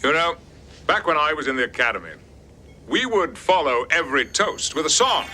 You know, back when I was in the academy, we would follow every toast with a song.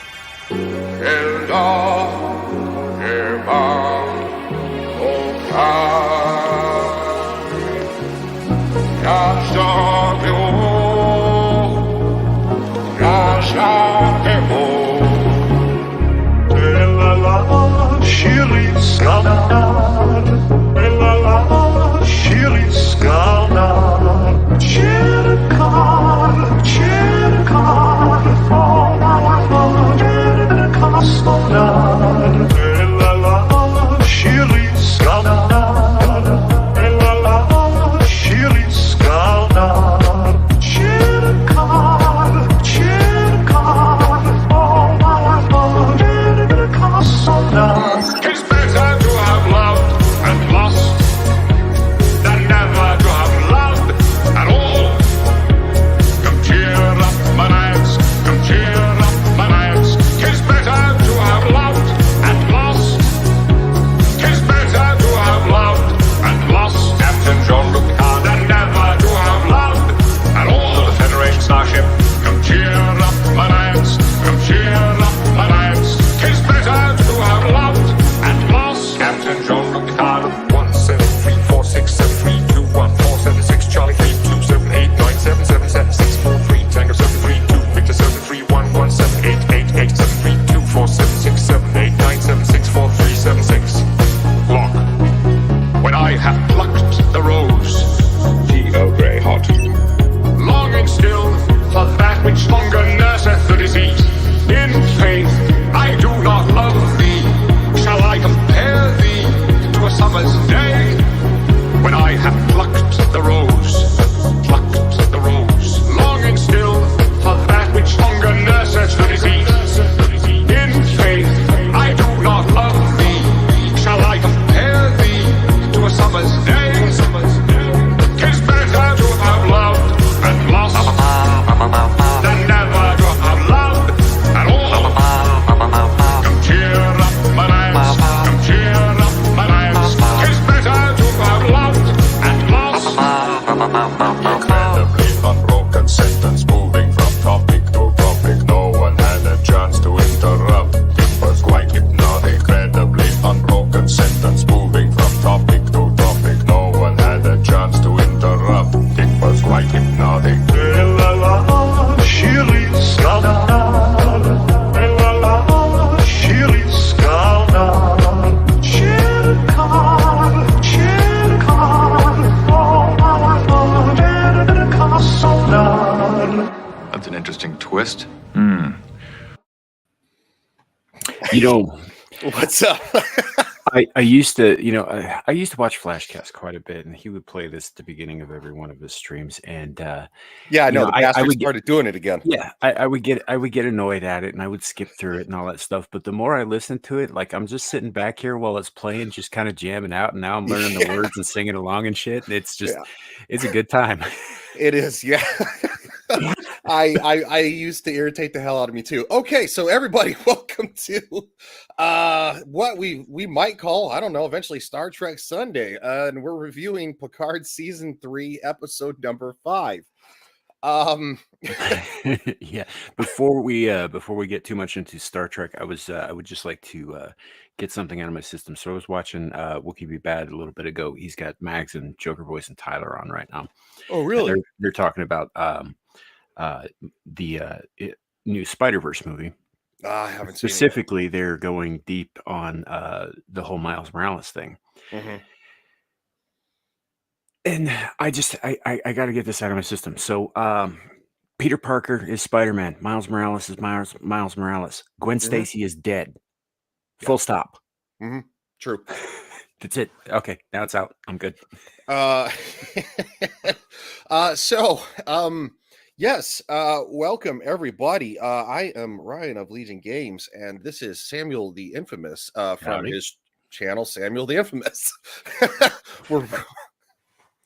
You know, what's up? I used to, I used to watch Flashcast quite a bit, and he would play this at the beginning of every one of his streams. And yeah, I know the bastard started doing it again. Yeah, I would get annoyed at it, and I would skip through it and all that stuff. But the more I listened to it, like I'm just sitting back here while it's playing, just kind of jamming out, and now I'm learning the words and singing along and shit. And it's just, it's a good time. It is, yeah. I used to irritate the hell out of me too. Okay, so everybody, welcome to what we might call, I don't know, eventually Star Trek Sunday, and we're reviewing Picard season 3, episode number 5. Yeah. Before we get too much into Star Trek, I would just like to get something out of my system. So I was watching Wookie Be Bad a little bit ago. He's got Mags and Joker Voice and Tyler on right now. Oh, really? They're talking about the new Spider-Verse movie. I haven't specifically seen they're going deep on the whole Miles Morales thing. Mm-hmm. And I got to get this out of my system. So Peter Parker is Spider-Man. Miles Morales is Miles Morales. Gwen Stacy is dead. Full stop. Mm-hmm. True. That's it. Okay, now it's out. I'm good. Yes, welcome everybody. I am Ryan of Legion Games, and this is Samiel the Infamous from his channel, Samiel the Infamous.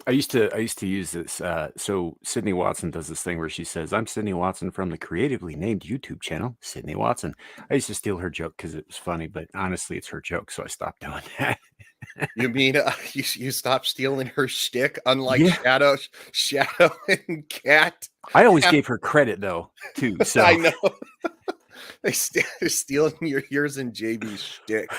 I used to use this. So Sydney Watson does this thing where she says, "I'm Sydney Watson from the creatively named YouTube channel, Sydney Watson." I used to steal her joke because it was funny, but honestly, it's her joke, so I stopped doing that. You mean you stopped stealing her shtick, unlike Yeah. Shadow and Cat? I always gave her credit though, too. So I know. They're stealing yours and JB's shtick.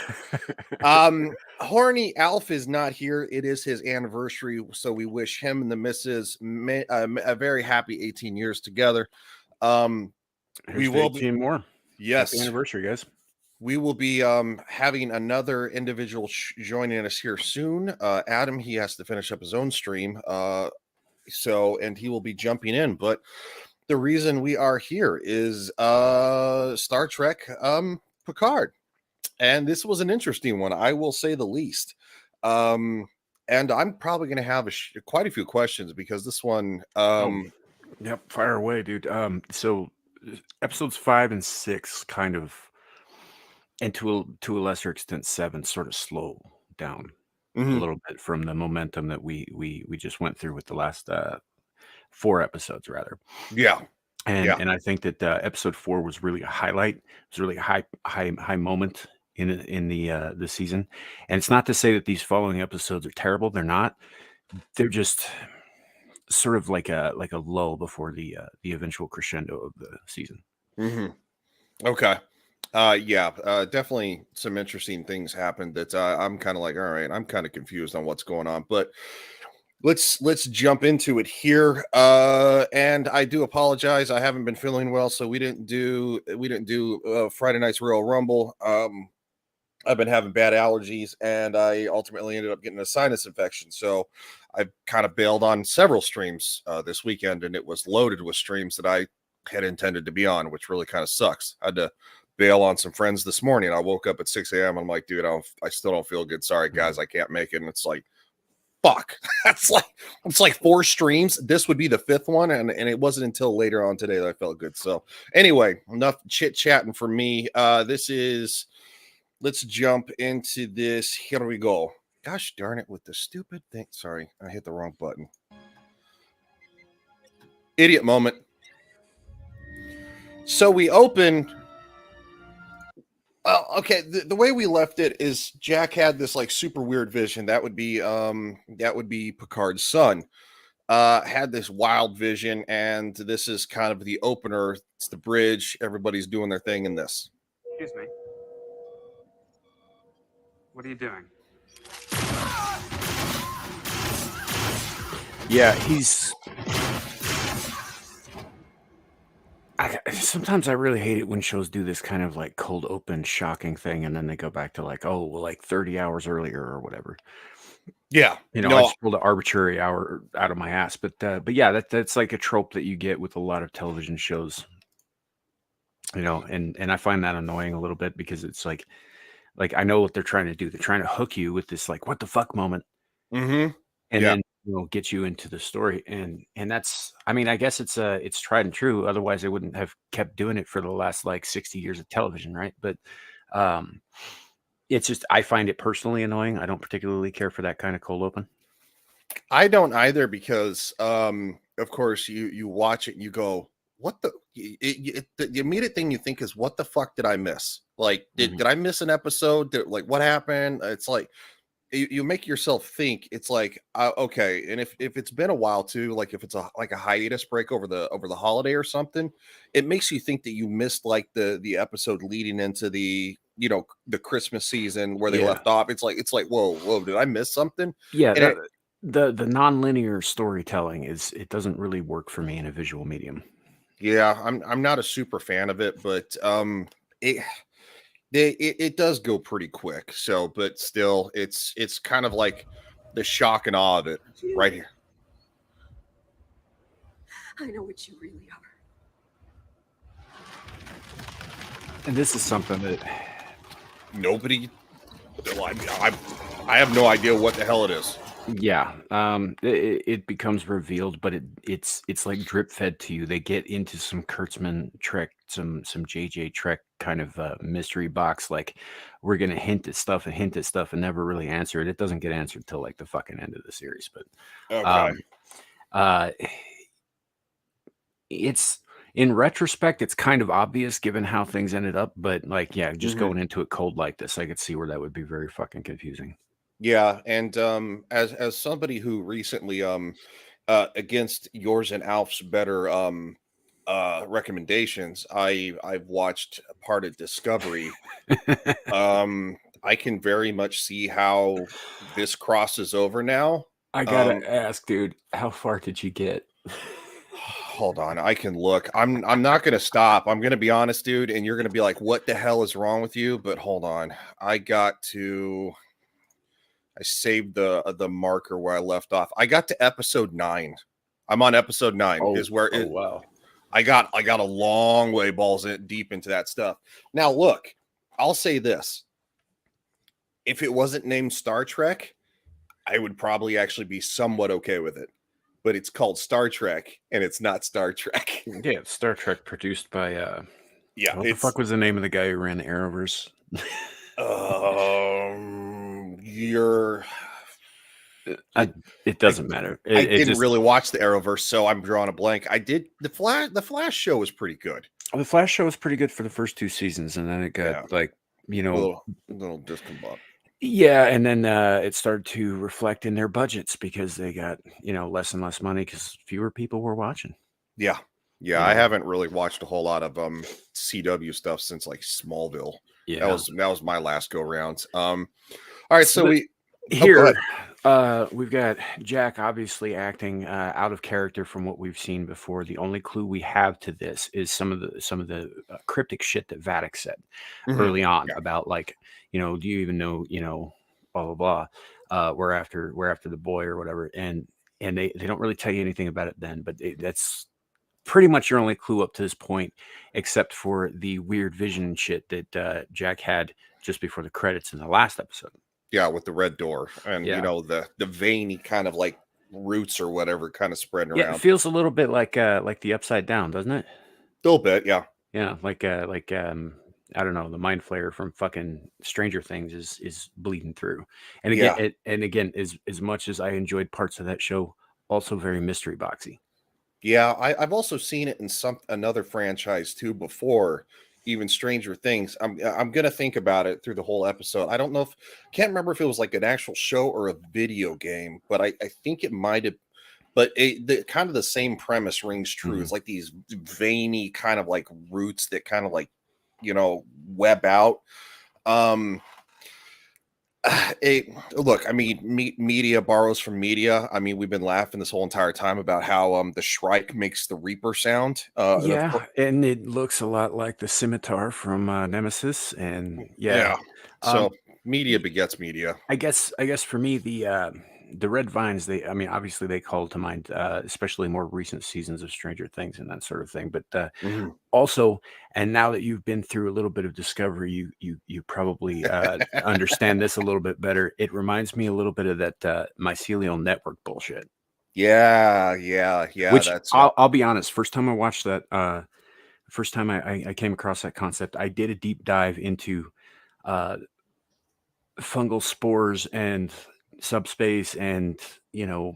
Horny Alf is not here. It is his anniversary, so we wish him and the missus a very happy 18 years together. We will be more. yes, Happy anniversary, guys. we will be having another individual joining us here soon. Adam, he has to finish up his own stream, and he will be jumping in. But the reason we are here is Star Trek Picard. And this was an interesting one, I will say the least. And I'm probably going to have quite a few questions because this one. Yep, fire away, dude. So episodes 5 and 6 kind of, and to a lesser extent 7, sort of slow down a little bit from the momentum that we just went through with the last 4 episodes, rather. Yeah. And I think that episode 4 was really a highlight. It was really a high moment in the season. And it's not to say that these following episodes are terrible. They're not. They're just sort of like a lull before the eventual crescendo of the season. Okay. Definitely some interesting things happened that I'm kind of like, all right, I'm kind of confused on what's going on, but let's jump into it here. And I do apologize. I haven't been feeling well, so we didn't do Friday night's Royal Rumble. I've been having bad allergies, and I ultimately ended up getting a sinus infection. So I kind of bailed on several streams this weekend, and it was loaded with streams that I had intended to be on, which really kind of sucks. I had to bail on some friends this morning. I woke up at 6 a.m. I'm like, dude, I still don't feel good. Sorry, guys, I can't make it. And it's like, fuck. It's like 4 streams. This would be the 5th one, and it wasn't until later on today that I felt good. So anyway, enough chit-chatting for me. Let's jump into this. Here we go. Gosh darn it with the stupid thing. Sorry, I hit the wrong button. Idiot moment. So we open. Okay. The way we left it is Jack had this like super weird vision. That would be Picard's son. Had this wild vision, and this is kind of the opener. It's the bridge. Everybody's doing their thing in this. Excuse me. What are you doing? Yeah, sometimes I really hate it when shows do this kind of like cold open shocking thing, and then they go back to like, oh, well, like 30 hours earlier or whatever. Yeah, I just pulled an arbitrary hour out of my ass, but yeah, that's like a trope that you get with a lot of television shows, and I find that annoying a little bit because it's like I know what they're trying to do. They're trying to hook you with this like what the fuck moment, and then get you into the story, and that's, I mean, I guess it's tried and true. Otherwise, they wouldn't have kept doing it for the last like 60 years of television, right? But it's just, I find it personally annoying. I don't particularly care for that kind of cold open. I don't either because, of course, you watch it and you go, what the immediate thing you think is, what the fuck did I miss? Like, did I miss an episode? Like, what happened? It's like, you make yourself think. It's like, okay. And if it's been a while too, like if it's a hiatus break over the holiday or something, it makes you think that you missed like the episode leading into the Christmas season where they left off. It's like, whoa, did I miss something? Yeah. The non-linear storytelling it doesn't really work for me in a visual medium. Yeah, I'm not a super fan of it, but it does go pretty quick. So, but still, it's kind of like the shock and awe of it right here. I know what you really are. And this is something that nobody. I have no idea what the hell it is. Yeah, it becomes revealed, but it's like drip fed to you. They get into some Kurtzman Trek, some JJ Trek kind of mystery box. Like, we're gonna hint at stuff and never really answer it. It doesn't get answered till like the fucking end of the series. But it's, in retrospect, it's kind of obvious given how things ended up. But like, yeah, just going into it cold like this, I could see where that would be very fucking confusing. Yeah, and as somebody who recently against yours and Alf's better recommendations, I've watched part of Discovery. I can very much see how this crosses over now. I gotta ask, dude, how far did you get? Hold on, I can look. I'm not gonna stop. I'm gonna be honest, dude, and you're gonna be like, what the hell is wrong with you? But hold on. I saved the marker where I left off. I got to episode 9. I'm on episode 9 is where it wow. I got a long way deep into that stuff. Now look, I'll say this. If it wasn't named Star Trek, I would probably actually be somewhat okay with it. But it's called Star Trek and it's not Star Trek. Yeah, it's Star Trek produced by Yeah, what the fuck was the name of the guy who ran Arrowverse? You're it doesn't matter. I didn't really watch the Arrowverse, so I'm drawing a blank. I did the Flash show was pretty good. The Flash show was pretty good for the first 2 seasons, and then it got like, you know, little discombobulated. Yeah, and then it started to reflect in their budgets because they got, you know, less and less money because fewer people were watching. Yeah. I haven't really watched a whole lot of CW stuff since like Smallville. Yeah, that was my last go round. All right, so we've got Jack obviously acting out of character from what we've seen before. The only clue we have to this is some of the cryptic shit that Vatic said early on about, like, you know, do you even know, you know, blah blah blah. We're after the boy or whatever, and they don't really tell you anything about it then, but that's pretty much your only clue up to this point, except for the weird vision shit that Jack had just before the credits in the last episode. Yeah, with the red door and you know the veiny kind of like roots or whatever kind of spreading around. Yeah, it feels a little bit like the Upside Down, doesn't it? A little bit, yeah. Yeah, like I don't know, the Mind Flayer from fucking Stranger Things is bleeding through. And again, as much as I enjoyed parts of that show, also very mystery boxy. Yeah, I've also seen it in another franchise too before, even Stranger Things. I'm gonna think about it through the whole episode. I don't know can't remember if it was like an actual show or a video game, but I think it might have. But the kind of the same premise rings true. It's like these veiny kind of like roots that kind of like, you know, web out. Look, I mean, media borrows from media. I mean, we've been laughing this whole entire time about how the Shrike makes the Reaper sound. And it looks a lot like the scimitar from Nemesis. And so media begets media. I guess for me, the Red Vines, obviously they call to mind, especially more recent seasons of Stranger Things and that sort of thing. But also, and now that you've been through a little bit of Discovery, you probably understand this a little bit better. It reminds me a little bit of that mycelial network bullshit. Yeah. Which I'll be honest, first time I watched that, first time I came across that concept, I did a deep dive into fungal spores and subspace and, you know,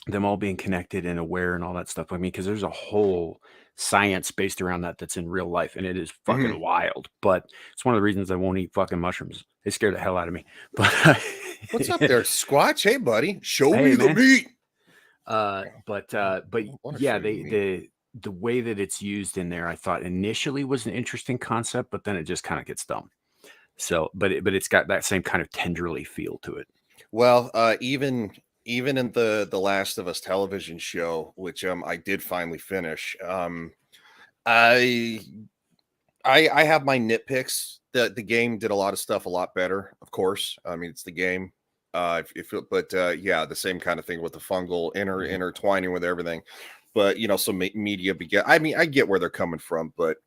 them all being connected and aware and all that stuff. I mean, because there's a whole science based around that's in real life, and it is fucking wild. But it's one of the reasons I won't eat fucking mushrooms. They scare the hell out of me. But what's up there, Squatch? Hey, buddy, show me the meat. But yeah, the way that it's used in there, I thought initially was an interesting concept, but then it just kind of gets dumb. So, but it's got that same kind of tenderly feel to it. Well, even in the Last of Us television show, which I did finally finish, I have my nitpicks. The game did a lot of stuff a lot better, of course. I mean, it's the game. Yeah, the same kind of thing with the fungal intertwining with everything. But you know, so media beget. I mean, I get where they're coming from, but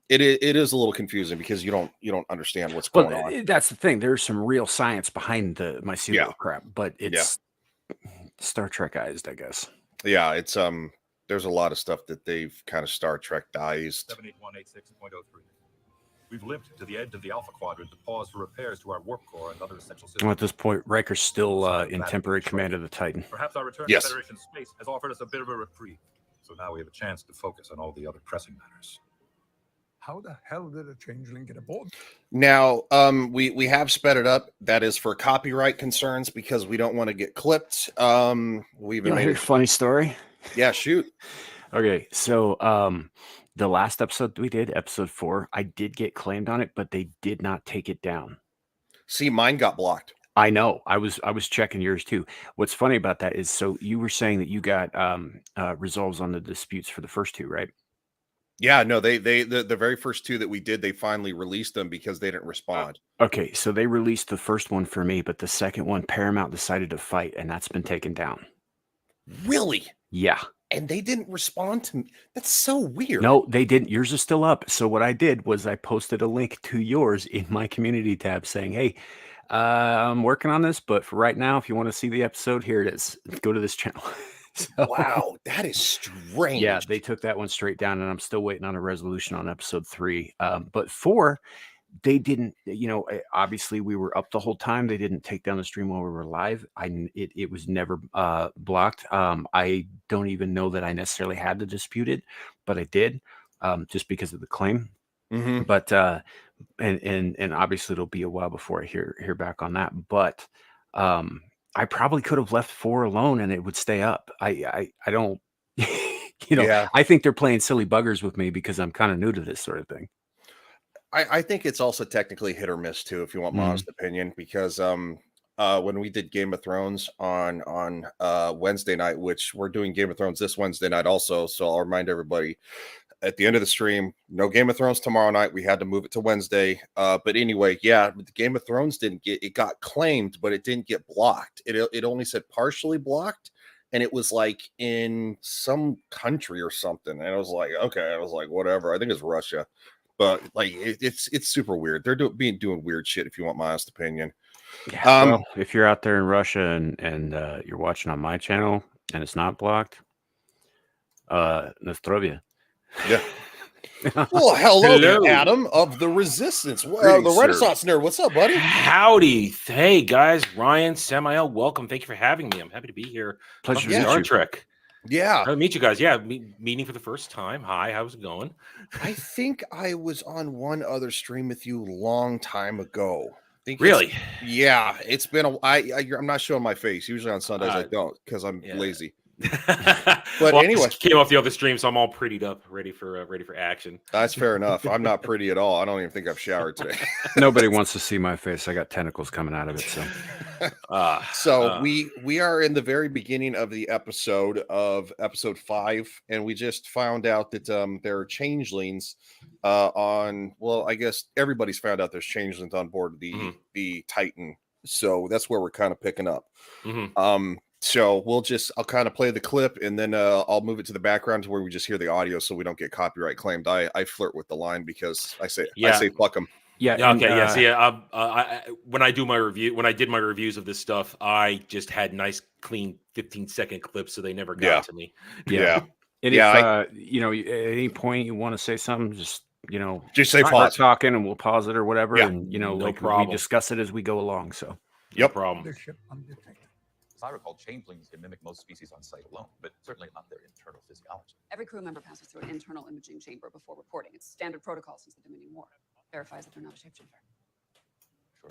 it is a little confusing because you don't understand what's going on. That's the thing. There's some real science behind the mycelial crap, but it's Star Trekized, I guess. Yeah, it's there's a lot of stuff that they've kind of Star Trekized. 78186.03. We've limped to the edge of the Alpha Quadrant to pause for repairs to our warp core and other essential systems. Well, at this point, Riker's still in temporary command of the Titan. Perhaps our return to Federation space has offered us a bit of a reprieve, so now we have a chance to focus on all the other pressing matters. How the hell did a changeling get aboard? Now, we have sped it up. That is for copyright concerns because we don't want to get clipped. We even made a funny story. Yeah, shoot. Okay, so the last episode we did, episode 4, I did get claimed on it, but they did not take it down. See, mine got blocked. I know. I was checking yours too. What's funny about that is, so you were saying that you got resolves on the disputes for the first 2, right? Yeah, no, the very first 2 that we did, they finally released them because they didn't respond. Okay, so they released the first one for me, but the second one, Paramount decided to fight, and that's been taken down. Really? Yeah. And they didn't respond to me. That's so weird. No, they didn't. Yours is still up. So what I did was I posted a link to yours in my community tab saying, hey, I'm working on this, but for right now, if you want to see the episode, here it is. Go to this channel. So, wow, that is strange. Yeah, they took that one straight down, and I'm still waiting on a resolution on episode 3. But 4, they didn't, obviously we were up the whole time. They didn't take down the stream while we were live. It was never blocked. I don't even know that I necessarily had to dispute it, but I did, just because of the claim. Mm-hmm. But and obviously it'll be a while before I hear back on that. But I probably could have left 4 alone and it would stay up. I don't, Yeah. I think they're playing silly buggers with me because I'm kind of new to this sort of thing. I think it's also technically hit or miss too, if you want my honest opinion, because when we did Game of Thrones on Wednesday night, which we're doing Game of Thrones this Wednesday night also, so I'll remind everybody at the end of the stream, no Game of Thrones tomorrow night. We had to move it to Wednesday. But anyway, yeah, the Game of Thrones it got claimed, but it didn't get blocked. It only said partially blocked, and it was like in some country or something. And I was like, okay, I was like, whatever. I think it's Russia, but like it's super weird. They're doing weird shit. If you want my honest opinion. Yeah, well, if you're out there in Russia and you're watching on my channel and it's not blocked, Nostrovia. Yeah. Well, hello, Adam of the Resistance. Well, the Renaissance nerd. What's up, buddy? Howdy. Hey, guys. Ryan, Samiel, welcome. Thank you for having me. I'm happy to be here. Pleasure to Star Trek. Yeah. I'll meet you guys. Yeah, meeting for the first time. Hi, how's it going? I think I was on one other stream with you a long time ago. Really? Yeah. It's been I'm not showing my face. Usually on Sundays I don't because I'm lazy. But anyway, I just came off the other stream, so I'm all prettied up, ready for action. That's fair enough. I'm not pretty at all. I don't even think I've showered today. Nobody wants to see my face. I got tentacles coming out of it. So, we are in the very beginning of the episode 5, and we just found out that there are changelings on. Well, I guess everybody's found out there's changelings on board the Titan. So that's where we're kind of picking up. So I'll kind of play the clip and then I'll move it to the background to where we just hear the audio so we don't get copyright claimed. I flirt with the line because I say fuck them. Yeah. Okay. Yeah. See, when I did my reviews of this stuff, I just had nice, clean 15-second clips, so they never got to me. Yeah. And if at any point you want to say something, just say pause talking and we'll pause it or whatever. Yeah. And problem. we discuss it as we go along. So no problem. As I recall, changelings can mimic most species on sight alone, but certainly not their internal physiology. Every crew member passes through an internal imaging chamber before reporting. It's standard protocol since the Dominion War. Verifies that they're not a shapeshifter.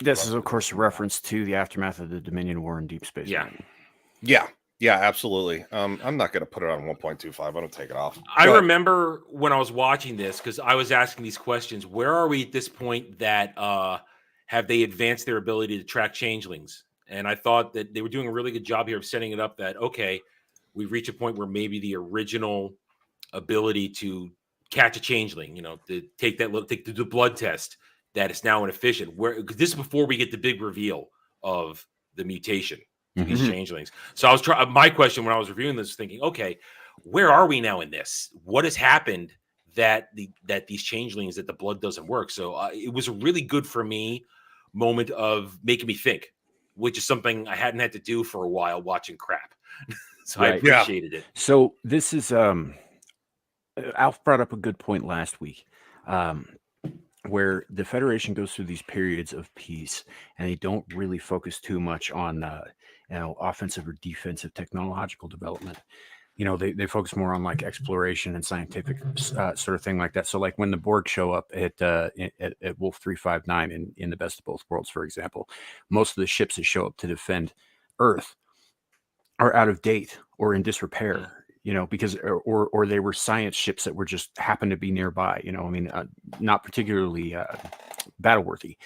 This is, of course, a reference to the aftermath of the Dominion War in Deep Space Nine. Yeah, absolutely. I'm not going to put it on 1.25. I don't take it off. I remember when I was watching this, because I was asking these questions, where are we at this point that have they advanced their ability to track changelings? And I thought that they were doing a really good job here of setting it up that, okay, we reach a point where maybe the original ability to catch a changeling, to take the blood test, that it's now inefficient. Because this is before we get the big reveal of the mutation to these changelings. So I was my question when I was reviewing this was thinking, okay, where are we now in this? What has happened that these changelings, that the blood doesn't work? So it was a really good for me moment of making me think, which is something I hadn't had to do for a while watching crap. So I appreciated it. So this is Alf brought up a good point last week, where the Federation goes through these periods of peace and they don't really focus too much on offensive or defensive technological development. they focus more on like exploration and scientific sort of thing like that. So like when the Borg show up at Wolf 359 in the Best of Both Worlds, for example, most of the ships that show up to defend Earth are out of date or in disrepair, because or they were science ships that were just happened to be nearby. Not particularly battle worthy,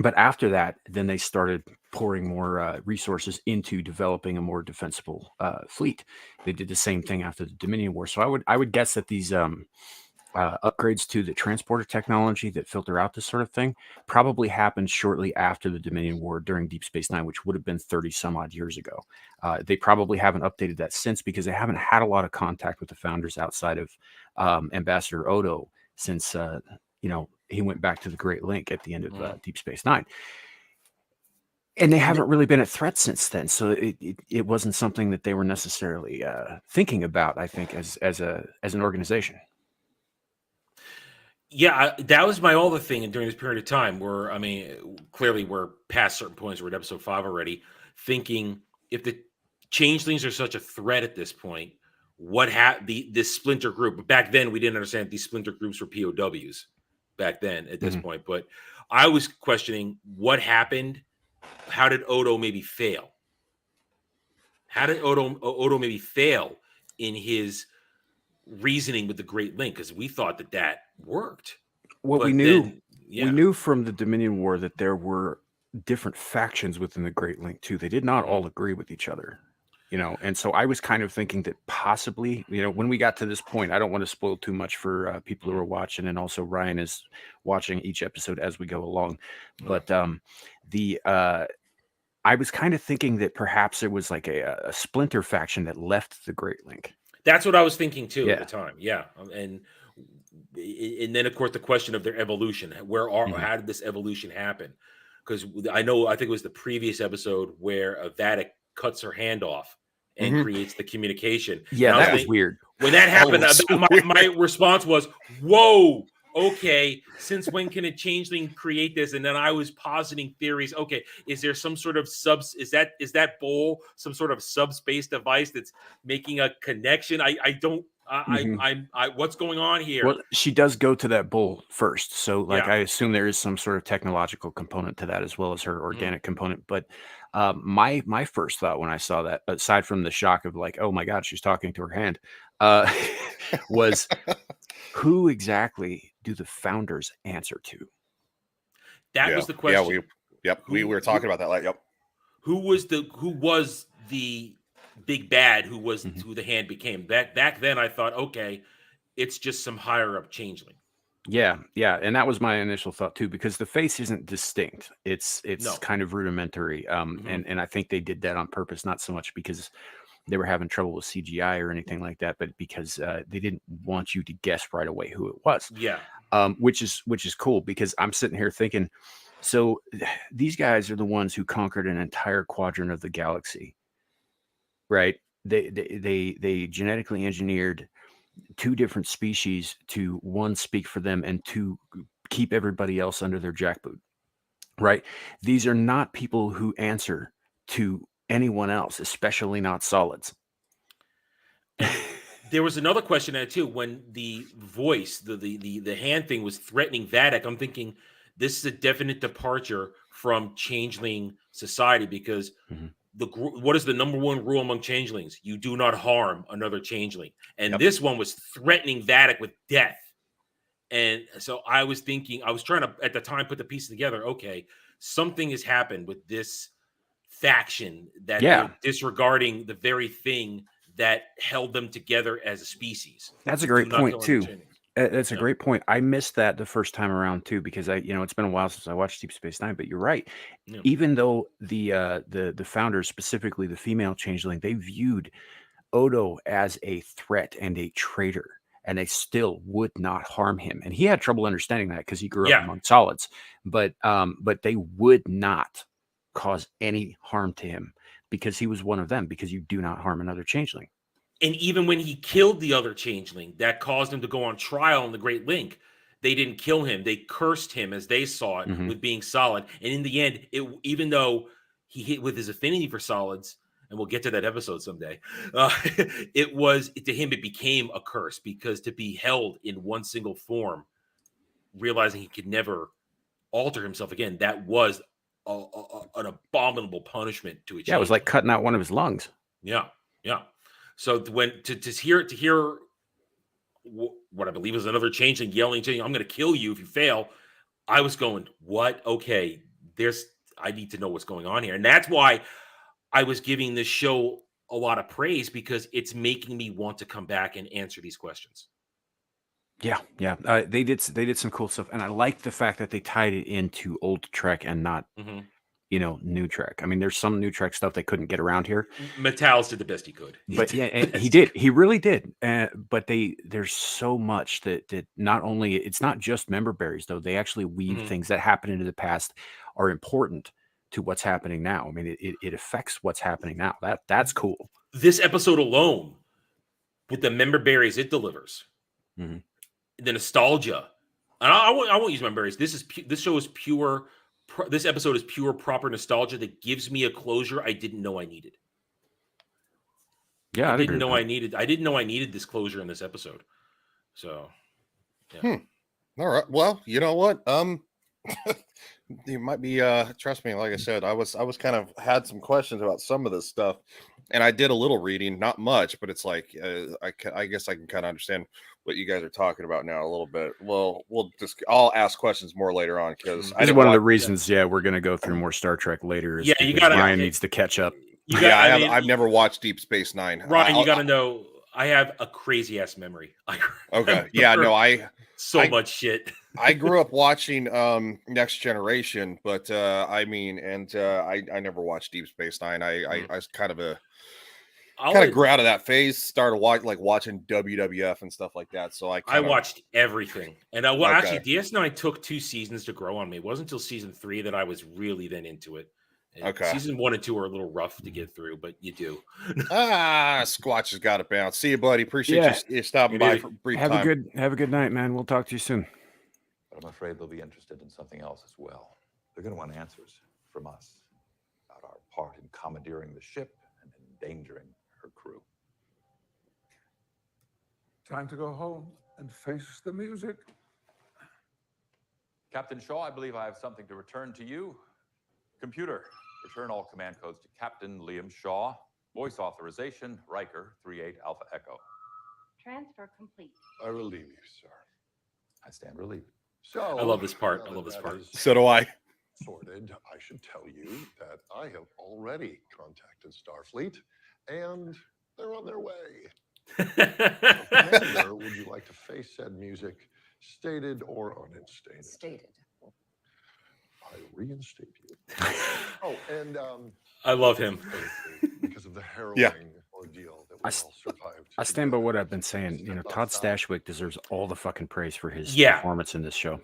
but after that, then they started pouring more resources into developing a more defensible fleet. They did the same thing after the Dominion War. So I would guess that these upgrades to the transporter technology that filter out this sort of thing probably happened shortly after the Dominion War during Deep Space Nine, which would have been 30 some odd years ago. They probably haven't updated that since because they haven't had a lot of contact with the founders outside of Ambassador Odo since, he went back to the Great Link at the end of Deep Space Nine. And they haven't really been a threat since then. So it wasn't something that they were necessarily thinking about, I think, as an organization. Yeah, that was my other thing during this period of time where, clearly we're past certain points. We're at episode 5 already, thinking if the changelings are such a threat at this point, what this splinter group? But back then, we didn't understand these splinter groups were POWs back then at this point. But I was questioning what happened. How did Odo maybe fail? How did Odo maybe fail in his reasoning with the Great Link? Because we thought that worked. What we knew from the Dominion War that there were different factions within the Great Link too. They did not all agree with each other, and so I was kind of thinking that possibly, when we got to this point, I don't want to spoil too much for people who are watching, and also Ryan is watching each episode as we go along. But I was kind of thinking that perhaps there was like a splinter faction that left the Great Link. That's what I was thinking too at the time. Yeah, and then of course the question of their evolution. How did this evolution happen? Because I think it was the previous episode where Vadic cuts her hand off and creates the communication. Yeah, that was weird. When that happened, my response was, "Whoa, okay, since when can a changeling create this?" And then I was positing theories. Okay, is there some sort of is that bowl some sort of subspace device that's making a connection? What's going on here? Well, she does go to that bowl first, so I assume there is some sort of technological component to that as well as her organic component. But my first thought when I saw that, aside from the shock of like, oh my God, she's talking to her hand, was who exactly do the founders answer to? That was the question. We were talking about that. Who was the big bad who the hand became? Back then I thought, okay, it's just some higher up changeling. Yeah, and that was my initial thought too, because the face isn't distinct. It's kind of rudimentary. And I think they did that on purpose, not so much because they were having trouble with CGI or anything like that, but because they didn't want you to guess right away who it was. Yeah. Which is cool, because I'm sitting here thinking, so these guys are the ones who conquered an entire quadrant of the galaxy, right? They genetically engineered 2 different species to, 1, speak for them, and 2, keep everybody else under their jackboot, right? These are not people who answer to anyone else, especially not solids. There was another question there too. When the voice, the hand thing was threatening Vadic, I'm thinking this is a definite departure from changeling society, because what is the number one rule among changelings? You do not harm another changeling. And this one was threatening Vadic with death. And so I was thinking, I was trying to at the time put the pieces together. Okay, something has happened with this faction that they're disregarding the very thing that held them together as a species. That's a great point too. That's a great point. I missed that the first time around too, because it's been a while since I watched Deep Space Nine. But you're right. Yeah. Even though the founders, specifically the female changeling, they viewed Odo as a threat and a traitor, and they still would not harm him. And he had trouble understanding that because he grew up among solids. But they would not cause any harm to him because he was one of them, because you do not harm another changeling. And even when he killed the other changeling that caused him to go on trial in the Great Link, they didn't kill him. They cursed him, as they saw it, with being solid. And in the end, even though he hit with his affinity for solids, and we'll get to that episode someday. It became a curse, because to be held in one single form, realizing he could never alter himself again, that was an abominable punishment to a changeling. Yeah, it was like cutting out one of his lungs. Yeah. So when to hear what I believe is another changeling yelling, "I'm going to kill you if you fail," I was going, "What? Okay, I need to know what's going on here," and that's why I was giving this show a lot of praise, because it's making me want to come back and answer these questions. Yeah. They did some cool stuff, and I like the fact that they tied it into old Trek and not new Trek. I mean, there's some new Trek stuff they couldn't get around here. Matalis did the best he could, but he did. He really did. But there's so much that not only, it's not just member berries though. They actually weave things that happen into the past are important to what's happening now. I mean, it affects what's happening now. That's cool. This episode alone, with the member berries it delivers, the nostalgia, and I won't use member berries. This show is pure. This episode is pure, proper nostalgia that gives me a closure I didn't know I needed. Yeah, I didn't know I needed this closure in this episode. So, yeah. All right. Well, you know what? You might be trust me, like I said, I was kind of had some questions about some of this stuff, and I did a little reading, not much, but it's like I guess I can kind of understand what you guys are talking about now a little bit. Well, I'll ask questions more later on, because this is one of the reasons. Yeah, we're gonna go through more Star Trek later. Yeah, you got Ryan needs to catch up. I've never watched Deep Space Nine. Ryan, you got to know, I have a crazy ass memory. Okay, yeah, no, much shit. I grew up watching Next Generation, but I never watched Deep Space Nine. I was kind of grew out of that phase, started watching WWF and stuff like that. So I watched everything. And actually DS9 took 2 seasons to grow on me. It wasn't until season 3 that I was really then into it. And season 1 and 2 are a little rough to get through, but you do. Squatch has got to bounce. See you, buddy. Appreciate you stopping by for a brief time. Have a good night, man. We'll talk to you soon. But I'm afraid they'll be interested in something else as well. They're going to want answers from us about our part in commandeering the ship and endangering her crew. Time to go home and face the music. Captain Shaw, I believe I have something to return to you. Computer, return all command codes to Captain Liam Shaw. Voice authorization, Riker 38 Alpha Echo. Transfer complete. I relieve you, sir. I stand relieved. So I love this part. So do I. Sorted. I should tell you that I have already contacted Starfleet, and they're on their way. Commander, would you like to face said music, stated or uninstated? Stated. I reinstate you. Oh, and I love him because of the harrowing ordeal that we all survived. I stand by what I've been saying. Todd Stashwick deserves all the fucking praise for his performance in this show.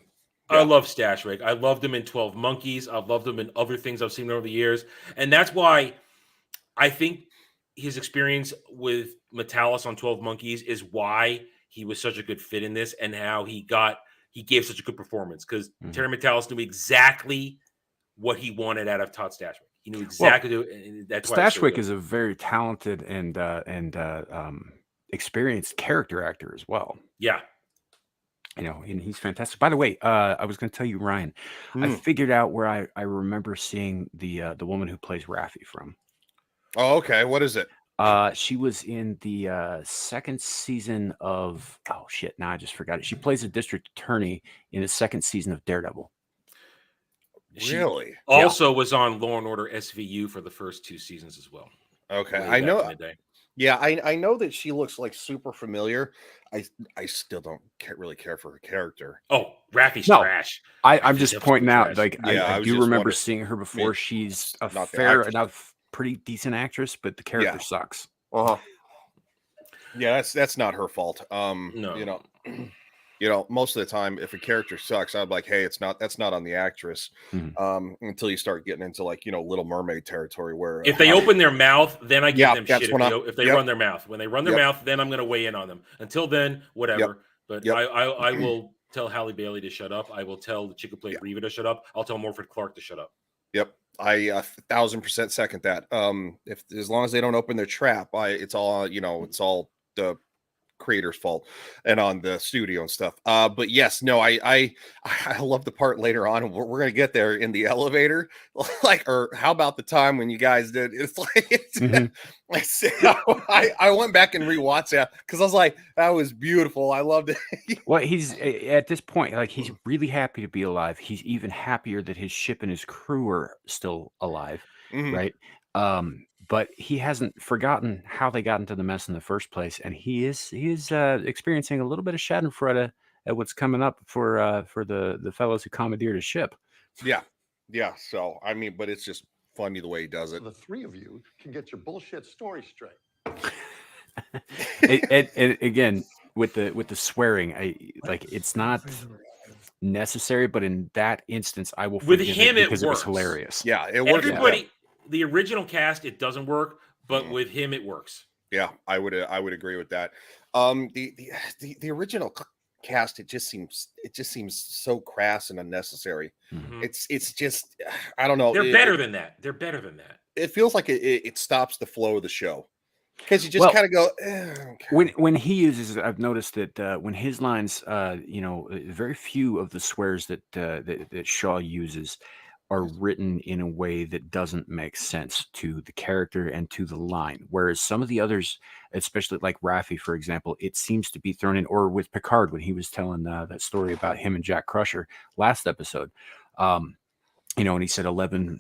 I love Stashwick. I loved him in 12 Monkeys. I've loved him in other things I've seen over the years. And that's why I think his experience with Matalis on 12 Monkeys is why he was such a good fit in this, and how he gave such a good performance, because Terry Matalis knew exactly what he wanted out of Todd Stashwick. He knew exactly. That's why Stashwick is a very talented and experienced character actor as well. Yeah, and he's fantastic. By the way, I was going to tell you, Ryan, I figured out where I remember seeing the woman who plays Raffi from. Oh, okay. What is it? She was in the second season of now I just forgot it. She plays a district attorney in the second season of Daredevil. Really? She also was on Law and Order SVU for the first 2 seasons as well. Okay, I know. Yeah, I know that she looks like super familiar. I still don't really care for her character. Oh, Raffi's trash. I'm just pointing out, like, I do remember seeing her before. Maybe she's a not the fair actress. enough, pretty decent actress, but the character sucks. Yeah, that's not her fault. No. Most of the time, if a character sucks, I'd be like, hey, that's not on the actress. Until you start getting into Little Mermaid territory, where if they open their mouth, then I give them shit. If they yep. run their mouth, when they run their mouth, then I'm going to weigh in on them. Until then, whatever. But I will tell Halle Bailey to shut up. I will tell the chick who played Reva to shut up. I'll tell Morford Clark to shut up. Yep. I 1,000% second that. If as long as they don't open their trap, it's all it's all the creator's fault and on the studio and stuff. But yes, no, I love the part later on. We're gonna get there in the elevator, like, or how about the time when you guys did? It's like I went back and rewatched that because I was like, that was beautiful. I loved it. Well, he's at this point, like, he's really happy to be alive. He's even happier that his ship and his crew are still alive, right? But he hasn't forgotten how they got into the mess in the first place, and he is experiencing a little bit of Schadenfreude at what's coming up for the fellows who commandeered his ship. Yeah. So I mean, but it's just funny the way he does it. The three of you can get your bullshit story straight. And again, with the swearing, it's not necessary, but in that instance, I will With forgive him, it it because it was works. hilarious. Yeah, it works. Everybody, the original cast, it doesn't work, but with him, it works. Yeah, I would agree with that. The original cast, it just seems so crass and unnecessary. It's just, I don't know. They're better than that. They're better than that. It feels like it stops the flow of the show because you just kind of go. Okay. When he uses, I've noticed that when his lines, very few of the swears that Shaw uses are written in a way that doesn't make sense to the character and to the line. Whereas some of the others, especially like Raffi, for example, it seems to be thrown in, or with Picard when he was telling that story about him and Jack Crusher last episode, and he said 11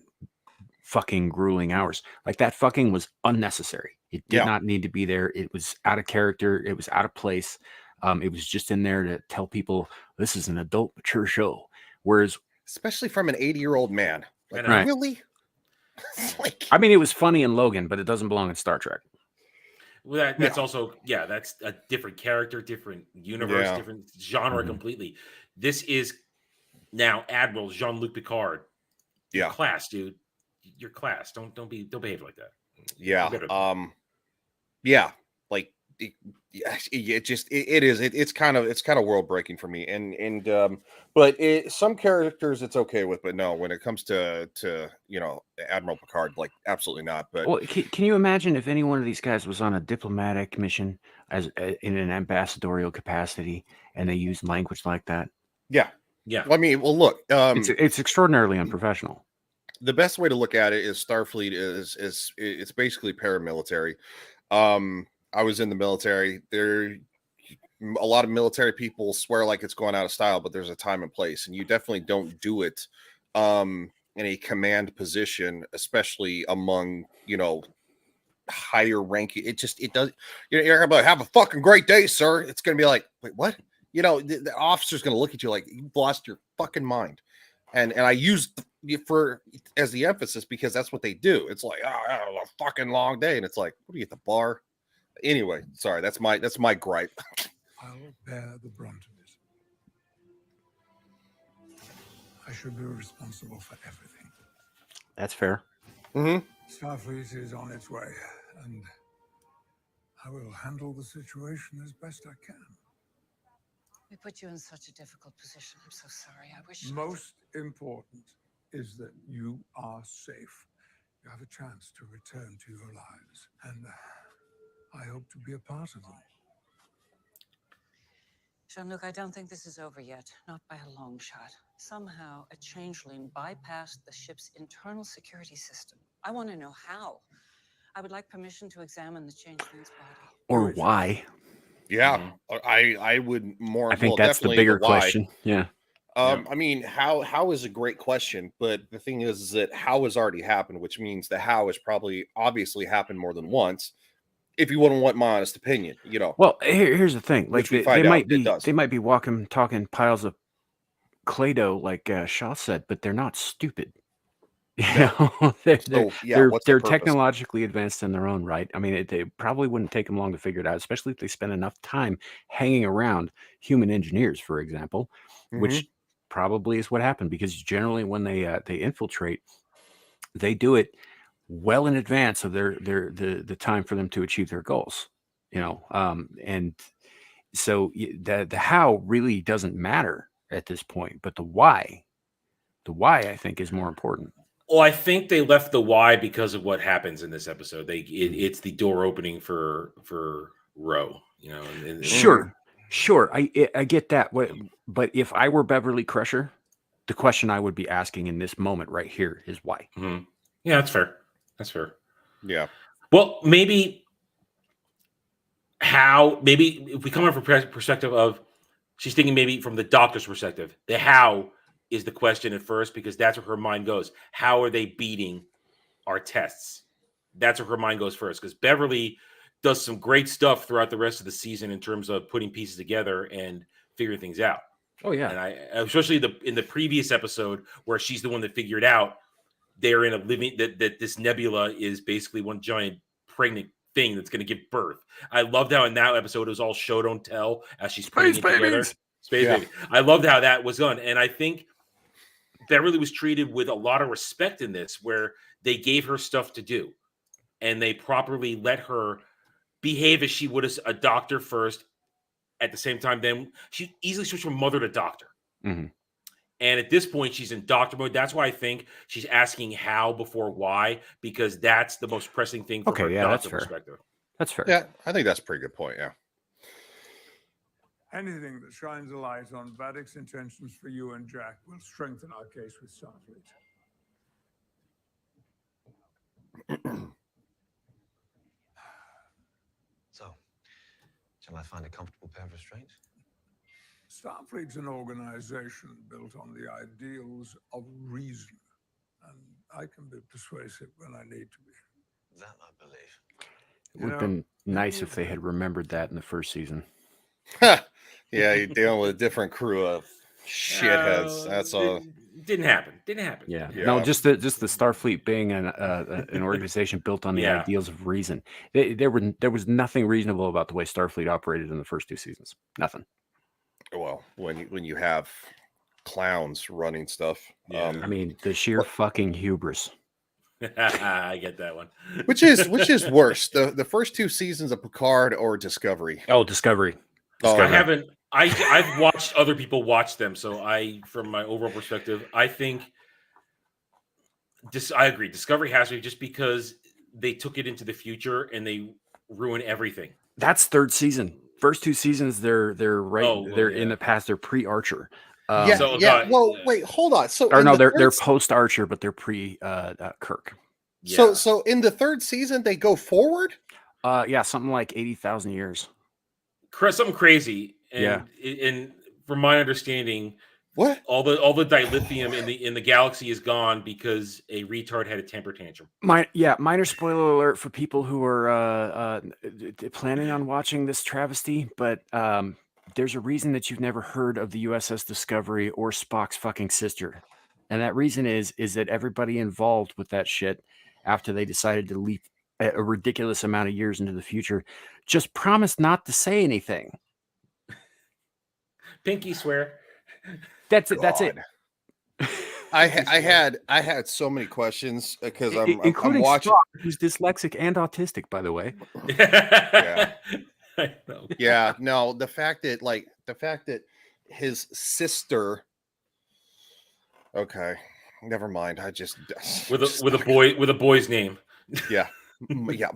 fucking grueling hours. Like, that fucking was unnecessary. It did not need to be there. It was out of character. It was out of place. It was just in there to tell people this is an adult, mature show. Whereas, especially from an 80-year-old man. Like, right. Really? I mean, it was funny in Logan, but it doesn't belong in Star Trek. Well, that's also, that's a different character, different universe, different genre completely. This is now Admiral Jean-Luc Picard. Yeah. Class, dude. You're class. Don't behave like that. Yeah. Like, it's kind of world breaking for me, and but some characters it's okay with, but no, when it comes to Admiral Picard, like, absolutely not. But well, can you imagine if any one of these guys was on a diplomatic mission as in an ambassadorial capacity and they used language like that? Yeah. I mean, well, look, it's extraordinarily unprofessional. The best way to look at it is Starfleet is it's basically paramilitary. I was in the military. A lot of military people swear like it's going out of style, but there's a time and place, and you definitely don't do it in a command position, especially among higher ranking. It does. You're gonna be like, have a fucking great day, sir. It's gonna be like, wait, what? The officer's gonna look at you like you've lost your fucking mind. And I used for as the emphasis because that's what they do. It's like, oh, a fucking long day, and it's like, what are you at the bar? Anyway, sorry, that's my gripe. I'll bear the brunt of it. I should be responsible for everything. That's fair. Starfleet is on its way, and I will handle the situation as best I can. We put you in such a difficult position. I'm so sorry. I wish. Most important is that you are safe. You have a chance to return to your lives, and I hope to be a part of them. Jean-Luc, I don't think this is over yet. Not by a long shot. Somehow, a changeling bypassed the ship's internal security system. I want to know how. I would like permission to examine the changeling's body. Or why. Yeah, I would more. I think that's the bigger question. Yeah. I mean, how is a great question, but the thing is that how has already happened, which means the how has probably obviously happened more than once. If you wouldn't want my honest opinion, Well, here's the thing: like they might be talking piles of clay dough, like Shaw said, but they're not stupid. They're technologically advanced in their own right. I mean, they probably wouldn't take them long to figure it out, especially if they spend enough time hanging around human engineers, for example, which probably is what happened, because generally when they infiltrate, they do it well in advance of the time for them to achieve their goals, and so the how really doesn't matter at this point, but the why I think is more important. Well, I think they left the why because of what happens in this episode. It's the door opening for Ro, you know. Sure, I get that. But if I were Beverly Crusher, the question I would be asking in this moment right here is why. Mm-hmm. Yeah, that's fair. That's fair. Yeah. Well, maybe if we come from perspective of, she's thinking maybe from the doctor's perspective, the how is the question at first, because that's where her mind goes. How are they beating our tests? That's where her mind goes first, because Beverly does some great stuff throughout the rest of the season in terms of putting pieces together and figuring things out. Oh yeah, and especially in the previous episode where she's the one that figured out they're in a living that this nebula is basically one giant pregnant thing that's going to give birth. I loved how in that episode it was all show don't tell as she's putting it together. Space baby. I loved how that was done, and I think Beverly was treated with a lot of respect in this, where they gave her stuff to do, and they properly let her behave as she would as a doctor first. At the same time, then she easily switched from mother to doctor. Mm-hmm. And at this point, she's in doctor mode. That's why I think she's asking how before why, because that's the most pressing thing from her doctor perspective. That's fair. Yeah, I think that's a pretty good point. Yeah. Anything that shines a light on Vadic's intentions for you and Jack will strengthen our case with Starfleet. So, shall I find a comfortable pair of restraints? Starfleet's an organization built on the ideals of reason, and I can be persuasive when I need to be. That I believe. It would have been nice if they had remembered that in the first season. Yeah, you're dealing with a different crew of shitheads. That's all. Didn't happen. Yeah. No, just the Starfleet being an organization built on the ideals of reason. There was nothing reasonable about the way Starfleet operated in the first two seasons. Nothing. Well, when you have clowns running stuff, I mean, the sheer fucking hubris. I get that one. Which is worse, the first two seasons of Picard or Discovery? Oh, Discovery. I haven't. I've watched other people watch them, so from my overall perspective, I think I agree. Discovery has to be, just because they took it into the future and they ruin everything. That's third season. First two seasons, they're right. They're in the past. They're pre-Archer. Well, wait, hold on. So, they're post-Archer, but they're pre-Kirk. So in the third season, they go forward. Something like 80,000 years. Something crazy. And from my understanding, what all the dilithium in the galaxy is gone because a retard had a temper tantrum. Minor spoiler alert for people who are planning on watching this travesty, but there's a reason that you've never heard of the USS Discovery or Spock's fucking sister, and that reason is that everybody involved with that shit, after they decided to leap a ridiculous amount of years into the future, just promised not to say anything. Pinky swear. That's it. That's it. I had so many questions because I'm watching. Spock, who's dyslexic and autistic, by the way. Yeah. No, the fact that his sister. Okay, never mind. I just with a boy's name. Yeah. Honestly,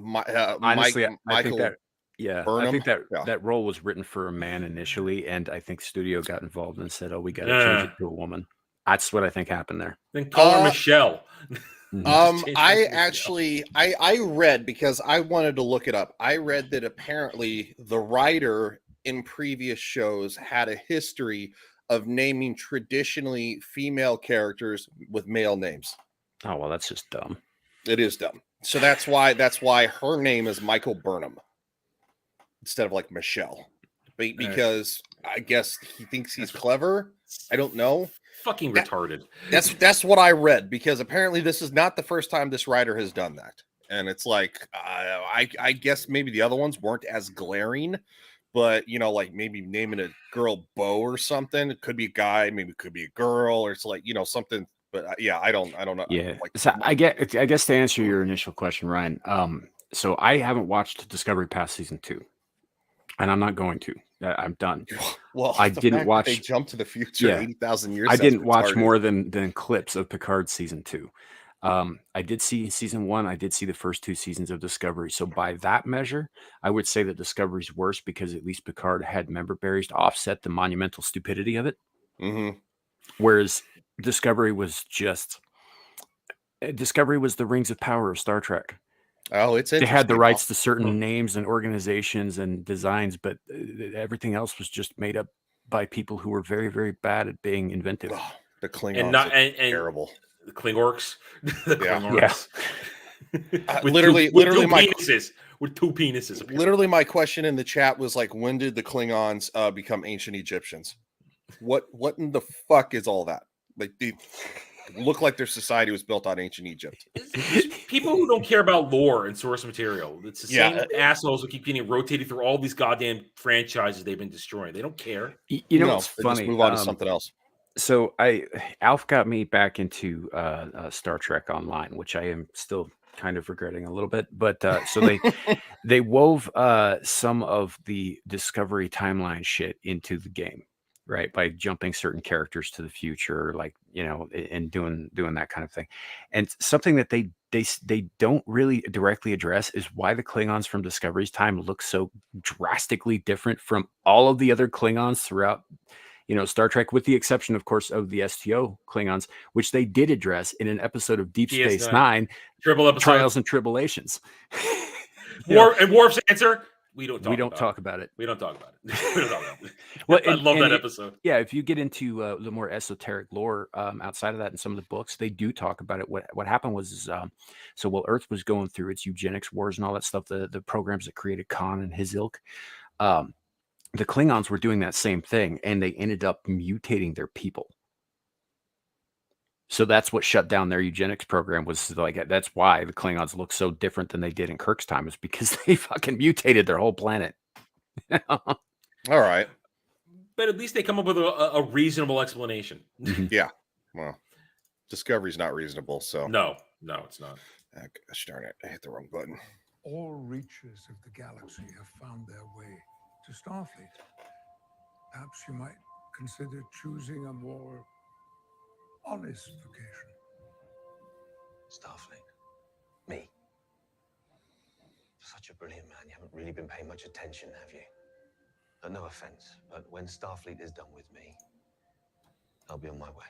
Michael. I think that. Yeah, Burnham? I think that role was written for a man initially, and I think studio got involved and said, "Oh, we got to change it to a woman." That's what I think happened there. Then call her Michelle. I read, because I wanted to look it up. I read that apparently the writer in previous shows had a history of naming traditionally female characters with male names. Oh well, that's just dumb. It is dumb. So that's why her name is Michael Burnham instead of like Michelle, because I guess he thinks he's clever. I don't know. Fucking retarded. That's what I read, because apparently this is not the first time this writer has done that, and it's like I guess maybe the other ones weren't as glaring, but like maybe naming a girl Bo or something. It could be a guy, maybe it could be a girl, or it's like something. But I don't know. Yeah. So I guess to answer your initial question, Ryan. So I haven't watched Discovery past season 2. And I'm not going to. I'm done. Well, I didn't watch. They jumped to the future 80,000 years. I didn't watch more than clips of Picard season 2. I did see season 1. I did see the first 2 seasons of Discovery. So by that measure, I would say that Discovery's worse because at least Picard had member berries to offset the monumental stupidity of it. Whereas Discovery was the Rings of Power of Star Trek. Oh, it's They interesting. had the rights to certain names and organizations and designs, but everything else was just made up by people who were very, very bad at being inventive. Oh, the Klingons are terrible. The Klingorks. The Klingorks. With literally, two my penises. With 2 penises. Apparently. Literally, my question in the chat was like, when did the Klingons become ancient Egyptians? What in the fuck is all that? Like, they look like their society was built on ancient Egypt. People who don't care about lore and source material. It's the same assholes who keep getting rotated through all these goddamn franchises they've been destroying. They don't care. You know what's funny? Just move on to something else. So Alf got me back into Star Trek Online, which I am still kind of regretting a little bit. But so they wove some of the Discovery timeline shit into the game, right? By jumping certain characters to the future, like, you know, and doing that kind of thing. And something that they don't really directly address is why the Klingons from Discovery's time look so drastically different from all of the other Klingons throughout, you know, Star Trek, with the exception, of course, of the STO Klingons, which they did address in an episode of Deep Space Nine, Trials and Tribulations. And Worf's answer: We don't talk about it. We don't talk about it. We don't talk about it. Well, I love that episode. Yeah, if you get into the more esoteric lore outside of that in some of the books, they do talk about it. What happened was, so while Earth was going through its eugenics wars and all that stuff, the programs that created Khan and his ilk, the Klingons were doing that same thing, and they ended up mutating their people. So that's what shut down their eugenics program. Was like, that's why the Klingons look so different than they did in Kirk's time, is because they fucking mutated their whole planet. All right. But at least they come up with a reasonable explanation. Yeah. Well, Discovery's not reasonable, so. No, it's not. Gosh darn it. I hit the wrong button. All reaches of the galaxy have found their way to Starfleet. Perhaps you might consider choosing a more honest vocation. Starfleet? Me? Such a brilliant man, you haven't really been paying much attention, have you? No offense, but when Starfleet is done with me, I'll be on my way.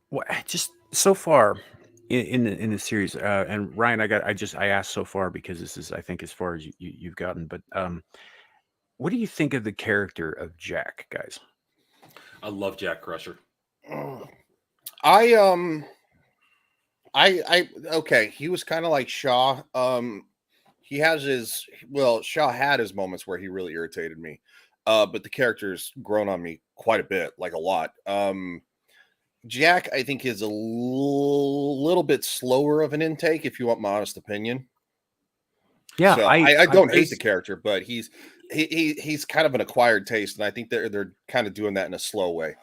Well, just so far in the series, and Ryan, I asked so far because this is, I think, as far as you've gotten. But what do you think of the character of Jack, guys? I love Jack Crusher. Okay, he was kind of like Shaw. He has Shaw had his moments where he really irritated me. But the character's grown on me quite a bit, like a lot. Jack, I think, is a little bit slower of an intake, if you want my honest opinion. Yeah, so I don't hate the character, but he's kind of an acquired taste, and I think they're kind of doing that in a slow way.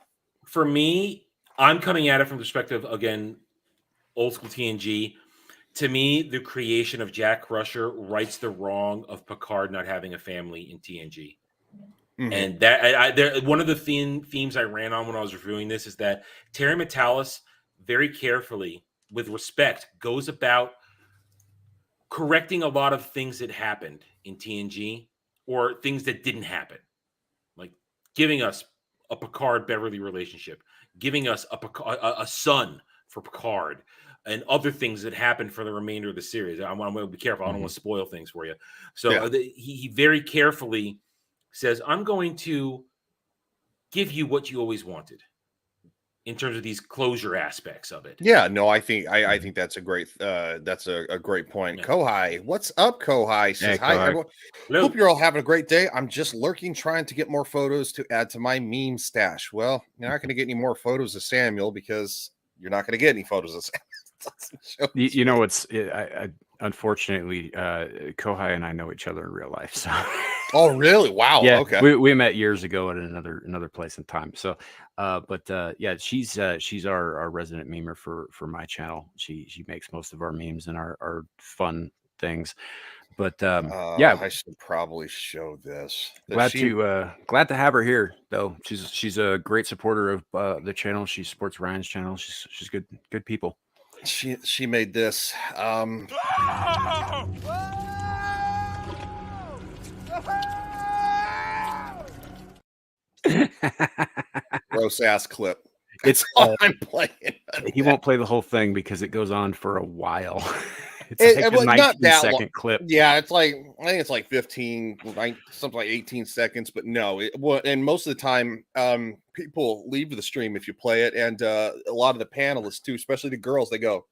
For me, I'm coming at it from the perspective, again, old school TNG. To me, the creation of Jack Crusher rights the wrong of Picard not having a family in TNG. Mm-hmm. And that one of the themes I ran on when I was reviewing this is that Terry Matalas very carefully, with respect, goes about correcting a lot of things that happened in TNG or things that didn't happen, like giving us a Picard-Beverly relationship, giving us a son for Picard, and other things that happened for the remainder of the series. I'm going to be careful. I don't want to spoil things for you. So he very carefully says, I'm going to give you what you always wanted in terms of these closure aspects of it. Yeah, no, I think that's a great great point. Yeah. Kohai, what's up, Kohai? Says, hi, everyone. Hope you're all having a great day. I'm just lurking, trying to get more photos to add to my meme stash. Well, you're not going to get any more photos of Samuel because you're not going to get any photos of Samuel. You know, unfortunately, Kohai and I know each other in real life. So. Oh, really? Wow. Yeah, okay. We met years ago at another place and time. So, yeah, she's our resident memer for my channel. She makes most of our memes and our fun things. But yeah, I should probably show this. glad to have her here though. She's a great supporter of the channel. She supports Ryan's channel. She's good people. She made this. Gross ass clip. It's all I'm playing. He won't play the whole thing because it goes on for a while. It's like a 19-second clip. Yeah, it's like I think it's like 15, something like 18 seconds. But no, and most of the time, people leave the stream if you play it, and a lot of the panelists too, especially the girls, they go.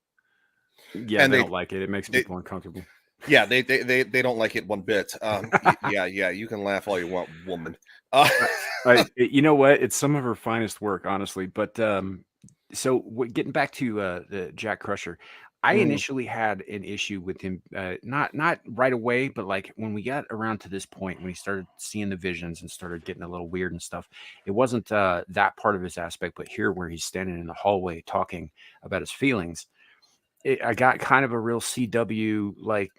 Yeah, and they don't like it. It makes people uncomfortable. Yeah, they don't like it one bit. Yeah, you can laugh all you want, woman. You know what? It's some of her finest work, honestly. But so getting back to the Jack Crusher, I initially had an issue with him, not right away, but like when we got around to this point, when he started seeing the visions and started getting a little weird and stuff, it wasn't that part of his aspect, but here where he's standing in the hallway talking about his feelings. I got kind of a real CW, like,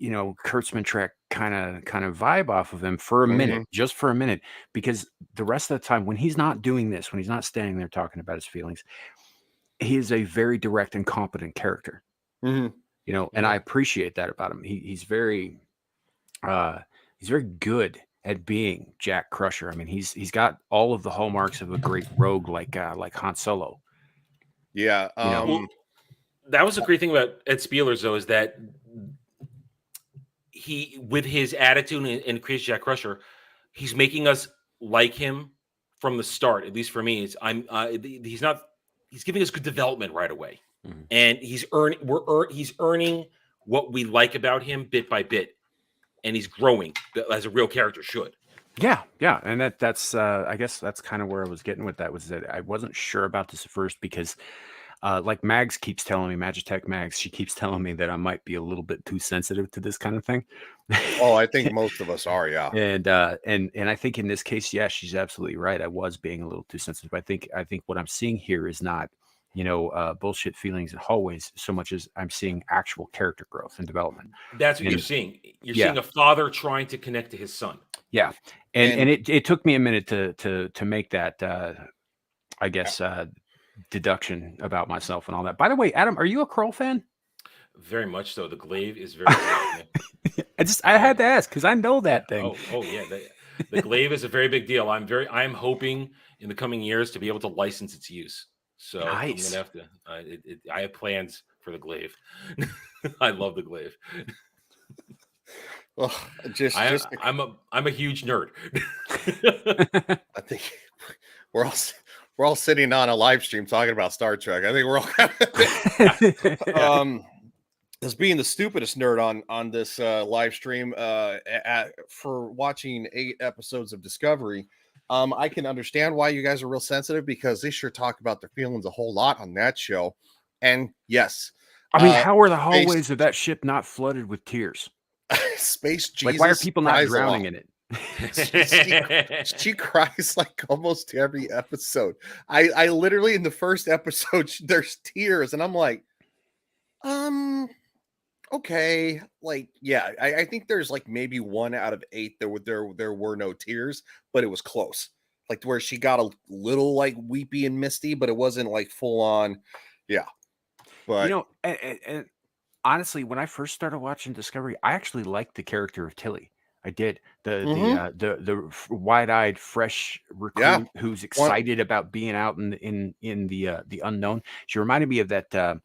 Kurtzman Trek kind of vibe off of him for a minute, just for a minute, because the rest of the time when he's not doing this, when he's not standing there talking about his feelings, he is a very direct and competent character, and I appreciate that about him. He's very good at being Jack Crusher. I mean, he's got all of the hallmarks of a great rogue like Han Solo. Yeah. Well, that was the great thing about Ed Spielers, though, is that he, with his attitude and creates Jack Crusher, he's making us like him from the start. At least for me, he's giving us good development right away, and he's earning what we like about him bit by bit, and he's growing as a real character should. Yeah, and that's I guess that's kind of where I was getting with that, was that I wasn't sure about this at first because. Like Mags keeps telling me, Magitech Mags, she keeps telling me that I might be a little bit too sensitive to this kind of thing. Oh, I think most of us are, yeah. And I think in this case, yeah, she's absolutely right. I was being a little too sensitive. I think what I'm seeing here is not, bullshit feelings in hallways so much as I'm seeing actual character growth and development. That's what you're seeing. You're seeing a father trying to connect to his son. Yeah, and it took me a minute to make that, I guess. Deduction about myself and all that. By the way, Adam, are you a Kroll fan? Very much so. The glaive is very good. I had to ask because I know that thing. Oh yeah. The glaive is a very big deal. I'm hoping in the coming years to be able to license its use. So nice. I'm gonna have to. I have plans for the glaive. I love the glaive. Well, I'm a huge nerd. I think we're all sitting on a live stream talking about Star Trek. I think we're all as being the stupidest nerd on this live stream for watching 8 episodes of Discovery. I can understand why you guys are real sensitive because they sure talk about their feelings a whole lot on that show. And yes, I mean, how are the hallways of that ship not flooded with tears? Space Jesus. Like, why are people not drowning in it? she cries like almost every episode. I literally in the first episode there's tears and I'm like, okay, like yeah, I think there's like maybe 1 out of 8 there were no tears, but it was close. Like where she got a little like weepy and misty, but it wasn't like full on. Yeah, but and honestly, when I first started watching Discovery, I actually liked the character of Tilly. I did. The wide-eyed, fresh recruit who's excited about being out in the unknown. She reminded me of that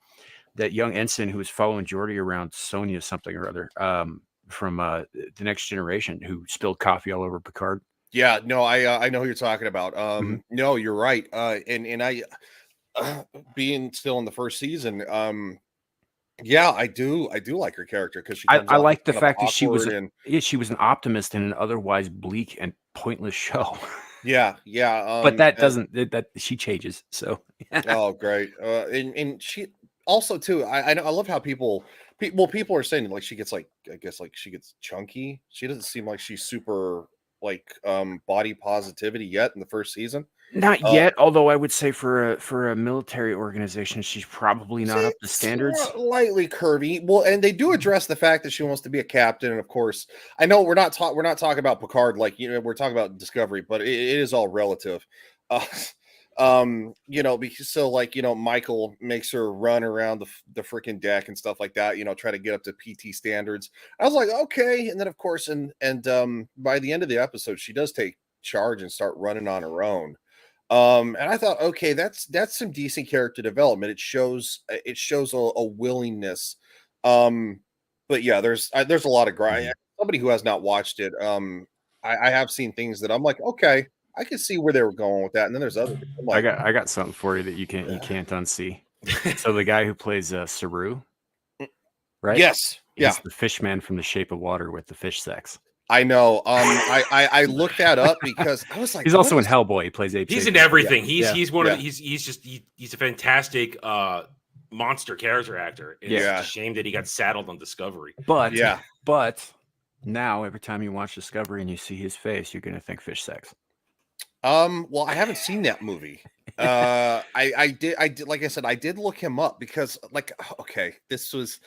young ensign who was following Geordi around, Sonia something or other, from The Next Generation, who spilled coffee all over Picard. Yeah, no, I know who you're talking about. No, you're right. And I being still in the first season, yeah, I do like her character because she. I like the fact that she was an optimist in an otherwise bleak and pointless show. Yeah. But that doesn't that she changes. So. Oh, great. And she also too. I love how people are saying like she gets like I guess like she gets chunky. She doesn't seem like she's super like body positivity yet in the first season. Not yet, although I would say for a military organization, she's probably not up to standards. Slightly curvy. Well, and they do address the fact that she wants to be a captain. And of course, I know we're not talking about Picard, like, we're talking about Discovery, but it is all relative. Because so, like, Michael makes her run around the freaking deck and stuff like that, try to get up to PT standards. I was like, okay. And then of course, and by the end of the episode, she does take charge and start running on her own. And I thought, okay, that's some decent character development. It shows a willingness. But yeah, there's a lot of grind. Somebody who has not watched it, I have seen things that I'm like, okay, I can see where they were going with that. And then there's other things. Like, I got something for you that you can't unsee. So the guy who plays Saru, right? Yes, he's the fish man from The Shape of Water with the fish sex. I know. I looked that up because I was like, he's also in Hellboy. He plays Ape. He's Shaper. in everything. Yeah. He's one of he's a fantastic monster character actor. It's a shame that he got saddled on Discovery. But now every time you watch Discovery and you see his face, you're gonna think fish sex. Well, I haven't seen that movie. I did like I said, I did look him up because, like, okay, this is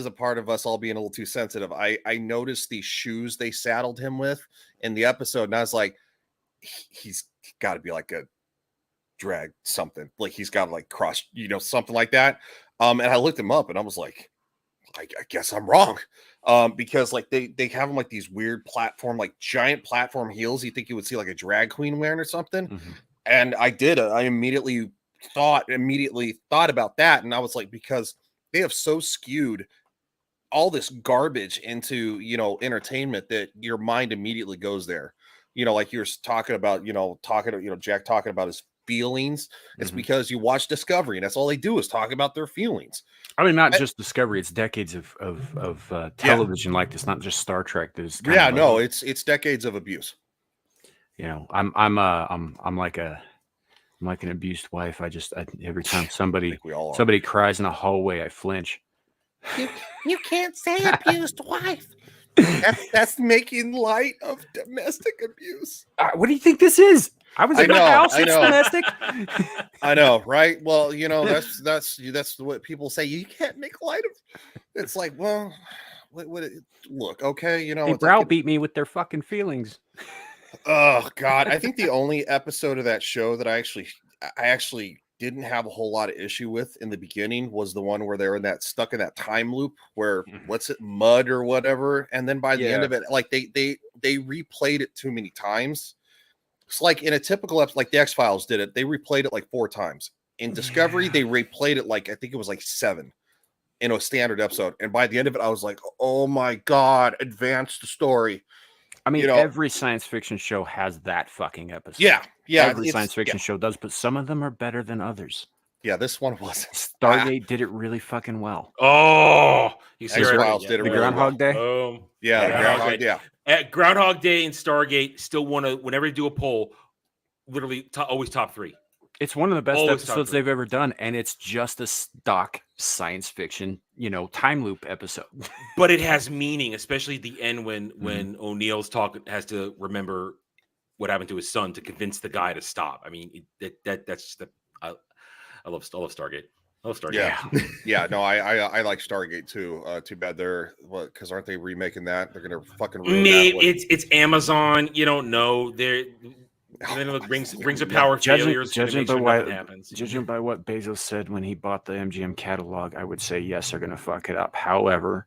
a part of us all being a little too sensitive. I noticed the shoes they saddled him with in the episode, and I was like, he's got to be like a drag something, like he's got to like cross, something like that. And I looked him up, and I was like, I guess I'm wrong. Because like they have them like these weird platform, like giant platform heels. You think you would see like a drag queen wearing or something. Mm-hmm. And I did. I immediately thought about that. And I was like, because they have so skewed all this garbage into, entertainment that your mind immediately goes there. Like you're talking about, Jack talking about his feelings. It's because you watch Discovery and that's all they do is talk about their feelings. I mean, not just Discovery; it's decades of television like this. Not just Star Trek. There's it's decades of abuse. I'm like an abused wife. Every time somebody cries in a hallway, I flinch. You can't say abused wife. That's making light of domestic abuse. What do you think this is? I was in the house. It's domestic. I know, right? Well, that's what people say. You can't make light of. It's like, well, look, okay, they browbeat me with their fucking feelings. Oh God, I think the only episode of that show that I actually didn't have a whole lot of issue with in the beginning was the one where they're stuck in that time loop where mud or whatever, and then by the end of it, like they replayed it too many times. It's like in a typical episode, like the X-Files did it, they replayed it like 4 times. In Discovery, they replayed it like, I think it was like 7 in a standard episode. And by the end of it, I was like, oh my God, advance the story. I mean, every science fiction show has that fucking episode. Yeah. Every science fiction show does, but some of them are better than others. Yeah, this one wasn't. Stargate did it really fucking well. Oh, you see X-Files did it the really Groundhog Day? Groundhog Day. Yeah. At Groundhog Day and Stargate still whenever you do a poll, literally always top 3. It's one of the best episodes they've ever done, and it's just a stock science fiction, time loop episode. But it has meaning, especially at the end when O'Neill's has to remember what happened to his son to convince the guy to stop. I mean, that's just I love Stargate. I love Stargate. Yeah. No, I like Stargate too. Too bad because aren't they remaking that? They're gonna fucking ruin that. It's Amazon. You don't know. Then it brings a power failures. Judging by what Bezos said when he bought the MGM catalog, I would say yes, they're gonna fuck it up. However,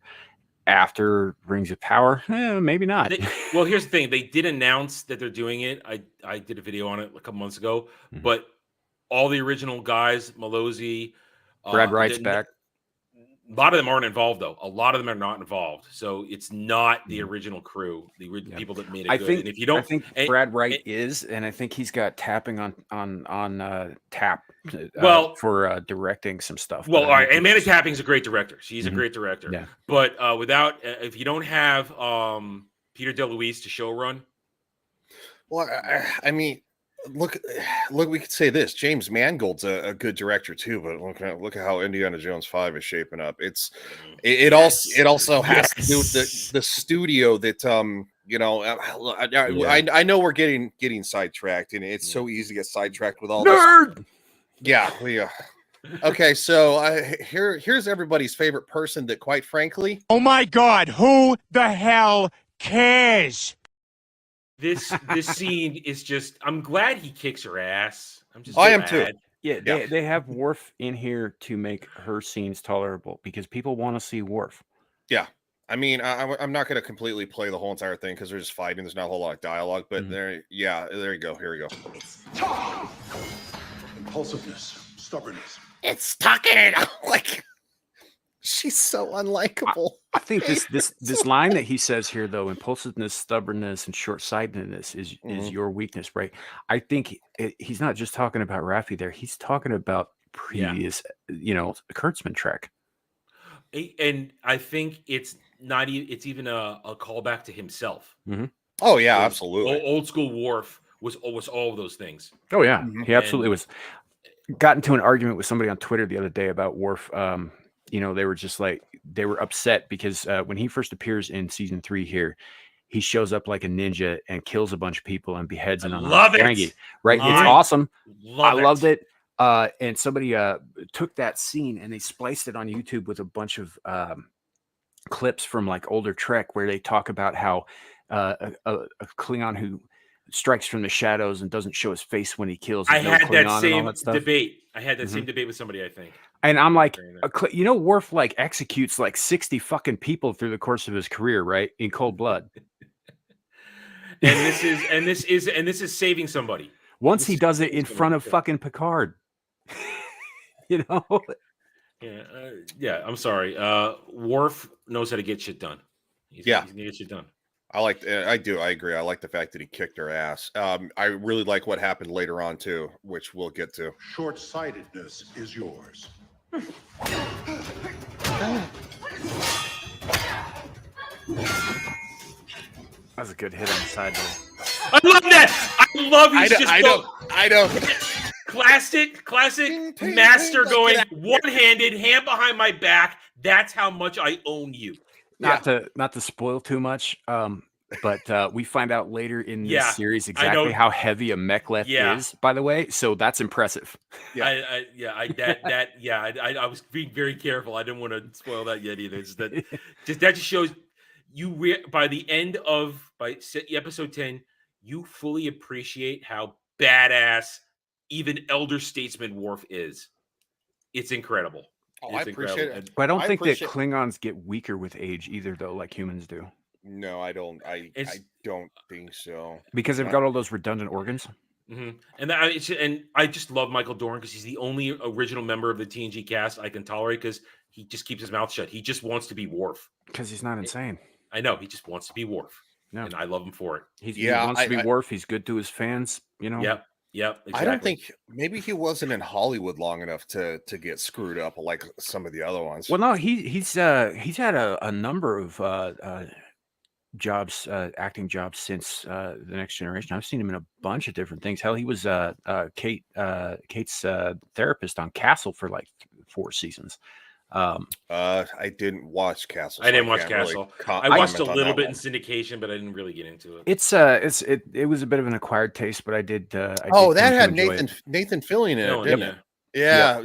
after Rings of Power, maybe not. Well, here's the thing: they did announce that they're doing it. I did a video on it a couple months ago, but all the original guys, Malozzi, Brad Wright's back. A lot of them aren't involved, though. A lot of them are not involved. So it's not the original crew, the people that made it good. And if you don't, I think Brad Wright is, and I think he's got tapping on tap. For directing some stuff. Well, all right. Amanda Tapping's a great director. She's a great director. Yeah. But if you don't have Peter DeLuise to showrun. Well, I mean, look, we could say this: James Mangold's a good director too. But look at how Indiana Jones 5 is shaping up. It also has to do with the studio that I know we're getting sidetracked, and it's so easy to get sidetracked with all Nerd. this. Yeah, okay, so here's everybody's favorite person that, quite frankly, oh my God, who the hell cares? This scene is just. I'm glad he kicks her ass. I'm just. I am too. Yeah, they have Worf in here to make her scenes tolerable because people want to see Worf. Yeah. I mean, I'm not going to completely play the whole entire thing because they're just fighting. There's not a whole lot of dialogue, but there you go. Here we go. Impulsiveness, stubbornness. It's talking it out like she's so unlikable. I think this line that he says here, though, impulsiveness, stubbornness, and short-sightedness is your weakness, right? I think he's not just talking about Raffi there. He's talking about previous, Kurtzman Trek. And I think it's not. It's even a callback to himself. Mm-hmm. Oh yeah, absolutely. Old school Worf was all of those things. Oh yeah, he absolutely was. Got into an argument with somebody on Twitter the other day about Worf. They were just like, they were upset because when he first appears in season 3 here, he shows up like a ninja and kills a bunch of people and beheads an love it. Ferengi. Right? It's awesome. I loved it. And somebody took that scene and they spliced it on YouTube with a bunch of clips from like older Trek where they talk about how a Klingon who strikes from the shadows and doesn't show his face when he kills. I had that same that debate. I had that same debate with somebody, I think. And I'm like, Worf like executes like 60 fucking people through the course of his career, right? In cold blood. and this is saving somebody. Once he does it in front of fucking Picard. Yeah, I'm sorry. Worf knows how to get shit done. He's gonna get shit done. I agree. I like the fact that he kicked her ass. I really like what happened later on too, which we'll get to. Short-sightedness is yours. That's a good hit on the side there. I love that. I love I know. Classic master going one-handed, hand behind my back. That's how much I own you. Not to spoil too much, but we find out later in this series exactly how heavy a mechleth is, by the way. So that's impressive. I was being very careful. I didn't want to spoil that yet either. That just shows you by the end of episode 10, you fully appreciate how badass even elder statesman Worf is. It's incredible. I appreciate it. But I don't think that Klingons get weaker with age either, though, like humans do. No, I don't. I don't think so. Because they've got all those redundant organs. Mm-hmm. And I just love Michael Dorn because he's the only original member of the TNG cast I can tolerate because he just keeps his mouth shut. He just wants to be Worf. Because he's not insane. I know. He just wants to be Worf. No. And I love him for it. He wants to be Worf. He's good to his fans, Yep. Exactly. I don't think maybe he wasn't in Hollywood long enough to get screwed up like some of the other ones. Well, no, he's had a number of jobs, acting jobs since the Next Generation. I've seen him in a bunch of different things. Hell, he was Kate's therapist on Castle for like 4 seasons. I didn't watch Castle. I didn't watch Castle. I watched a little bit in syndication, but I didn't really get into it. It was a bit of an acquired taste, but I did. That had Nathan Fillion in it, didn't it? Yeah.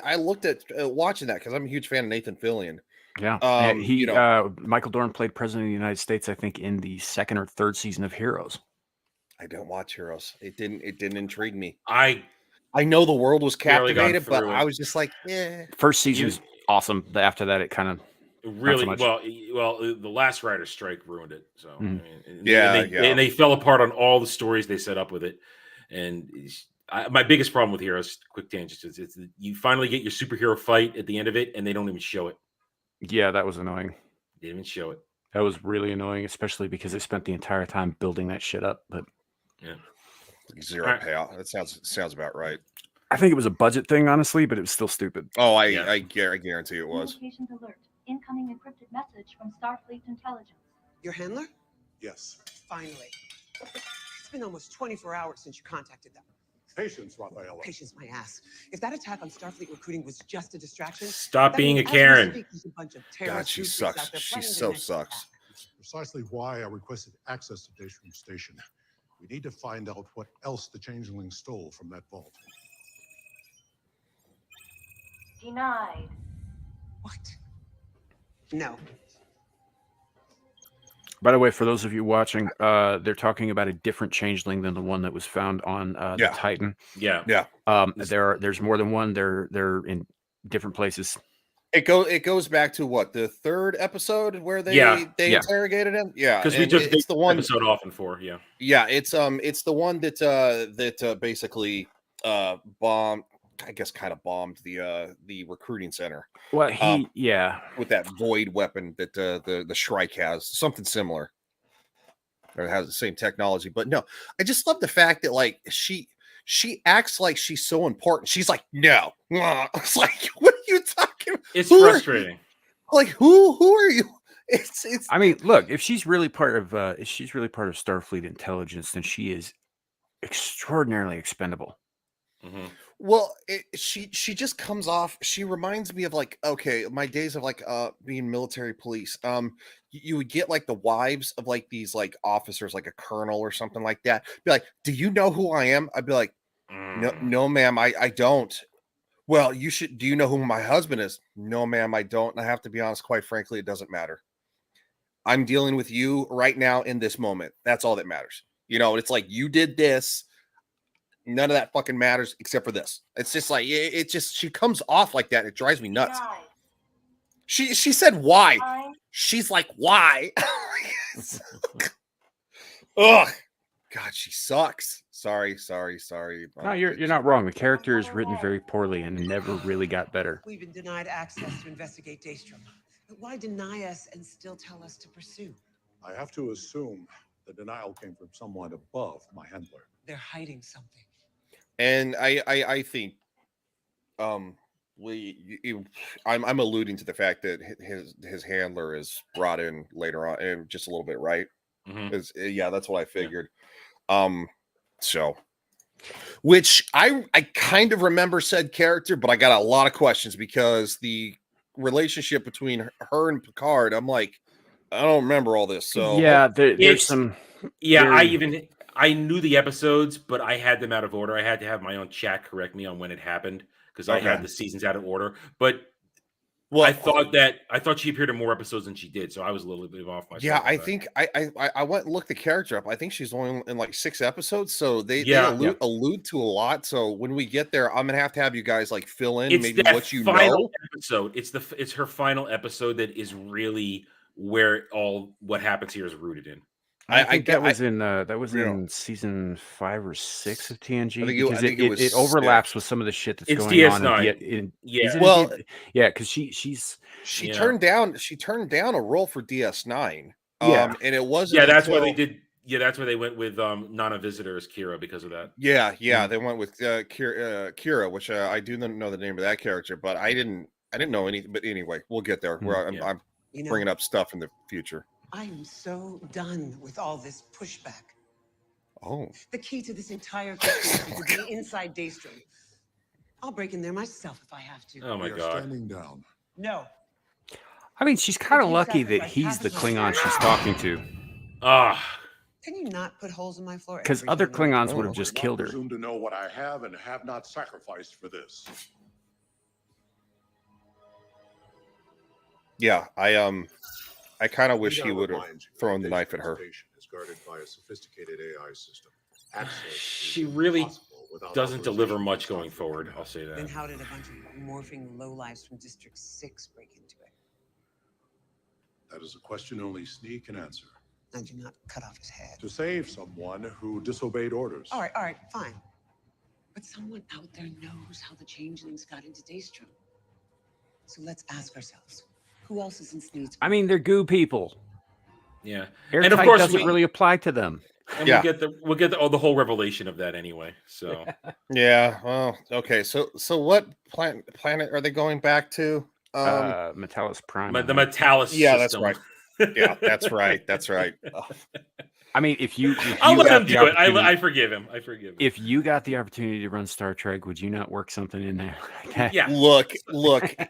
I looked at watching that because I'm a huge fan of Nathan Fillion. Yeah, Michael Dorn played President of the United States, I think, in the 2nd or 3rd season of Heroes. I don't watch Heroes. It didn't intrigue me. I know the world was captivated, but I was just like, yeah. First season's awesome. After that, it kind of really well. The last writer's strike ruined it. So Mm-hmm. and they fell apart on all the stories they set up with it. And my biggest problem with Heroes, quick tangent, is you finally get your superhero fight at the end of it, and they don't even show it. Yeah, that was annoying. They didn't even show it. That was really annoying, especially because they spent the entire time building that shit up. But yeah. Zero payout. That sounds about right. I think it was a budget thing, honestly, but it was still stupid. Oh, I guarantee it was. Communications alert. Incoming encrypted message from Starfleet intelligence. Your handler? Yes. Finally. been almost 24 hours since you contacted them. Patience, Rafaela. Patience, my ass. If that attack on Starfleet recruiting was just a distraction, Stop that being means a as we Karen. speak, there's a bunch of God, terrorist she goofers out sucks. there She planning the so next sucks. attack. It's precisely why I requested access to Daystrom Station. We need to find out what else the changeling stole from that vault. Denied. What? No. By the way, for those of you watching, they're talking about a different changeling than the one that was found on the Titan. Yeah. There's more than one. They're in different places. It goes back to what, the third episode where they interrogated him. Yeah, because we and took it's the one episode often for it's the one that basically bombed. I guess kind of bombed the recruiting center. Well, with that void weapon that the Shrike has, something similar. Or it has the same technology, but no, I just love the fact that like she acts like she's so important. She's like, no, it's like, what are you talking? It's frustrating. Like who are you? It's. I mean, look, if she's really part of Starfleet intelligence, then she is extraordinarily expendable. Mm-hmm. Well, she just comes off. She reminds me of like, okay, my days of like being military police. You would get like the wives of like these like officers, like a colonel or something like that. Be like, do you know who I am? I'd be like, no, ma'am, I don't. Well, you should. Do you know who my husband is? No, ma'am, I don't. And I have to be honest, quite frankly, it doesn't matter. I'm dealing with you right now in this moment. That's all that matters. You know, it's like you did this. None of that fucking matters except for this. It's just like it just she comes off like that. It drives me nuts. She said why? She's like, why? Ugh. God, she sucks. Sorry. No, you're not wrong. The character is written very poorly and never really got better. We've been denied access to investigate Daystrom. But why deny us and still tell us to pursue? I have to assume the denial came from someone above my handler. They're hiding something. And I think I'm alluding to the fact that his handler is brought in later on and just a little bit, right? Mm-hmm. Yeah, that's what I figured. So which I kind of remember said character, but I got a lot of questions because the relationship between her and Picard, I'm like, I don't remember all this. So yeah, there's some. Yeah, I knew the episodes, but I had them out of order. I had to have my own chat correct me on when it happened because I had the seasons out of order. But I thought she appeared in more episodes than she did, so I was a little bit off myself. Yeah, I think I went and looked the character up. I think she's only in like 6 episodes, so they allude to a lot. So when we get there, I'm gonna have to have you guys like fill in maybe what you know. Episode. It's her final episode that is really where all what happens here is rooted in. I think that was in season 5 or 6 of TNG because it overlaps with some of the shit that's going DS9. on. Because she turned down a role for DS9. And it wasn't. Yeah, that's why they did. Yeah, that's why they went with Nana Visitor as Kira because of that. Yeah, they went with Kira, which I do know the name of that character, but I didn't know anything. But anyway, we'll get there. I'm bringing up stuff in the future. I'm so done with all this pushback. Oh. The key to this entire conspiracy is to be inside Daystrom. I'll break in there myself if I have to. Oh my God. Standing down. No. I mean, she's kind of lucky that he's the Klingon she's talking to. Can you not put holes in my floor? Because other Klingons would have just killed her. I presume to know what I have and have not sacrificed for this. Yeah, I kind of wish he would have thrown the knife at her. Is guarded by a sophisticated AI system. She really doesn't deliver much going forward. I'll say that. Then how did a bunch of morphing lowlifes from District 6 break into it? That is a question only Sneak can answer. I do not cut off his head. To save someone who disobeyed orders. All right, fine. But someone out there knows how the changelings got into Daystrom. So let's ask ourselves. Who else is in Sneed's? I mean, they're goo people. Yeah, Airtight and of course doesn't really apply to them. And we'll get the whole revelation of that anyway. So yeah, well, okay. So what planet are they going back to? Metalis Prime. The Metalis. Yeah, system. that's right. Yeah, that's right. That's right. I mean, if you I'll let got him the do it. opportunity- I forgive him. I forgive him. If you got the opportunity to run Star Trek, would you not work something in there? Yeah. Look,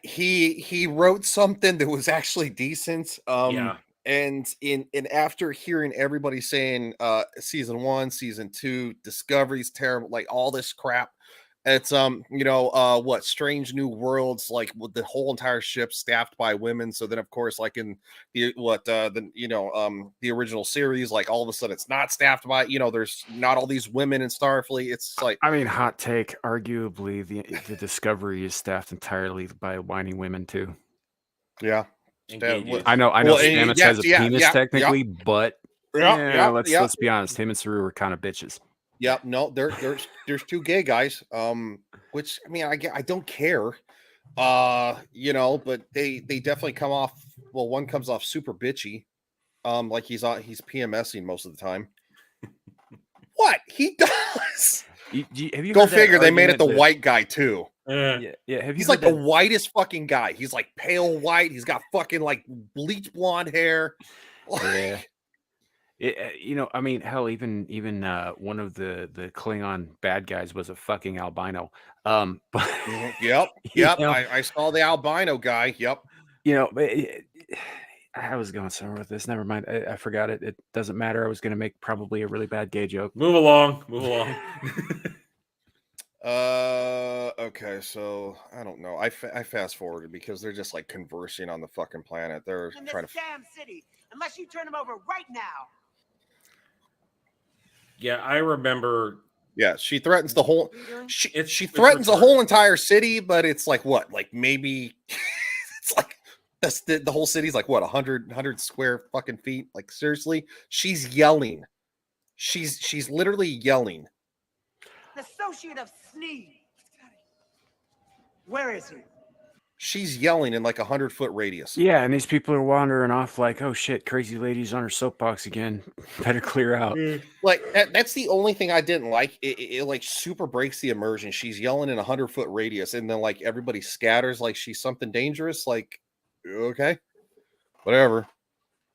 he wrote something that was actually decent. Yeah. And after hearing everybody saying season 1, season 2, Discovery's terrible, like all this crap. It's what Strange New Worlds, like with the whole entire ship staffed by women. So then of course, like in the the original series, like all of a sudden it's not staffed by, there's not all these women in Starfleet. It's like, I mean, hot take. Arguably, the Discovery is staffed entirely by whiny women too. Yeah. Engaged. I know. Well, Stamets yeah, has a yeah, penis yeah, technically, but let's yeah. be honest. Him and Saru are kind of bitches. Yep. No, there's 2 gay guys. Which I mean, I don't care. But they definitely come off. Well, one comes off super bitchy. Like he's PMSing most of the time. What he does? Have you Go heard that figure? They made it argument the that- white guy too. Yeah. Have you He's heard like the that- whitest fucking guy. He's like pale white. He's got fucking like bleach blonde hair. Yeah. I mean, hell, even one of the Klingon bad guys was a fucking albino. But Yep. I saw the albino guy. Yep. I was going somewhere with this. Never mind. I forgot it. It doesn't matter. I was going to make probably a really bad gay joke. Move along. Okay, so I don't know. I fast forwarded because they're just like conversing on the fucking planet. They're In trying this to. damn city, unless you turn him over right now. Yeah, I remember. Yeah, she threatens the whole. She It's threatens the retarded. whole entire city, but it's like what? Like maybe it's like the whole city's like what? 100 square fucking feet. Like seriously, she's yelling. She's literally yelling. An associate of Sneed. Where is he? She's yelling in like 100-foot radius. Yeah, and these people are wandering off like, oh shit, crazy lady's on her soapbox again. Better clear out. Like that's the only thing I didn't like. It like super breaks the immersion. She's yelling in 100-foot radius, and then like everybody scatters like she's something dangerous. Like, okay, whatever.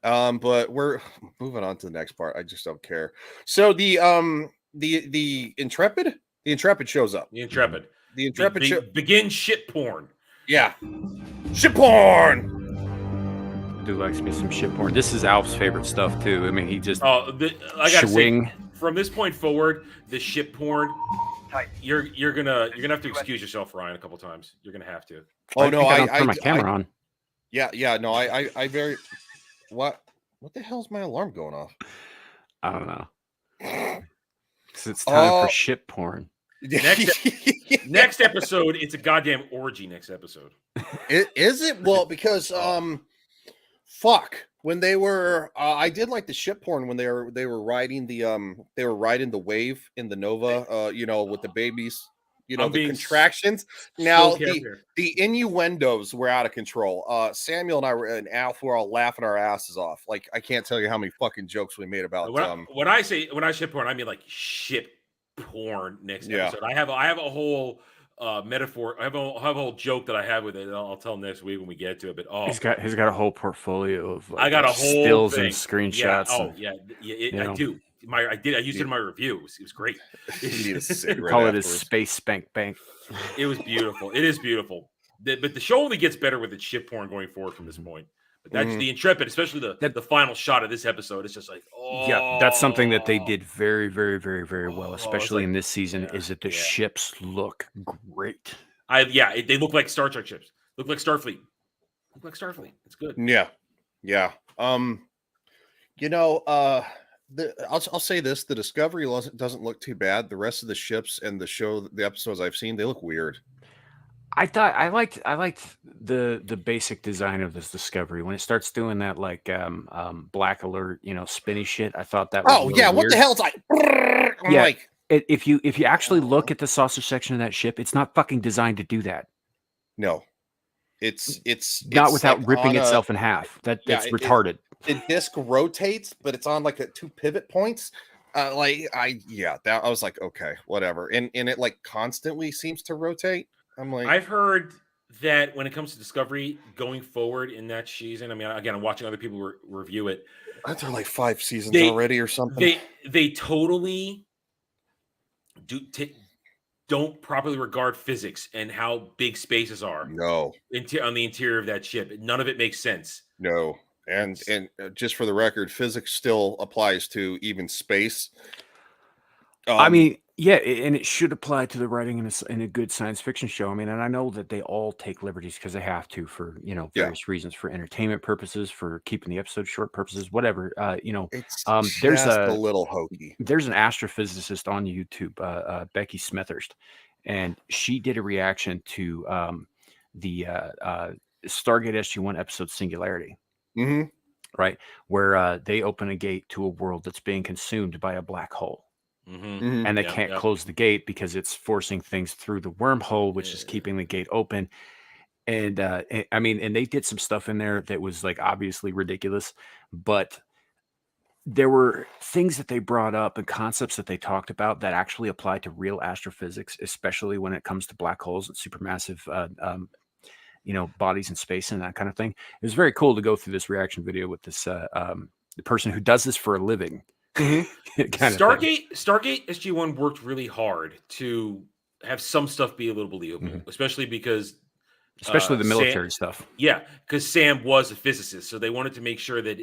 But we're moving on to the next part. I just don't care. So the Intrepid, shows up. The Intrepid. The Intrepid begin shit porn. Yeah, shit porn. Dude likes me some shit porn. This is Alf's favorite stuff too. I mean, he just I gotta swing. say, from this point forward, the shit porn. You're gonna have to excuse yourself, Ryan, a couple times. You're gonna have to. Oh no, I don't turn my camera on. Yeah, no, I very. What the hell's my alarm going off? I don't know. 'Cause it's time for shit porn. Next episode, it's a goddamn orgy. Next episode. Is it? Well, because fuck. When they were, I did like the ship porn when they were riding the wave in the Nova. With the babies. The contractions. Now the innuendos were out of control. Samuel and Alf were all laughing our asses off. Like I can't tell you how many fucking jokes we made about. When I ship porn, I mean like ship porn. Next episode, I have a whole metaphor. I have a whole joke that I have with it. I'll tell next week when we get to it. But he's got a whole portfolio of I got a whole stills thing. and screenshots. I do. I used it in my review. It was great. Call it his space spank bank. It was beautiful. It is beautiful. But the show only gets better with its ship porn going forward from this point. But that's the Intrepid, especially the final shot of this episode. It's just like, yeah, that's something that they did very, very, very, very well, especially in this season. Is that the ships look great? They look like Star Trek ships. Look like Starfleet. It's good. Yeah. I'll say this: the Discovery doesn't look too bad. The rest of the ships and the episodes I've seen, they look weird. I liked the basic design of this Discovery when it starts doing that like black alert, spinny shit. I thought that was really what weird. the hell's like? I'm like, if you actually look at the saucer section of that ship, it's not fucking designed to do that. No, it's not without like ripping itself in half. That's retarded. The disc rotates, but it's on like 2 pivot points. I was like, okay, whatever. And it like constantly seems to rotate. I'm like, I've heard that when it comes to Discovery going forward in that season, I mean, again, I'm watching other people review it. Aren't there like 5 seasons already or something? They totally don't properly regard physics and how big spaces are. No. On the interior of that ship. None of it makes sense. No. And just for the record, physics still applies to even space. I mean, yeah, and it should apply to the writing in a good science fiction show. I mean, and I know that they all take liberties because they have to for various reasons, for entertainment purposes, for keeping the episode short purposes, whatever. It's there's just a little hokey. There's an astrophysicist on YouTube, Becky Smethurst, and she did a reaction to the Stargate SG-1 episode Singularity. Mm-hmm. Right, where they open a gate to a world that's being consumed by a black hole. Mm-hmm. And they can't close the gate because it's forcing things through the wormhole, which is keeping the gate open. And I mean, and they did some stuff in there that was like obviously ridiculous, but there were things that they brought up and concepts that they talked about that actually apply to real astrophysics, especially when it comes to black holes and supermassive bodies in space and that kind of thing. It was very cool to go through this reaction video with this the person who does this for a living. Stargate SG-1 worked really hard to have some stuff be a little believable, especially because the military stuff. Yeah, because Sam was a physicist, so they wanted to make sure that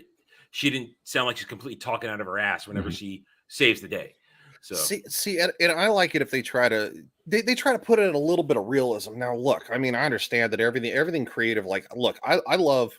she didn't sound like she's completely talking out of her ass whenever she saves the day. So see, and I like it if they try to try to put in a little bit of realism. Now, look, I mean, I understand that everything creative. Like, look, I love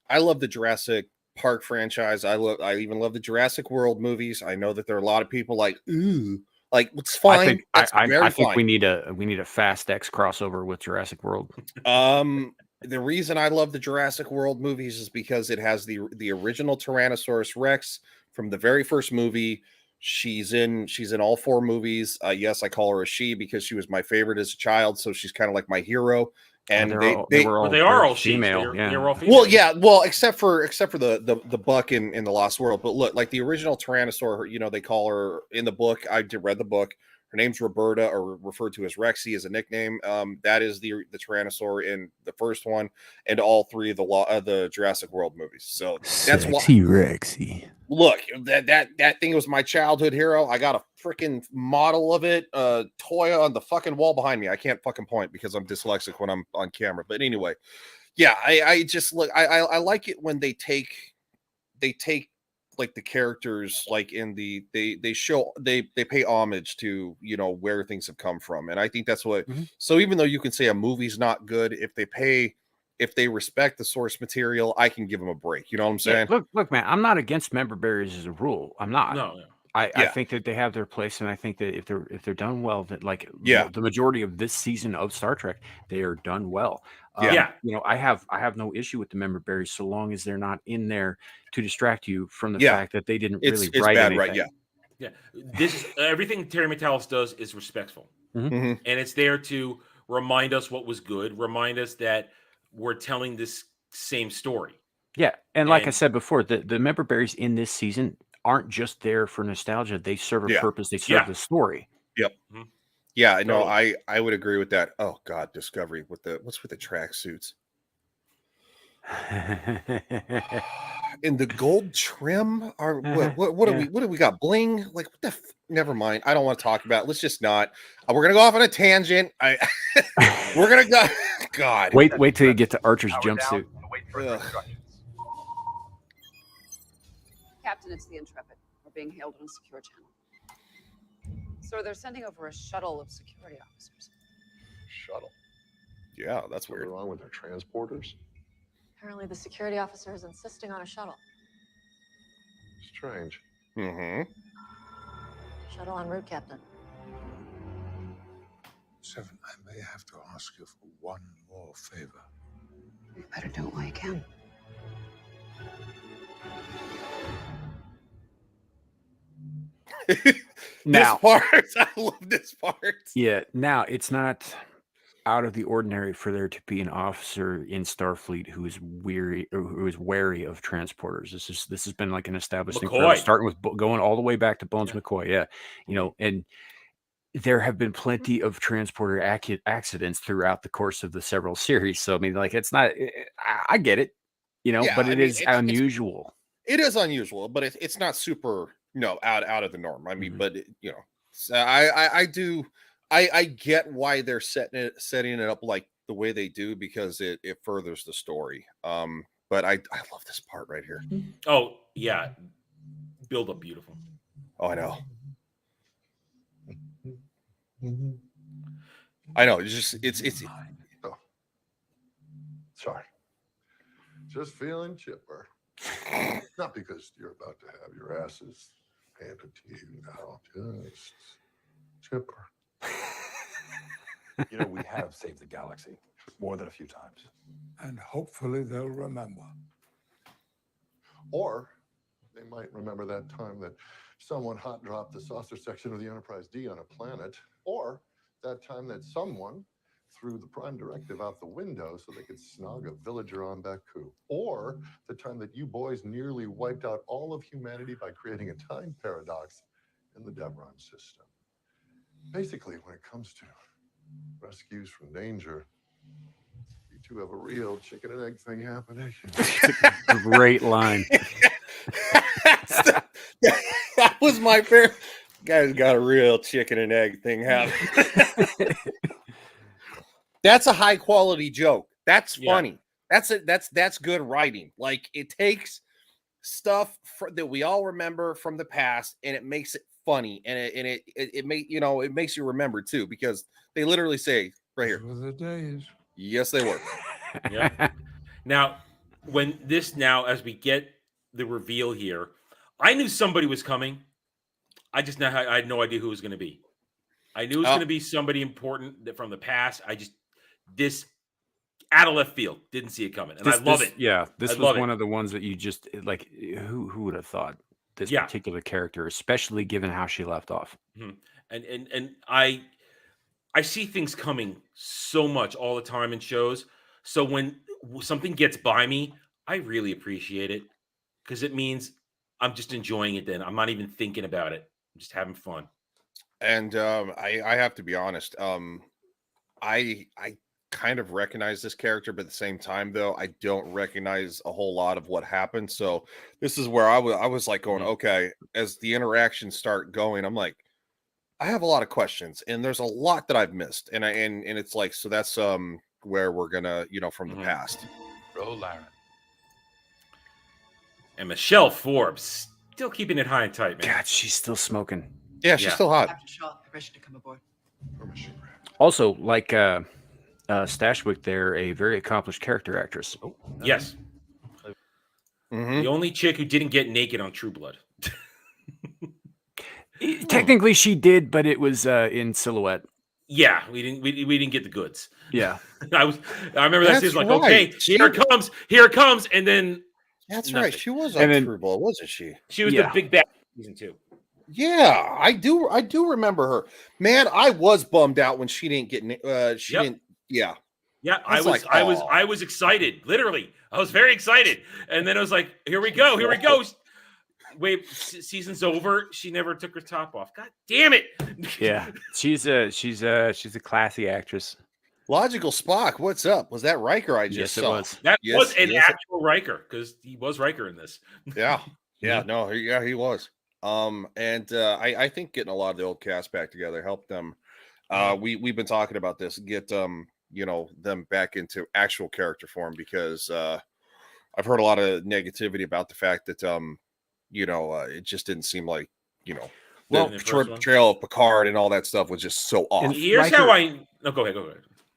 the Jurassic Park franchise. I even love the Jurassic World movies. I know that there are a lot of people like, ooh, like it's fine. I think we need a Fast X crossover with Jurassic World. The reason I love the Jurassic World movies is because it has the original Tyrannosaurus Rex from the very first movie. She's in all 4 movies. Yes, I call her a she because she was my favorite as a child, so she's kind of like my hero. And they are all female. They're all female. Well, yeah, except for the buck in the Lost World. But look, like the original Tyrannosaur, they call her in the book. I read the book. Her name's Roberta, or referred to as Rexy as a nickname. That is the Tyrannosaur in the first one, and all 3 of the Jurassic World movies. So that's why Rexy. Look, that thing was my childhood hero. I got a freaking model of it, toy on the fucking wall behind me. I can't fucking point because I'm dyslexic when I'm on camera. But anyway, yeah, I just look. I like it when they take like the characters, like in they pay homage to where things have come from, and I think that's what. So even though you can say a movie's not good, if they respect the source material, I can give them a break. You know what I'm saying? Yeah, look, man, I'm not against member berries as a rule. I'm not. No. I think that they have their place, and I think that if they're done well, that the majority of this season of Star Trek, they are done well. I have no issue with the member berries so long as they're not in there to distract you from the fact that they didn't really write bad, anything. Right? Yeah. This is everything Terry Metalis does is respectful, and it's there to remind us what was good, remind us that we're telling this same story. Yeah, and like I said before, the member berries in this season aren't just there for nostalgia. They serve a purpose. They serve the story. Yep. Yeah, no, I would agree with that. Oh God, Discovery what's with the track suits? In the gold trim, or what do we got? Bling? Like what the? Never mind. I don't want to talk about it. Let's just not. We're gonna go off on a tangent. We're gonna go. God. Wait till you get to Archer's jumpsuit. Captain, it's the Intrepid. We're being hailed on a secure channel. So they're sending over a shuttle of security officers. Shuttle. Yeah, that's weird. What's wrong with their transporters? Apparently the security officer is insisting on a shuttle. Strange. Shuttle en route, Captain. Seven, I may have to ask you for one more favor. You better do it while you can. Now, this part, I love this part. Yeah, now it's not out of the ordinary for there to be an officer in Starfleet who is wary of transporters. This has been like an established thing, starting with going all the way back to Bones McCoy. Yeah, and there have been plenty of transporter accidents throughout the course of the several series. So I mean, like, it's not. I get it, Yeah, but I it mean, is unusual. it is unusual, but it's not super, out of the norm. I mean, Mhm. but so I get why they're setting it up like the way they do, because it furthers the story. But I love this part right here. Oh yeah, build up beautiful. Oh, I know. I know. It's just it's Oh. Sorry. Just feeling chipper. Not because you're about to have your asses handed to you now. Just chipper. You know, we have saved the galaxy more than a few times. And hopefully they'll remember. Or they might remember that time that someone hot dropped the saucer section of the Enterprise D on a planet. Or that time that someone threw the Prime Directive out the window so they could snog a villager on Baku. Or the time that you boys nearly wiped out all of humanity by creating a time paradox in the Devron system. Basically, when it comes to rescues from danger, you two have a real chicken and egg thing happening. Great line. That was my favorite. Guy's got a real chicken and egg thing happening. That's a high quality joke. That's funny. That's good writing. Like, it takes stuff that we all remember from the past and it makes it funny, and it makes you remember too, because they literally say right here. Those were the days. Yes, they were. Yeah. Now, as we get the reveal here, I knew somebody was coming. I had no idea who it was going to be. I knew it was going to be somebody important from the past. This out of left field, didn't see it coming, and I love it. Yeah, this was one of the ones that you just like. Who would have thought this particular character, especially given how she left off? Mm-hmm. And I see things coming so much all the time in shows. So when something gets by me, I really appreciate it, because it means I'm just enjoying it. Then I'm not even thinking about it. I'm just having fun. And I have to be honest. I kind of recognize this character, but at the same time, though, I don't recognize a whole lot of what happened. So this is where I was like going, okay, as the interactions start going, I'm like, I have a lot of questions, and there's a lot that I've missed, and it's like, so that's where we're gonna, from the past. Roll Laren. And Michelle Forbes still keeping it high and tight, man. God, she's still smoking. Yeah, she's still hot. Captain Shaw, permission to come aboard. Permission. Also, like Stashwick, there, a very accomplished character actress. Oh, yes. Mm-hmm. The only chick who didn't get naked on True Blood. Technically, she did, but it was in silhouette. Yeah, we didn't get the goods. Yeah, I remember that season, like, okay, here it comes, and then that's nothing. right. She was on True Blood, wasn't she? She was the big bad season 2. Yeah, I do remember her. Man, I was bummed out when she didn't get didn't. Yeah. Yeah, I was excited. Literally, I was very excited, and then I was like, "Here we go! Wait, season's over. She never took her top off. God damn it! Yeah, she's a classy actress. Logical Spock, what's up? Was that Riker? I just saw. It was. That was an actual Riker, because he was Riker in this. Yeah, no, he was. And I think getting a lot of the old cast back together helped them. We've been talking about this. Get them back into actual character form, because I've heard a lot of negativity about the fact that it just didn't seem like the portrayal of Picard and all that stuff was just so off. And here's how I. No, go ahead.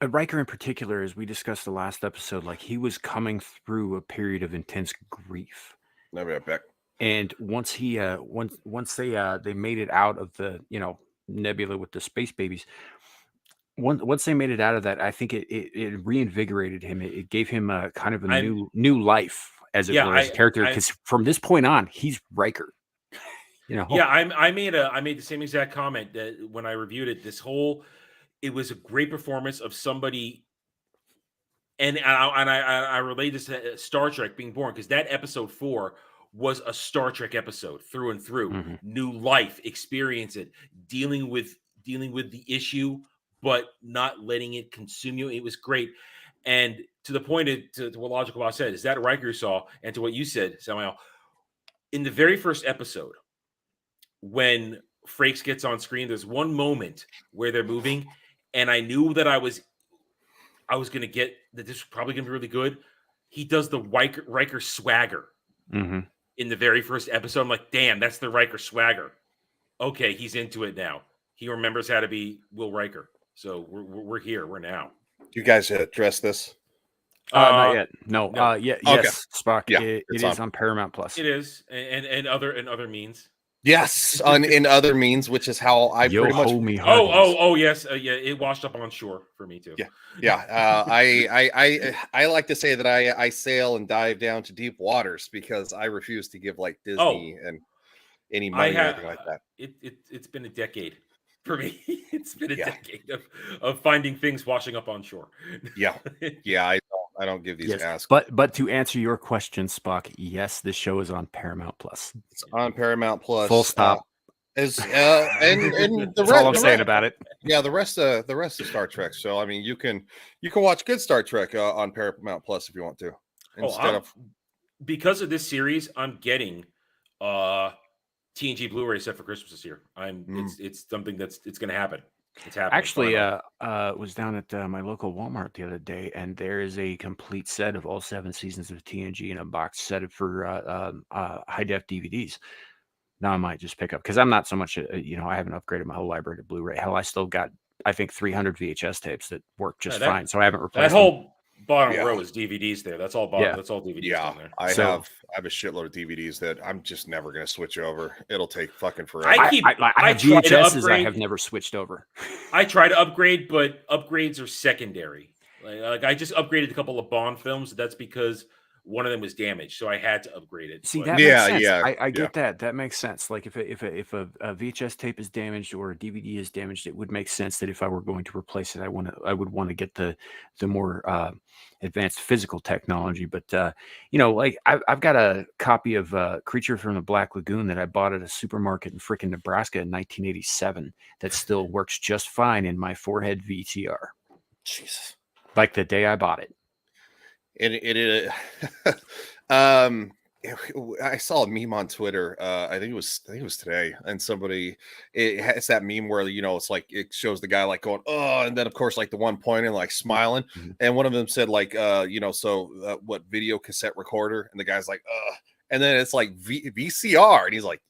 Riker in particular, as we discussed the last episode, like, he was coming through a period of intense grief. Never back. And once he once they made it out of the nebula with the space babies, once they made it out of that, I think it reinvigorated him. It gave him a kind of a new life, as it were, as a character, because from this point on, he's Riker. Yeah, I made the same exact comment that when I reviewed it. It was a great performance of somebody, and I relate this to Star Trek being born, because that episode 4 was a Star Trek episode through and through. Mm-hmm. New life, experience it, dealing with dealing with the issue, but not letting it consume you. It was great. And to the point to what Logical Boss said, is that Riker saw, and to what you said, Samiel, in the very first episode, when Frakes gets on screen, there's one moment where they're moving, and I knew that I was going to get that this was probably going to be really good. He does the Riker swagger in the very first episode. I'm like, damn, that's the Riker swagger. Okay, he's into it now. He remembers how to be Will Riker. So we're here. We're now. You guys address this? Not yet. No. Okay. Yes, Spock. Yeah, it is on Paramount Plus. It is, and other means. Yes, in other means, which is how I pretty much. Oh, yes, yeah. It washed up on shore for me too. Yeah. I like to say that I sail and dive down to deep waters because I refuse to give like Disney and any money or anything like that. It's been a decade for me. It's been a decade of finding things washing up on shore. Yeah. I don't give these asks. But to answer your question, Spock, yes, this show is on Paramount Plus. It's on Paramount Plus. Full stop. And the That's all I'm saying about it. Yeah, the rest of Star Trek. So I mean, you can watch good Star Trek on Paramount Plus if you want to. Because of this series, I'm getting TNG Blu-ray set for Christmas this year. It's something it's going to happen. It's happening. Actually, was down at my local Walmart the other day, and there is a complete set of all 7 seasons of TNG in a box set for high def DVDs. Now I might just pick up because I'm not so much, I haven't upgraded my whole library to Blu-ray. Hell, I still got, I think, 300 VHS tapes that work just fine. So I haven't replaced that whole bottom row is DVDs there. That's all That's all DVDs. Yeah, there. I have a shitload of DVDs that I'm just never going to switch over. It'll take fucking forever. I have VHSs I have never switched over. I try to upgrade, but upgrades are secondary. Like I just upgraded a couple of Bond films. That's because one of them was damaged, so I had to upgrade it. See, that makes sense. I get that. That makes sense. Like if a VHS tape is damaged or a DVD is damaged, it would make sense that if I were going to replace it, I would want to get the more advanced physical technology. But like I've got a copy of Creature from the Black Lagoon that I bought at a supermarket in frickin' Nebraska in 1987 that still works just fine in my forehead VCR. Jesus. Like the day I bought it. I saw a meme on Twitter. I think it was today, and it has that meme where it's like it shows the guy like going and then of course like the one pointing like smiling, and one of them said like what video cassette recorder, and the guy's like and then it's like VCR, and he's like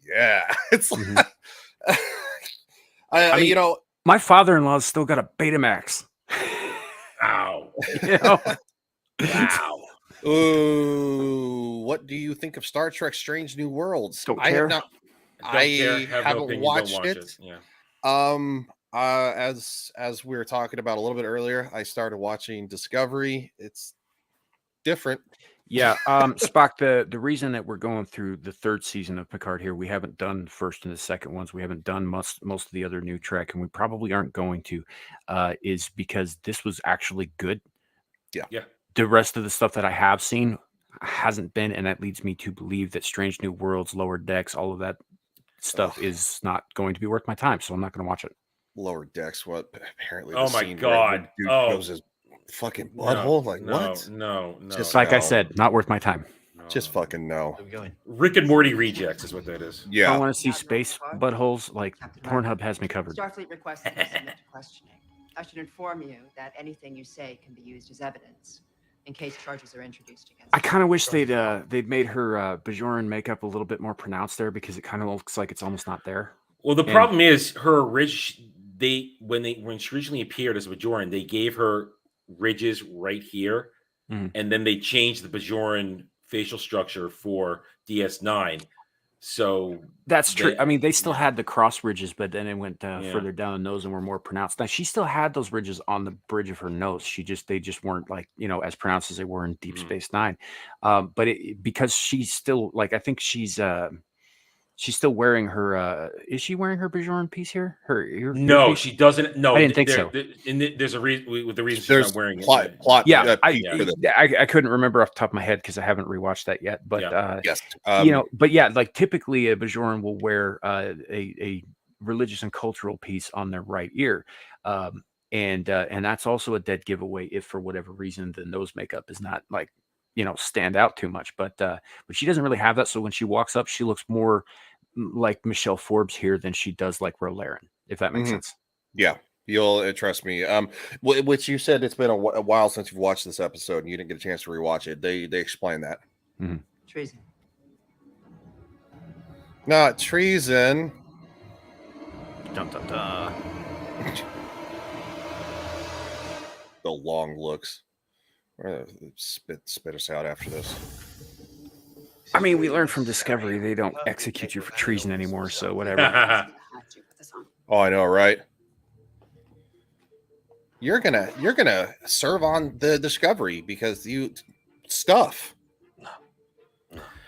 it's my father-in-law's still got a Betamax. Ow. Wow. Ooh, what do you think of Star Trek Strange New Worlds? I haven't watched it. As we were talking about a little bit earlier, I started watching Discovery. It's different. Yeah, Spock, the reason that we're going through the 3rd season of Picard here, we haven't done the 1st and the 2nd ones. We haven't done most of the other new Trek, and we probably aren't going to, is because this was actually good. Yeah. The rest of the stuff that I have seen hasn't been, and that leads me to believe that Strange New Worlds, Lower Decks, all of that stuff is not going to be worth my time, so I'm not going to watch it. Lower Decks, what? Apparently, oh my god, dude goes his fucking butthole. What? No. Just like I said, not worth my time. Just fucking no. Rick and Morty rejects is what that is. Yeah. I want to see space buttholes. Like Pornhub has me covered. Starfleet requested you submit to questioning. I should inform you that anything you say can be used as evidence in case charges are introduced against. I kind of wish they'd made her Bajoran makeup a little bit more pronounced there, because it kind of looks like it's almost not there. Well, the problem is her ridge. When she originally appeared as Bajoran, they gave her ridges right here, and then they changed the Bajoran facial structure for DS9. So that's true. I mean, they still had the cross ridges, but then it went further down the nose and were more pronounced. Now she still had those ridges on the bridge of her nose. They just weren't like as pronounced as they were in Deep Space Nine. But because she's still like, I think she's still wearing her. Is she wearing her Bajoran piece here? No, piece? she doesn't. No, I didn't think so. There's a reason. With the reason There's she's not wearing plot. Yeah, I couldn't remember off the top of my head because I haven't rewatched that yet. But yes, but yeah, like typically a Bajoran will wear a religious and cultural piece on their right ear. And that's also a dead giveaway if for whatever reason the nose makeup is not like, stand out too much. But she doesn't really have that. So when she walks up, she looks more like Michelle Forbes here than she does like Rolaren, if that makes sense. Yeah, you'll trust me. Which you said it's been a while since you've watched this episode and you didn't get a chance to rewatch it. They explain that. Treason. Not treason. Dun, dun, dun. The long looks. Spit us out after this. I mean, we learned from Discovery they don't execute you for treason anymore, so whatever. Oh, I know, right? You're gonna serve on the Discovery because you stuff.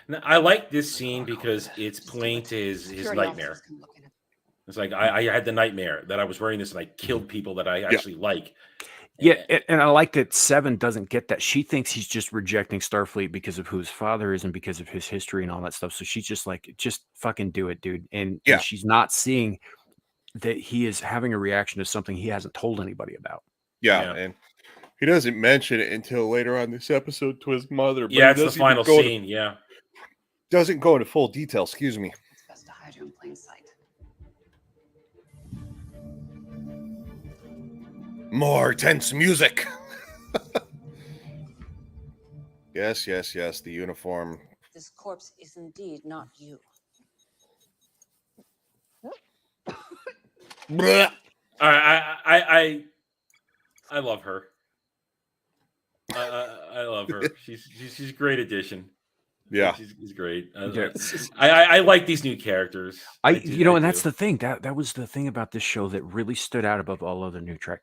Now, I like this scene because it's playing to his nightmare. It's like I had the nightmare that I was wearing this and I killed people that I actually like. Yeah, and I like that Seven doesn't get that. She thinks he's just rejecting Starfleet because of who his father is and because of his history and all that stuff. So she's just like, just fucking do it, dude. And she's not seeing that he is having a reaction to something he hasn't told anybody about. Yeah. And he doesn't mention it until later on this episode to his mother. But it's the final scene. Doesn't go into full detail. Excuse me. It's best to hide you in plain sight. More tense music. Yes. The uniform. This corpse is indeed not you. I love her. I love her. She's a great addition. Yeah, she's great. I like these new characters. And that's the thing. That was the thing about this show that really stood out above all other new Trek.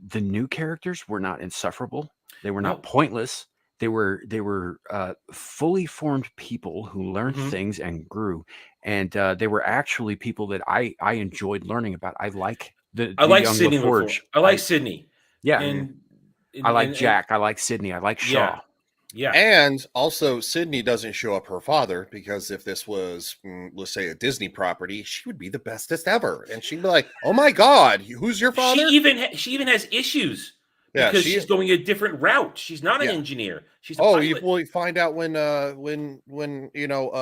The new characters were not insufferable. They were not pointless. They were fully formed people who learned things and grew, and they were actually people that I enjoyed learning about. I like I like young Sydney LaForge. I like Sydney. Yeah, and I like Jack. I like Sydney. I like Shaw. Yeah. And also, Sydney doesn't show up her father because if this was, let's say, a Disney property, she would be the bestest ever. And she'd be like, oh my God, who's your father? She even has issues because she's going a different route. She's not an engineer. She's a pilot. You find out when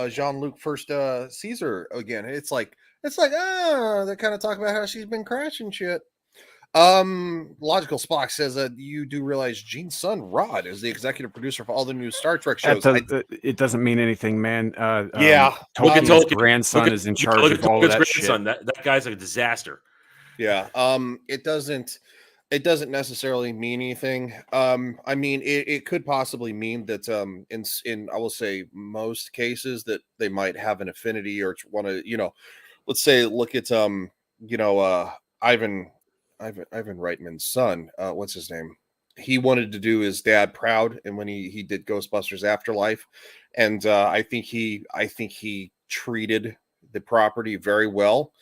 Jean-Luc first sees her again. It's like, they kind of talk about how she's been crashing shit. Logical Spock says that you do realize Gene's son Rod is the executive producer for all the new Star Trek shows. It doesn't mean anything, man. Tolkien's grandson is in charge of all of that shit. That guy's a disaster. Yeah. It doesn't necessarily mean anything. I mean, it could possibly mean that in I will say most cases that they might have an affinity or want to, let's say look at Ivan Reitman's son, what's his name? He wanted to do his dad proud, and when he did Ghostbusters Afterlife, and I think he treated the property very well.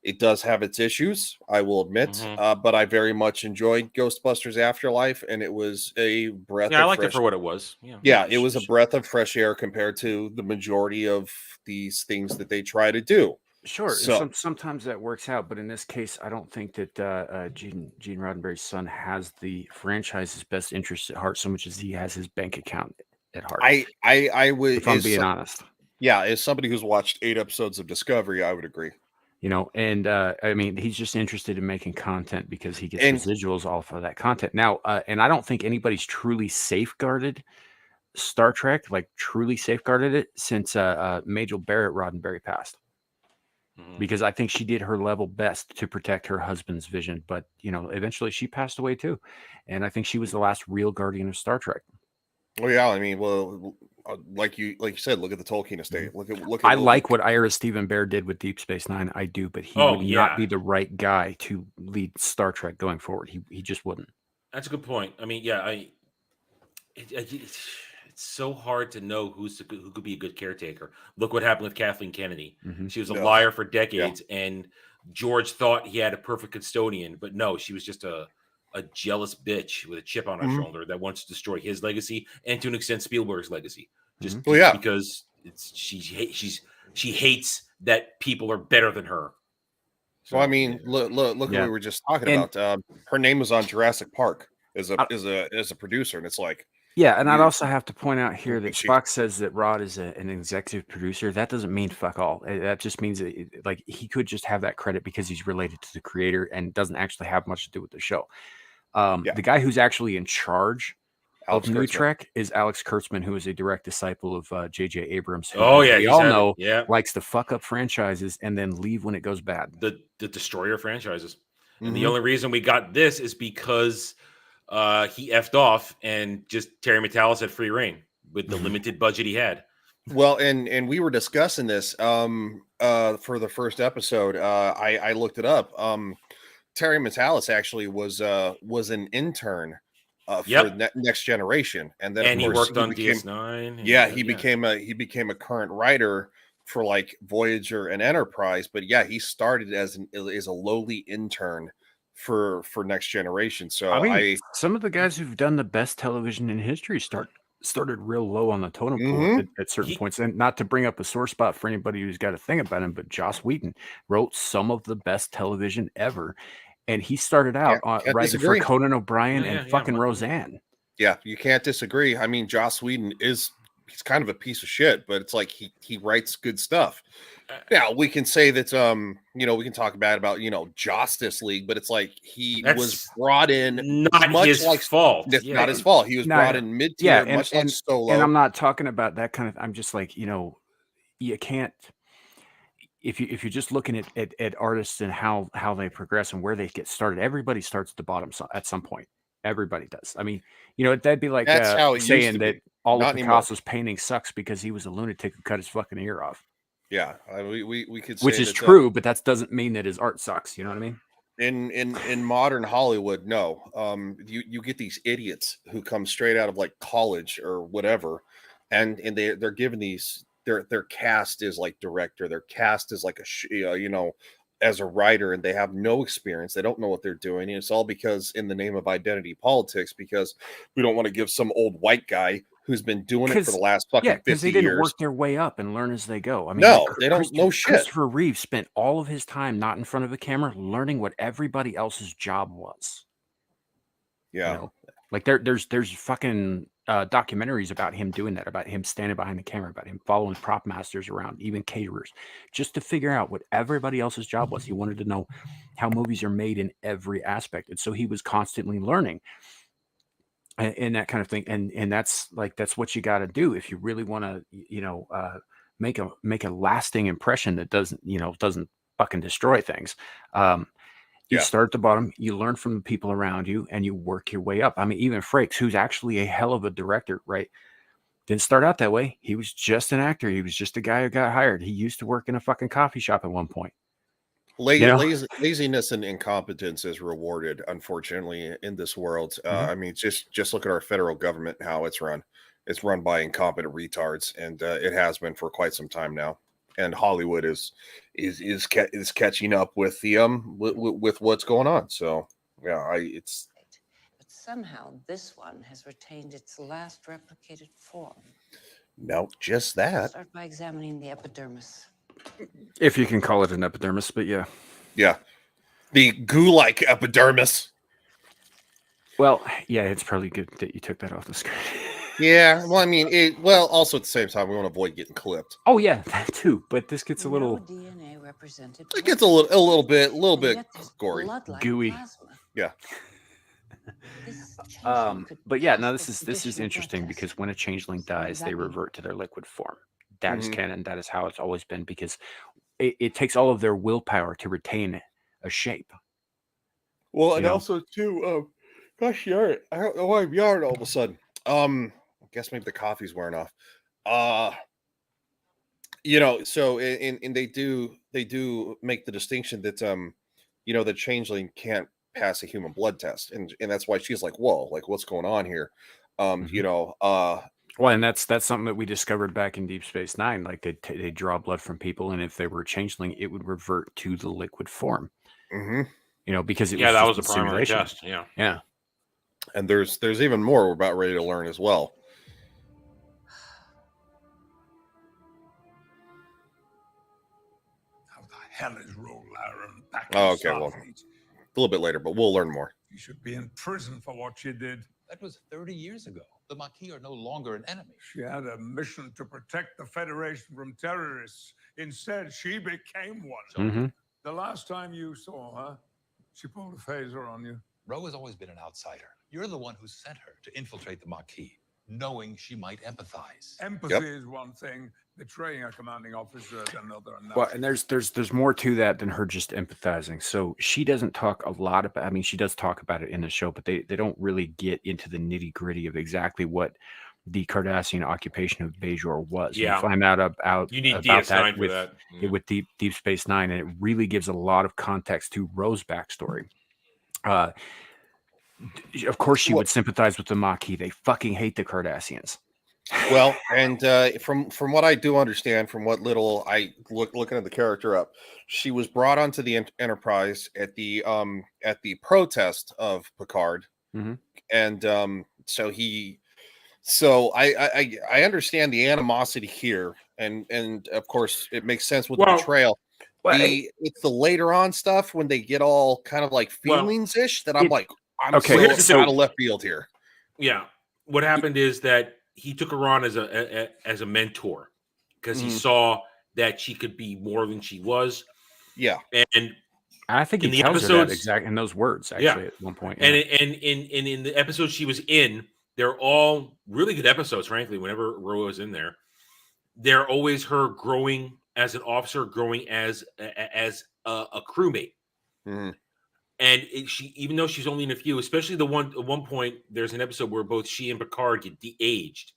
It does have its issues, I will admit, but I very much enjoyed Ghostbusters Afterlife, and it was a breath. Yeah, I liked it for what it was. It was a breath of fresh air compared to the majority of these things that they try to do. Sure, So, sometimes that works out, but in this case, I don't think that Gene Roddenberry's son has the franchise's best interest at heart so much as he has his bank account at heart. I would, if I'm being honest. Yeah, as somebody who's watched 8 episodes of Discovery, I would agree. And I mean, he's just interested in making content because he gets residuals off of that content. Now, and I don't think anybody's truly safeguarded Star Trek, like truly safeguarded it since Majel Barrett Roddenberry passed. Because I think she did her level best to protect her husband's vision, but eventually she passed away too, and I think she was the last real guardian of Star Trek. Oh yeah, I mean, well, like you said, look at the Tolkien estate. Look at. I like what Ira Stephen Bear did with Deep Space Nine. I do, but he would not be the right guy to lead Star Trek going forward. He just wouldn't. That's a good point. I mean, it's so hard to know who could be a good caretaker. Look what happened with Kathleen Kennedy. She was a liar for decades, and George thought he had a perfect custodian, but no, she was just a jealous bitch with a chip on her shoulder that wants to destroy his legacy and to an extent Spielberg's legacy. Just because she hates that people are better than her. Well, I mean, look what Yeah. we were just talking And- about. Her name was on Jurassic Park as a producer, and it's like, Yeah, and I'd you- also have to point out here that she- Spock says that Rod is an executive producer. That doesn't mean fuck all. That just means that, like, he could just have that credit because he's related to the creator and doesn't actually have much to do with the show. The guy who's actually in charge Alex of New Kurtzman. Trek is Alex Kurtzman, who is a direct disciple of J.J. Abrams. Who, Oh, as yeah, we he's all had- know, yeah. likes to fuck up franchises and then leave when it goes bad. The destroyer franchises. And the Mhm. only reason we got this is because he effed off and just Terry Metalis had free reign with the limited budget he had. Well, and we were discussing this for the first episode. I looked it up. Terry Metalis actually was an intern for Next Generation, and then And of he course worked on became, DS9. and, Yeah, he became a current writer for like Voyager and Enterprise. But yeah, he started as a lowly intern for Next Generation. So I mean, some of the guys who've done the best television in history started real low on the totem pole at certain points. And not to bring up a sore spot for anybody who's got a thing about him, but Joss Whedon wrote some of the best television ever. And he started out Can't writing disagree. for Conan O'Brien Yeah, and yeah, fucking yeah. Roseanne. Yeah, you can't disagree. I mean, Joss Whedon he's kind of a piece of shit, but it's like he writes good stuff. Now we can say that we can talk about Justice League, but it's like he was brought in not much his like fault. It's Yeah. not his fault. He was No, brought yeah. in mid tier, much like Solo. And I'm not talking about that kind of. I'm just like, you can't. If you're just looking at artists and how they progress and where they get started, everybody starts at the bottom at some point. Everybody does. I mean, that'd be like That's how it used saying to that be. all Not of anymore. Picasso's painting sucks because he was a lunatic who cut his fucking ear off. Yeah, we could say Which is that, true, but that doesn't mean that his art sucks. You know what I mean? in modern Hollywood, no. You get these idiots who come straight out of like college or whatever, and they're given these their cast is like director, their cast is like as a writer, and they have no experience. They don't know what they're doing, and it's all because in the name of identity politics, because we don't want to give some old white guy who's been doing it for the last fucking 50 because they didn't years. work their way up and learn as they go. I mean, No, they don't know shit. Christopher Reeve spent all of his time not in front of a camera learning what everybody else's job was. Yeah. Like there's fucking documentaries about him doing that, about him standing behind the camera, about him following prop masters around, even caterers, just to figure out what everybody else's job was. He wanted to know how movies are made in every aspect, and so he was constantly learning and that kind of thing. And that's what you got to do if you really want to make a lasting impression that doesn't fucking destroy things. You start at the bottom, you learn from the people around you, and you work your way up. I mean, even Frakes, who's actually a hell of a director, right? Didn't start out that way. He was just an actor. He was just a guy who got hired. He used to work in a fucking coffee shop at one point. Laziness and incompetence is rewarded, unfortunately, in this world. I mean, just look at our federal government, how it's run. It's run by incompetent retards, and it has been for quite some time now. And Hollywood is catching up with the with what's going on. So yeah, But somehow this one has retained its last replicated form. no, just that. Start by examining the epidermis. If you can call it an epidermis, but yeah. Yeah. The goo-like epidermis. Well, yeah, it's probably good that you took that off the screen. Yeah, well, I mean, also at the same time, we want to avoid getting clipped. Oh yeah, that too. But this gets a little DNA represented. It gets a little bit gory, gooey. Yeah. But yeah, no, this is interesting because when a changeling dies, they revert to their liquid form. That is canon. That is how it's always been, because it takes all of their willpower to retain a shape. Well, and also too, gosh, I don't know why I'm yarning all of a sudden. I guess maybe the coffee's wearing off. So and they do make the distinction that the changeling can't pass a human blood test, and that's why she's like, whoa, like what's going on here? Well, and that's something that we discovered back in Deep Space Nine. Like they draw blood from people, and if they were a changeling, it would revert to the liquid form. Because it was that was just the a primary simulation. test. Yeah. And there's even more we're about ready to learn as well. How the hell is Roll Iron back Oh, in okay. Well, Starfleet. a little bit later, but we'll learn more. You should be in prison for what she did. That was 30 years ago. The Maquis are no longer an enemy. She had a mission to protect the Federation from terrorists. Instead, she became one. Mm-hmm. The last time you saw her, she pulled a phaser on you. Ro has always been an outsider. You're the one who sent her to infiltrate the Maquis, knowing she might empathize. Empathy is one thing. Betraying a commanding officer is another. Well, and there's more to that than her just empathizing. So she doesn't talk a lot about. I mean, she does talk about it in the show, but they don't really get into the nitty gritty of exactly what the Cardassian occupation of Bajor was. Yeah. You find out about You need about DS9 that for with that. with Deep Space Nine, and it really gives a lot of context to Ro's backstory. Of course, she would sympathize with the Maquis. They fucking hate the Cardassians. Well, and from what I do understand, from what little I looking at the character up, she was brought onto the Enterprise at the protest of Picard, and so I understand the animosity here, and of course it makes sense with the betrayal. It's the later on stuff when they get all kind of like feelings ish that I'm like, I'm so out of left field here. Yeah, what happened is that he took her on as a mentor because he saw that she could be more than she was. Yeah, and I think he in the tells her episodes that exact in those words actually at one point. And in the episodes she was in, they're all really good episodes. Frankly, whenever Ro was in there, they're always her growing as an officer, growing as a crewmate. And she, even though she's only in a few, especially at one point, there's an episode where both she and Picard get de-aged.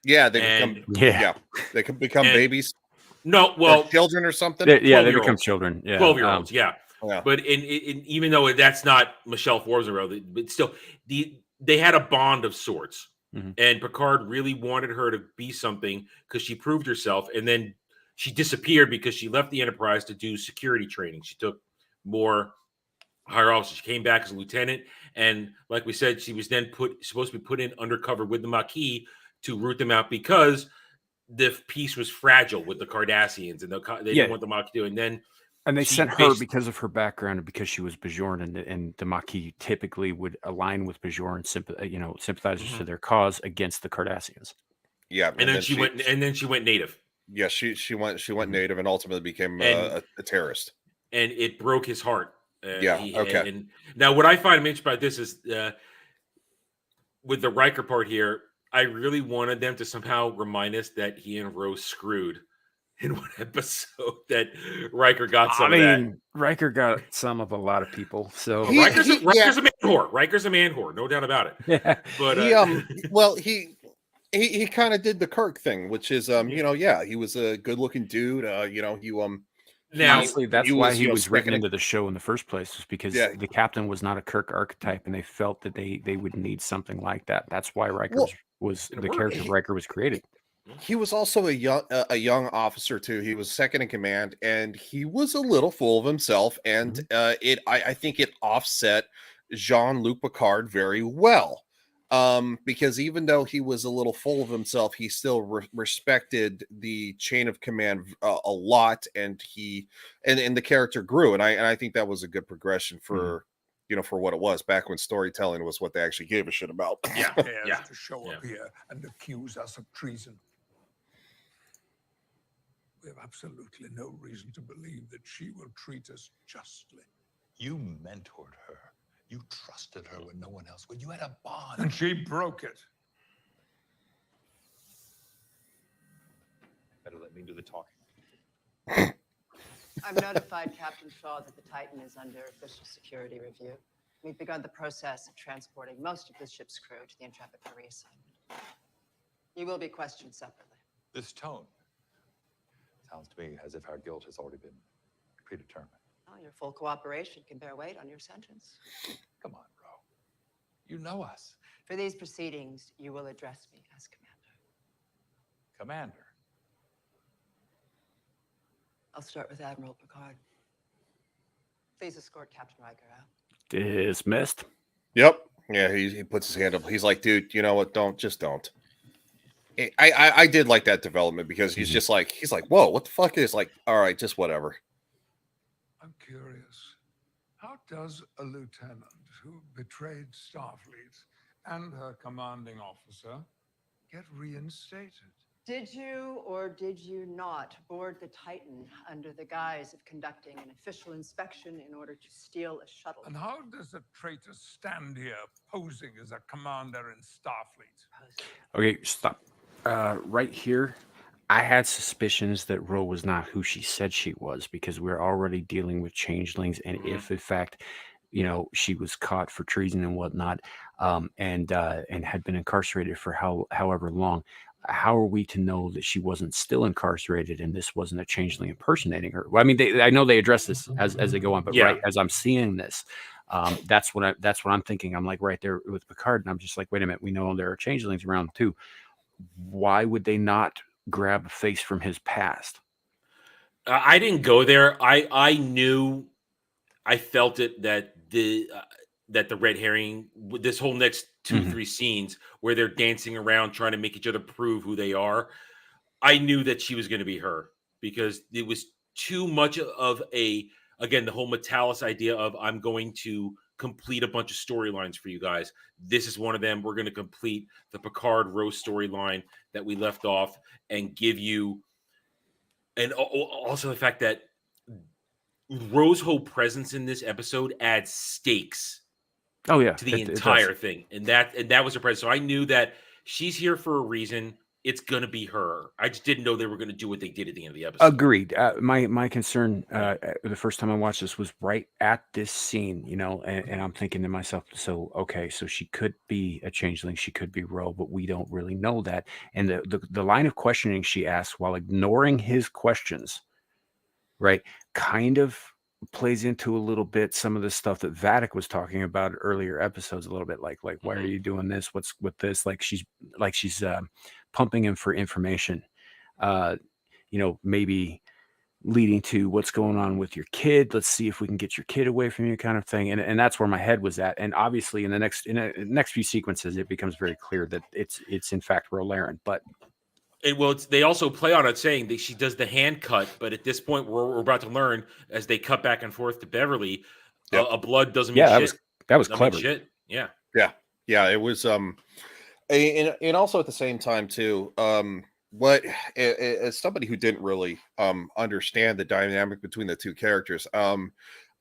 Yeah, they can become babies. No, well, or children or something. They become children. Yeah, 12-year-olds. Yeah. But even though that's not Michelle Forbes but still, they had a bond of sorts. And Picard really wanted her to be something because she proved herself, and then she disappeared because she left the Enterprise to do security training. She took more higher officers. She came back as a lieutenant, and like we said, she was then supposed to be put in undercover with the Maquis to root them out because the peace was fragile with the Cardassians, and they didn't want the Maquis to do. And they sent her because of her background and because she was Bajoran, and the Maquis typically would align with Bajoran sympathizers to their cause against the Cardassians. Yeah, and then she went native. Yeah, she went native and ultimately became a terrorist. And it broke his heart. Okay. And now, what I find interesting about this is with the Riker part here, I really wanted them to somehow remind us that he and Rose screwed in one episode that Riker got some of that. Riker got some of a lot of people. So Riker's a man whore. Riker's a man whore, no doubt about it. Yeah. But he kind of did the Kirk thing, which is he was a good-looking dude. Honestly, that's why he was written into the show in the first place, was because the captain was not a Kirk archetype, and they felt that they would need something like that. That's why Riker was the character Riker was created. He was also a young officer too. He was second in command, and he was a little full of himself. And I think it offset Jean-Luc Picard very well, because even though he was a little full of himself, he still respected the chain of command a lot, and the character grew. And I think that was a good progression for for what it was back when storytelling was what they actually gave a shit about. To show up here and accuse us of treason. We have absolutely no reason to believe that she will treat us justly. You mentored her. You trusted her when no one else would. You had a bond. And she broke it. Better let me do the talking. I've notified Captain Shaw that the Titan is under official security review. We've begun the process of transporting most of the ship's crew to the Intrepid for reassignment. You will be questioned separately. This tone sounds to me as if our guilt has already been predetermined. Well, your full cooperation can bear weight on your sentence. Come on, Ro. You know us. For these proceedings, you will address me as Commander. Commander. I'll start with Admiral Picard. Please escort Captain Riker out. Dismissed. Yep. Yeah, he puts his hand up. He's like, dude, you know what? Don't. I did like that development because he's just like, whoa, what the fuck is like, all right, just whatever. I'm curious. How does a lieutenant who betrayed Starfleet and her commanding officer get reinstated? Did you or did you not board the Titan under the guise of conducting an official inspection in order to steal a shuttle? And how does a traitor stand here posing as a commander in Starfleet? Okay, stop. Right here, I had suspicions that Ro was not who she said she was because we're already dealing with changelings, and if in fact, she was caught for treason and whatnot, and had been incarcerated for however long. How are we to know that she wasn't still incarcerated and this wasn't a changeling impersonating her? Well, I mean, I know they address this as they go on, but right as I'm seeing this, that's what I'm thinking. I'm like right there with Picard, and I'm just like, wait a minute, we know there are changelings around too. Why would they not grab a face from his past? I didn't go there. I knew, I felt it that the red herring, this whole next 2-3 scenes where they're dancing around trying to make each other prove who they are, I knew that she was going to be her because it was too much of again, the whole Metalis idea of I'm going to complete a bunch of storylines for you guys. This is one of them. We're going to complete the Picard Rose storyline that we left off and give you, and also the fact that Rose's whole presence in this episode adds stakes. Oh yeah, to the entire thing, and that was her presence. So I knew that she's here for a reason. It's gonna be her. I just didn't know they were gonna do what they did at the end of the episode. Agreed. My concern the first time I watched this was right at this scene, and I'm thinking to myself, so she could be a changeling, she could be Ro, but we don't really know that. And the line of questioning she asked while ignoring his questions, right, kind of plays into a little bit some of the stuff that Vatic was talking about earlier episodes, a little bit like why are you doing this? What's with this? Like she's pumping him for information, maybe leading to what's going on with your kid. Let's see if we can get your kid away from you, kind of thing. And that's where my head was at. And obviously in the next few sequences, it becomes very clear that it's in fact Rolaren, but they also play on it saying that she does the hand cut, but at this point we're about to learn as they cut back and forth to Beverly, a blood doesn't mean shit. That was Doesn't clever. mean shit. Yeah. It was and also at the same time too, what as somebody who didn't really understand the dynamic between the two characters,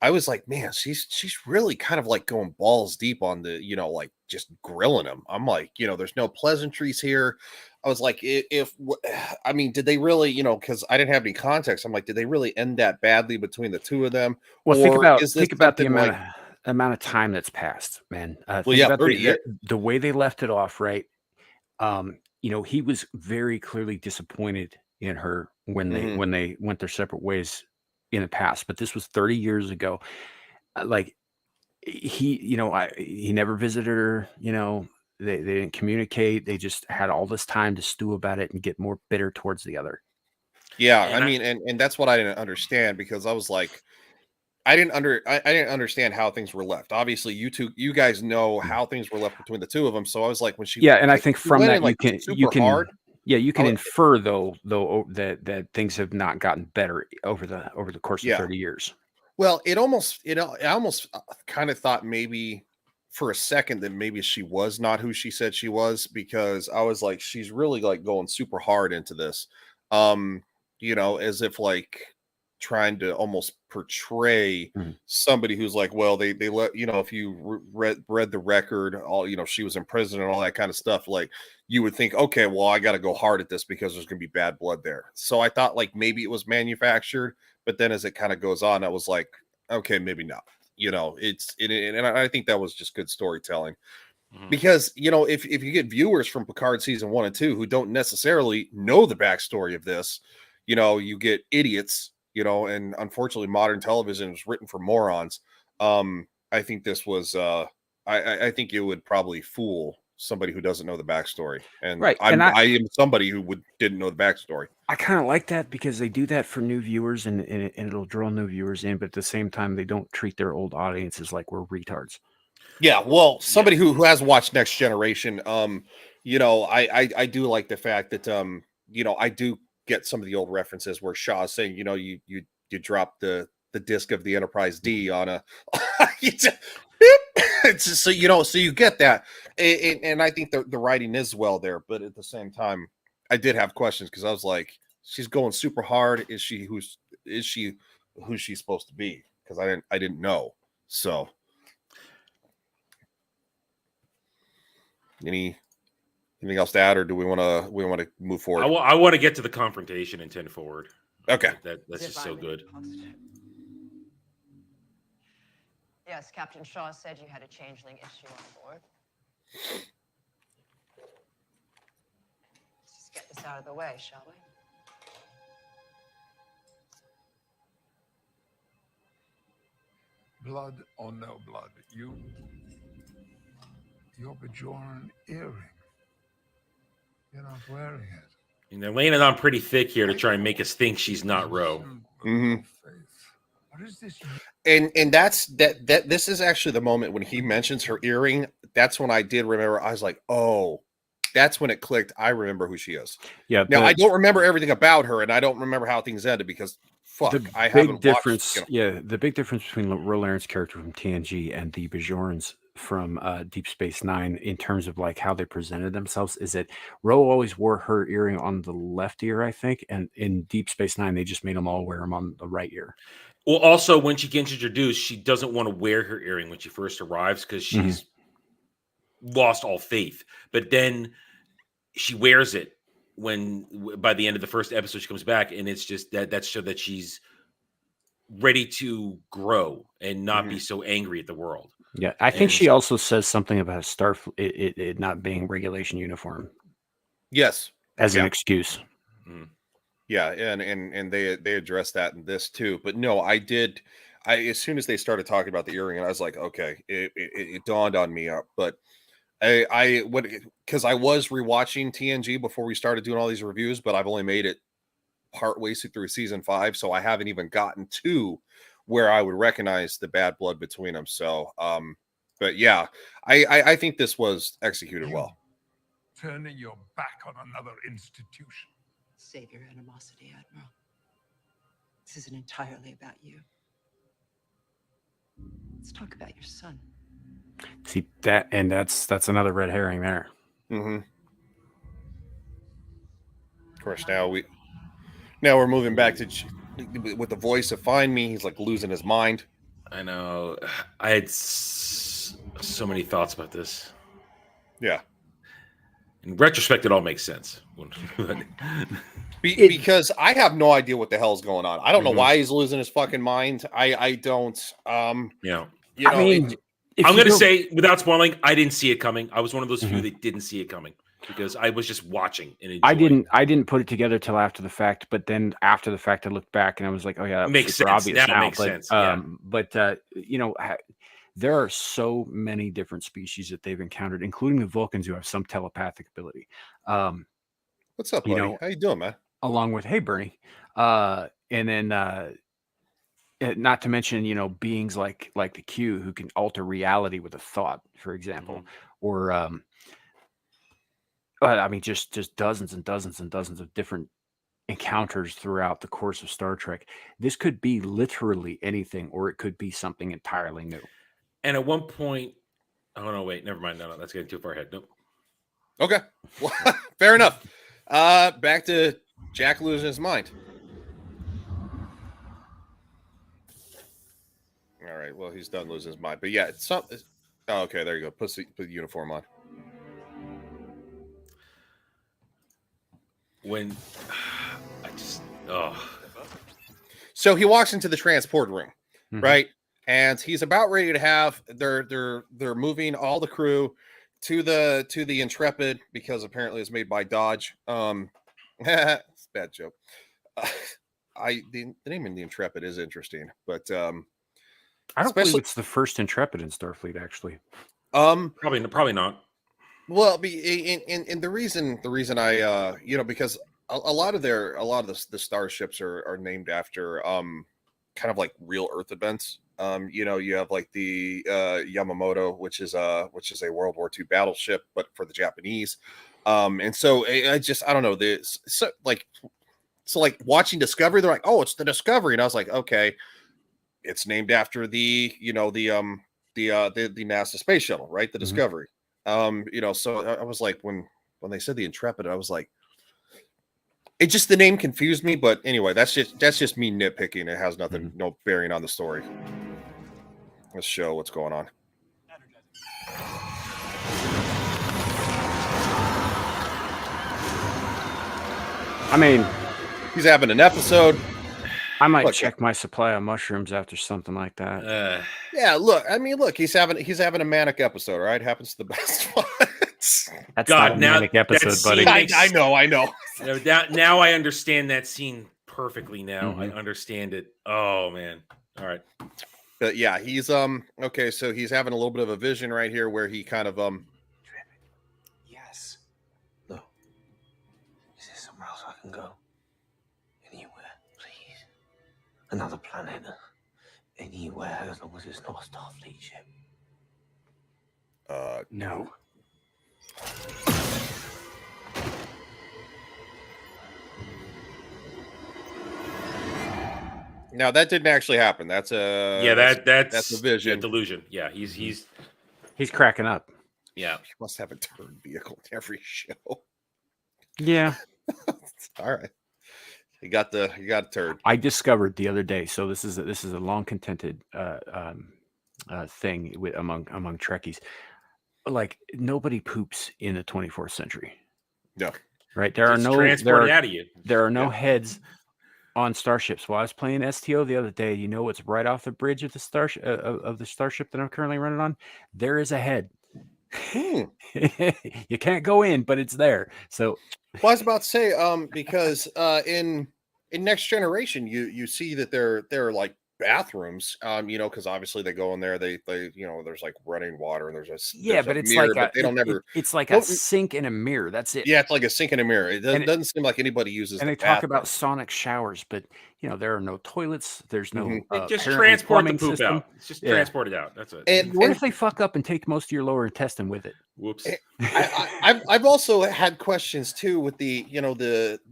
I was like, man, she's really kind of like going balls deep on the, like just grilling him. I'm like, there's no pleasantries here. I was like, I mean, did they really, because I didn't have any context. I'm like, did they really end that badly between the two of them? Well, or think about the amount of time that's passed, man. Well, yeah, 30 years. The way they left it off, right? He was very clearly disappointed in her when they went their separate ways in the past, but this was 30 years ago. Like he never visited her, they didn't communicate. They just had all this time to stew about it and get more bitter towards the other. Yeah, I mean, and that's what I didn't understand, because I was like, I didn't understand how things were left. Obviously, you guys know how things were left between the two of them. So I was like, when she and I think from that you can hard. Yeah, you can infer though that things have not gotten better over the course of 30 years. Well, I almost kind of thought maybe for a second that maybe she was not who she said she was, because I was like, she's really like going super hard into this, as if like trying to almost portray somebody who's like, well, they let, if you read the record, all, she was in prison and all that kind of stuff, like you would think, okay, well, I got to go hard at this because there's going to be bad blood there. So I thought like maybe it was manufactured, but then as it kind of goes on, I was like, okay, maybe not. And I think that was just good storytelling, because if you get viewers from Picard season 1 and 2 who don't necessarily know the backstory of this, you get idiots, and unfortunately modern television is written for morons. I think this was I think it would probably fool somebody who doesn't know the backstory, and right. I am somebody who didn't know the backstory. I kind of like that, because they do that for new viewers, and it'll draw new viewers in, but at the same time they don't treat their old audiences like we're retards. Yeah, well, somebody who has watched Next Generation, I do like the fact that I do get some of the old references where Shaw's saying, you drop the the disc of the Enterprise D on a. It's just, so so you get that, and I think the writing is well there, but at the same time, I did have questions because I was like, she's going super hard. Is she who she's supposed to be? Because I didn't know. So, anything else to add, or do we want to move forward? I want to get to the confrontation in 10 forward. Okay, that's just so good. Yes, Captain Shaw said you had a changeling issue on board. Let's just get this out of the way, shall we? Blood or no blood, your Bajoran earring. You're not wearing it. And they're laying it on pretty thick here to try and make us think she's not Ro. Mm-hmm. What is this? And that's that this is actually the moment when he mentions her earring. That's when I did remember. I was like, oh, that's when it clicked. I remember who she is. Yeah. Now I don't remember everything about her, and I don't remember how things ended because I haven't difference. watched, the big difference between Ro Laren's character from TNG and the Bajorans from Deep Space Nine in terms of like how they presented themselves is that Ro always wore her earring on the left ear, I think, and in Deep Space Nine they just made them all wear them on the right ear. Well, also when she gets introduced, she doesn't want to wear her earring when she first arrives because she's lost all faith. But then she wears it by the end of the first episode she comes back, and it's just that's so that she's ready to grow and not be so angry at the world. Yeah, I think she also says something about it not being regulation uniform. Yes, as an excuse. Yeah, and they addressed that in this too. But no, I as soon as they started talking about the earring, and I was like, okay, it dawned on me. But because I was rewatching TNG before we started doing all these reviews, but I've only made it partway through season 5, so I haven't even gotten to where I would recognize the bad blood between them. So, but yeah, I think this was executed well. Turning your back on another institution. Save your animosity, Admiral. This isn't entirely about you. Let's talk about your son. See that, and that's another red herring there. Mm-hmm. Of course, now we're moving back to with the voice of Find Me. He's like losing his mind. I know. I had so many thoughts about this. Yeah. In retrospect, it all makes sense. Because I have no idea what the hell's going on. I don't know why he's losing his fucking mind. I don't. I'm going to say, without spoiling, I didn't see it coming. I was one of those few that didn't see it coming because I was just watching and enjoying. I didn't put it together till after the fact, but then after the fact, I looked back and I was like, oh yeah, that makes was sense. obvious now. Makes sense. Yeah. But there are so many different species that they've encountered, including the Vulcans who have some telepathic ability. What's up, buddy? How you doing, man? Along with, hey, Bernie. And then not to mention, beings like the Q who can alter reality with a thought, for example, or I mean, just dozens and dozens and dozens of different encounters throughout the course of Star Trek. This could be literally anything, or it could be something entirely new. And at one point, oh no, wait, never mind. No, that's getting too far ahead. Nope. Okay, well, fair enough. Back to Jack losing his mind. All right, well, he's done losing his mind, but yeah, it's something. Oh, okay, there you go. Put the uniform on. When So he walks into the transport room, right? And he's about ready to have they're moving all the crew to the Intrepid because apparently it's made by Dodge. It's a bad joke. The name of the Intrepid is interesting, but I don't believe it's the first Intrepid in Starfleet, actually. Probably not. Well, and the reason I because a lot of the starships are named after kind of like real Earth events. You have like the Yamamoto, which is a World War II battleship, but for the Japanese. And so I don't know, so like watching Discovery, they're like, oh, it's the Discovery, and I was like, okay. it's named after the NASA space shuttle, right? The Discovery. So I was like, when they said the Intrepid, I was like, it just, the name confused me. But anyway, that's just me nitpicking. It has nothing, no bearing on the story. Let's show what's going on. I mean, he's having an episode. I might check my supply of mushrooms after something like that. Yeah, look, he's having a manic episode, right? Happens to the best ones. That's not a manic episode, buddy. I know. Now I understand that scene perfectly. Now I understand it. Oh man. All right. But yeah, he's okay, so he's having a little bit of a vision right here where he kind of Yes. No. Is there somewhere else I can go? Anywhere, please. Another planet. Anywhere, as long as it's not a Starfleet ship. No. Now that didn't actually happen. That's a that's a vision. Delusion. Yeah, he's cracking up. Yeah, he must have a turn vehicle in every show. Yeah. All right. You got a turd. I discovered the other day. So this is a long contended thing among Trekkies. Like, nobody poops in the 24th century. Yeah. Right. There are no heads on starships. While I was playing STO the other day, you know what's right off the bridge of the starship that I'm currently running on? There is a head. You can't go in, but it's there. So well, I was about to say, because in Next Generation, you see that they're like bathrooms, because obviously they go in there, they there's like running water and there's but it's mirror, like but they don't ever. It's like a sink and a mirror. That's it. Yeah, it's like a sink and a mirror. It doesn't seem like anybody uses. And they talk about sonic showers, but there are no toilets. There's no just transport the poop system. out. It's just transport it out. That's it. And what if they fuck up and take most of your lower intestine with it? Whoops. I've also had questions too with the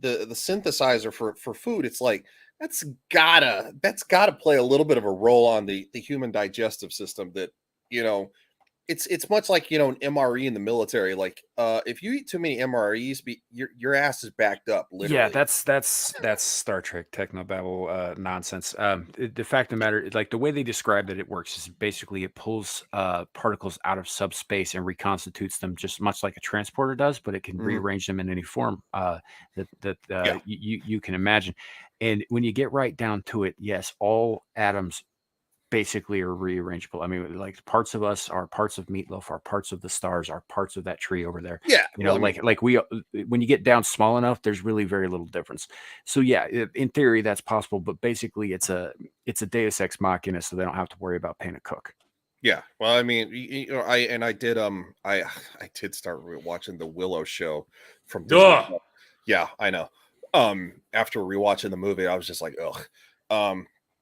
synthesizer for food. It's like that's gotta play a little bit of a role on the human digestive system. That it's much like an MRE in the military. Like if you eat too many MREs, your ass is backed up. Literally. Yeah, that's Star Trek technobabble nonsense. The fact of the matter, like the way they describe that it works is basically it pulls particles out of subspace and reconstitutes them just much like a transporter does, but it can rearrange them in any form that you can imagine. And when you get right down to it, yes, all atoms basically are rearrangeable. I mean, like parts of us are parts of Meatloaf, are parts of the stars, are parts of that tree over there. Yeah, like we when you get down small enough, there's really very little difference. So yeah, in theory that's possible, but basically it's a Deus Ex Machina, so they don't have to worry about paying a cook. Yeah, well, I mean, I did start watching the Willow show from Disney. Yeah, I know. After rewatching the movie, I was just like, ugh.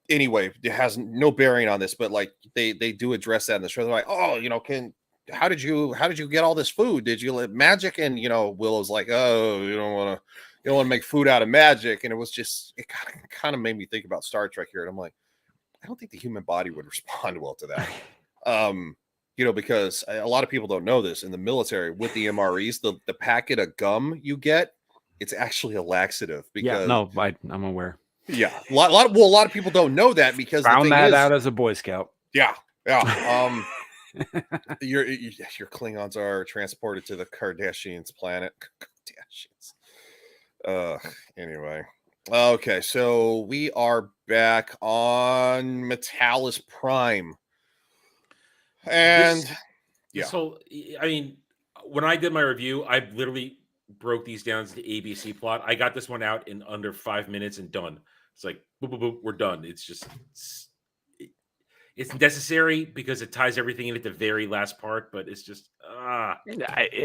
Anyway, it has no bearing on this, but like they do address that in the show. They're like, oh, how did you get all this food? Did you live magic? And Willow's like, oh, you don't want to make food out of magic. And it was just, it kind of made me think about Star Trek here. And I'm like, I don't think the human body would respond well to that. Because a lot of people don't know this in the military with the MREs, the packet of gum you get, it's actually a laxative. Because I'm aware. Yeah, a lot of people don't know that because found that out as a Boy Scout. Yeah. Your Klingons are transported to the Kardashians planet. Kardashians. Anyway, okay, so we are back on Metalis Prime, and I mean, when I did my review, I literally broke these down to the ABC plot. I got this one out in under 5 minutes and done. It's like, boop, boop, boop, we're done. It's just, it's necessary because it ties everything in at the very last part, but it's just,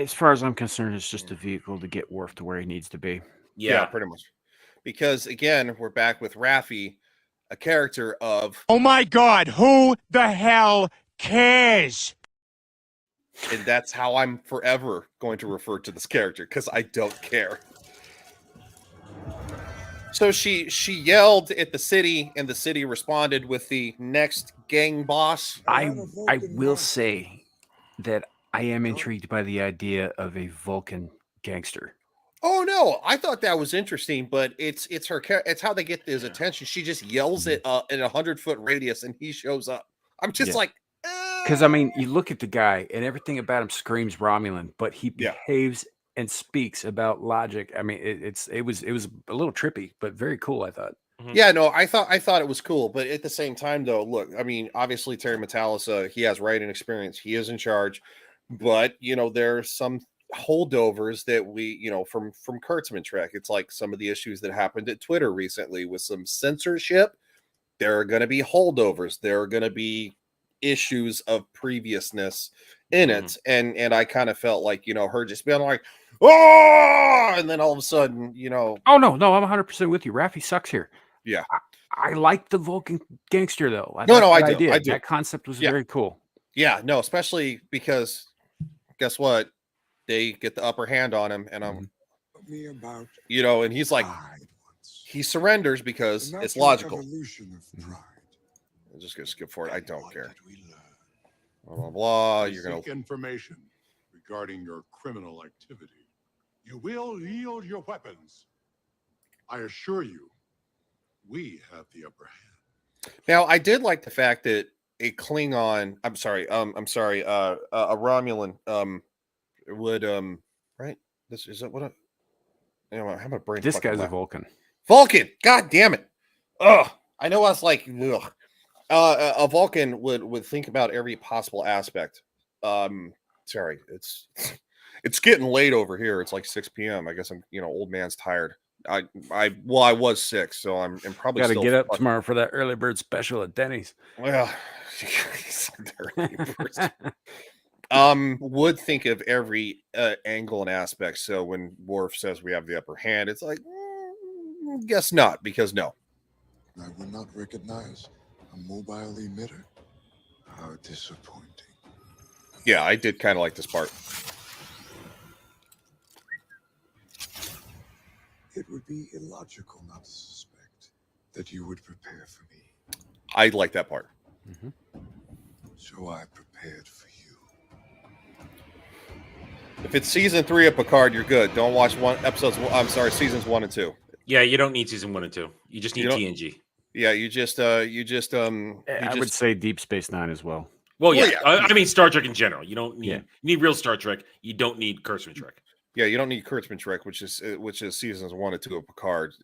as far as I'm concerned, it's just a vehicle to get Worf to where he needs to be. Yeah, pretty much. Because again, we're back with Raffi, a character of, oh my God, who the hell cares? And that's how I'm forever going to refer to this character, because I don't care. So she yelled at the city, and the city responded with the next gang boss. I will say that I am intrigued by the idea of a Vulcan gangster. Oh no, I thought that was interesting, but it's it's how they get his attention. She just yells it in 100-foot radius, and he shows up. I'm just like, because I mean, you look at the guy, and everything about him screams Romulan, but he behaves and speaks about logic. I mean, it was a little trippy, but very cool, I thought. Yeah, no, I thought it was cool, but at the same time, though, look, I mean, obviously Terry Metalis, he has writing experience, he is in charge, but there are some holdovers that we, from Kurtzman Trek. It's like some of the issues that happened at Twitter recently with some censorship. There are going to be holdovers. There are going to be issues of previousness in it, and I kind of felt like her just being like, oh, and then all of a sudden, oh no, I'm 100% with you. Raffi sucks here. Yeah, I like the Vulcan gangster though. I do. That concept was very cool. Yeah, no, especially because guess what? They get the upper hand on him, and and he's like, he surrenders because it's logical. I'm just gonna skip forward. I don't care. Blah blah blah. You're gonna seek information regarding your criminal activity. You will yield your weapons. I assure you, we have the upper hand. Now, I did like the fact that a Klingon, a Romulan, would right? This is it. What? I have a brain. This guy's a Vulcan. Vulcan. God damn it! Ugh. I know. I was like, ugh. A Vulcan would think about every possible aspect. Sorry, it's getting late over here. It's like 6 p.m. I guess I'm old man's tired. I was 6, so I'm probably got to still get up tomorrow for that early bird special at Denny's. Well, would think of every angle and aspect. So when Worf says we have the upper hand, it's like, guess not, because no. I will not recognize a mobile emitter. How disappointing. Yeah, I did kind of like this part. It would be illogical not to suspect that you would prepare for me. I like that part. So I prepared for you. If it's season 3 of Picard, you're good. Don't watch seasons 1 and 2. Yeah, you don't need season 1 and 2. You just need TNG. Yeah, you just I would say Deep Space Nine as well. Well, yeah. I mean Star Trek in general. You don't need you need real Star Trek. You don't need Kurtzman Trek. Yeah, you don't need Kurtzman Trek, which is seasons 1 and 2 of Picard.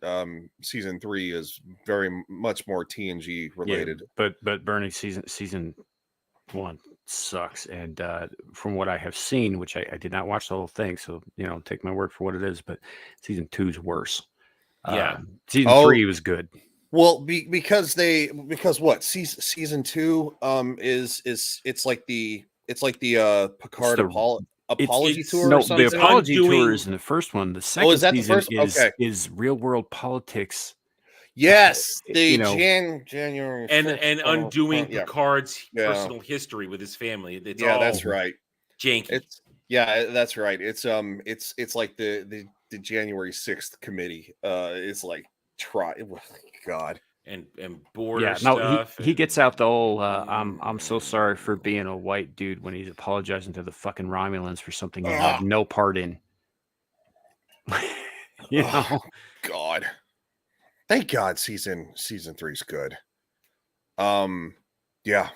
Season 3 is very much more TNG related. Yeah, but Bernie, season 1 sucks, and from what I have seen, which I did not watch the whole thing, so take my word for what it is. But season 2 is worse. Yeah, season 3 was good. Well, because what season 2 is it's like the Picard apology tour. No, or something? the apology tour is in the first one. The second is that season the first? is real world politics. Yes, January and undoing Picard's personal history with his family. It's all that's right. Janky. That's right. It's like the January 6th committee. It's like God. And border stuff. He gets out the whole I'm so sorry for being a white dude when he's apologizing to the fucking Romulans for something he had no part in. God. Thank God season 3 is good. Yeah.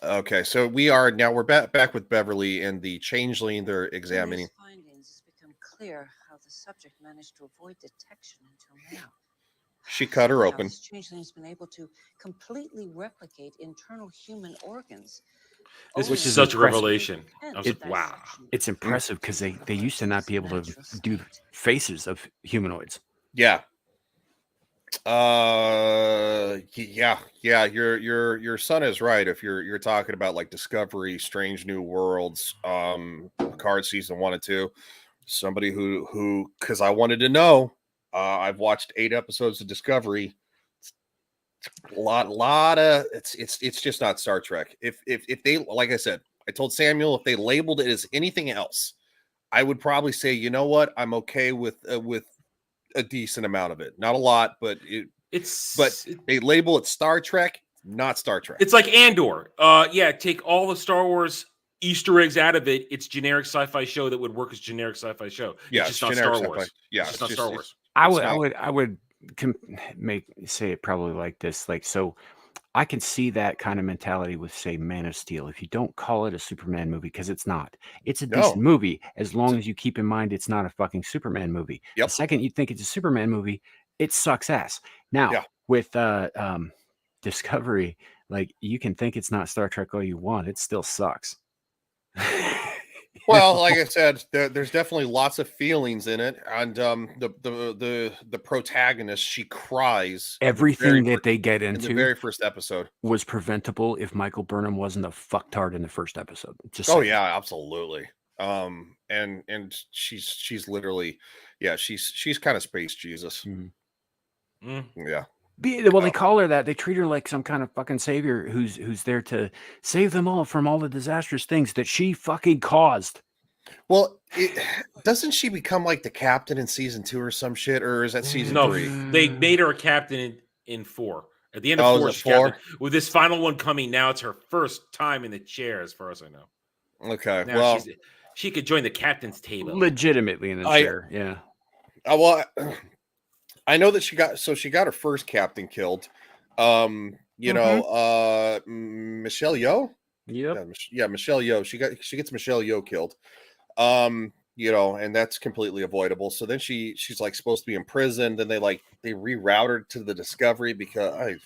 Okay, so we're back with Beverly and the changeling they're examining. Findings, it's become clear how the subject managed to avoid detection until now. She cut her open. This changeling has been able to completely replicate internal human organs. Which is such a revelation. I was like, wow. It's impressive because they used to not be able to do faces of humanoids. Yeah. Yeah. Your son is right. If you're talking about like Discovery, Strange New Worlds, Picard season 1 and 2, somebody who because I wanted to know. I've watched 8 episodes of Discovery. A lot of it's just not Star Trek. If they, like I said, I told Samuel, if they labeled it as anything else, I would probably say, you know what, I'm okay with a decent amount of it. Not a lot, but they label it Star Trek, not Star Trek. It's like Andor. Take all the Star Wars Easter eggs out of it. It's generic sci-fi show that would work as generic sci-fi show. Yeah, it's just not Star Wars. Yeah, it's just not Star Wars. I would say it probably like this. Like, so I can see that kind of mentality with, say, Man of Steel. If you don't call it a Superman movie, because it's not, it's a decent movie as long as you keep in mind it's not a fucking Superman movie. The second you think it's a Superman movie, it sucks ass. Now with Discovery, like, you can think it's not Star Trek all you want, it still sucks. Well, like I said, there's definitely lots of feelings in it, and the protagonist, she cries. Everything that they get in into the very first episode was preventable if Michael Burnham wasn't a fucktard in the first episode. Just oh saying. yeah, absolutely. And she's literally, she's kind of space Jesus. Yeah. Well, they call her that. They treat her like some kind of fucking savior who's there to save them all from all the disastrous things that she fucking caused. Well, doesn't she become like the captain in season 2 or some shit, or is that season 3? They made her a captain in 4. At the end of 4, she's captain. With this final one coming, now it's her first time in the chair, as far as I know. Okay, now she could join the captain's table. Legitimately in the chair, yeah. Well, I know that she got her first captain killed. Michelle Yeoh. Yep. Yeah, Michelle Yeoh. She gets Michelle Yeoh killed. And that's completely avoidable. So then she's like supposed to be in prison. Then they reroute her to the Discovery because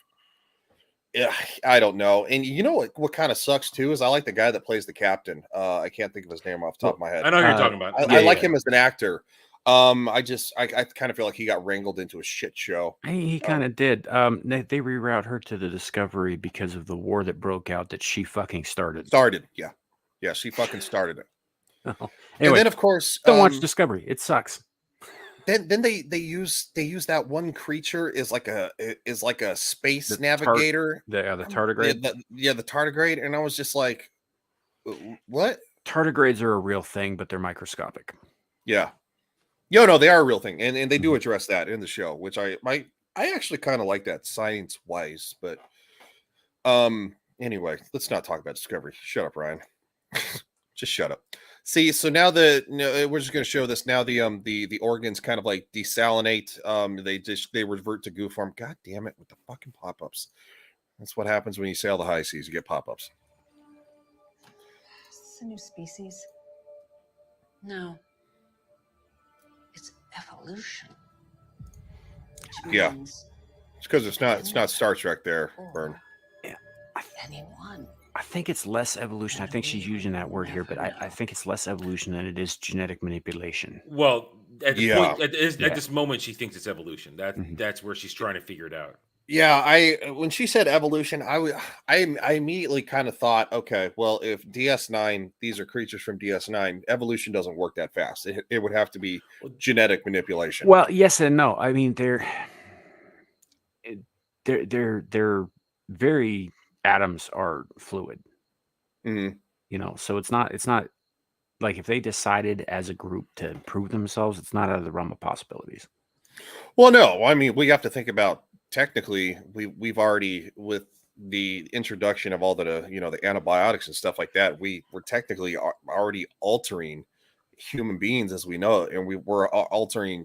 I don't know. And you know what kind of sucks too is I like the guy that plays the captain. I can't think of his name off the top of my head. I know who you're talking about. I like him as an actor. I kind of feel like he got wrangled into a shit show. He kind of did. They reroute her to the Discovery because of the war that broke out that she fucking started. Yeah, she fucking started it. Anyway, and then of course, don't watch Discovery. It sucks. Then they use that one creature is like a space navigator. The tardigrade. The tardigrade, and I was just like, what? Tardigrades are a real thing, but they're microscopic. Yeah. No, they are a real thing, and they do address that in the show, which I actually kind of like that science wise. But anyway, let's not talk about Discovery. Shut up, Ryan. Just shut up. See, so now we're just going to show this now. The organs kind of like desalinate. They revert to goo form. God damn it with the fucking pop-ups. That's what happens when you sail the high seas. You get pop-ups. Is this a new species? No. It's evolution. Yeah. It's because it's not Star Trek there, Vern. Yeah. Anyone. I think it's less evolution. I think she's using that word here, but I think it's less evolution than it is genetic manipulation. Well, at this moment, she thinks it's evolution. That's where she's trying to figure it out. Yeah, when she said evolution, I immediately kind of thought, okay, well, if DS9, these are creatures from DS9, evolution doesn't work that fast. It would have to be genetic manipulation. Well, yes and no. I mean, they're very atoms are fluid. So it's not like if they decided as a group to improve themselves, it's not out of the realm of possibilities. Well, no, I mean, we have to think about technically we've already, with the introduction of all the antibiotics and stuff like that, we're technically already altering human beings as we know it, and we're altering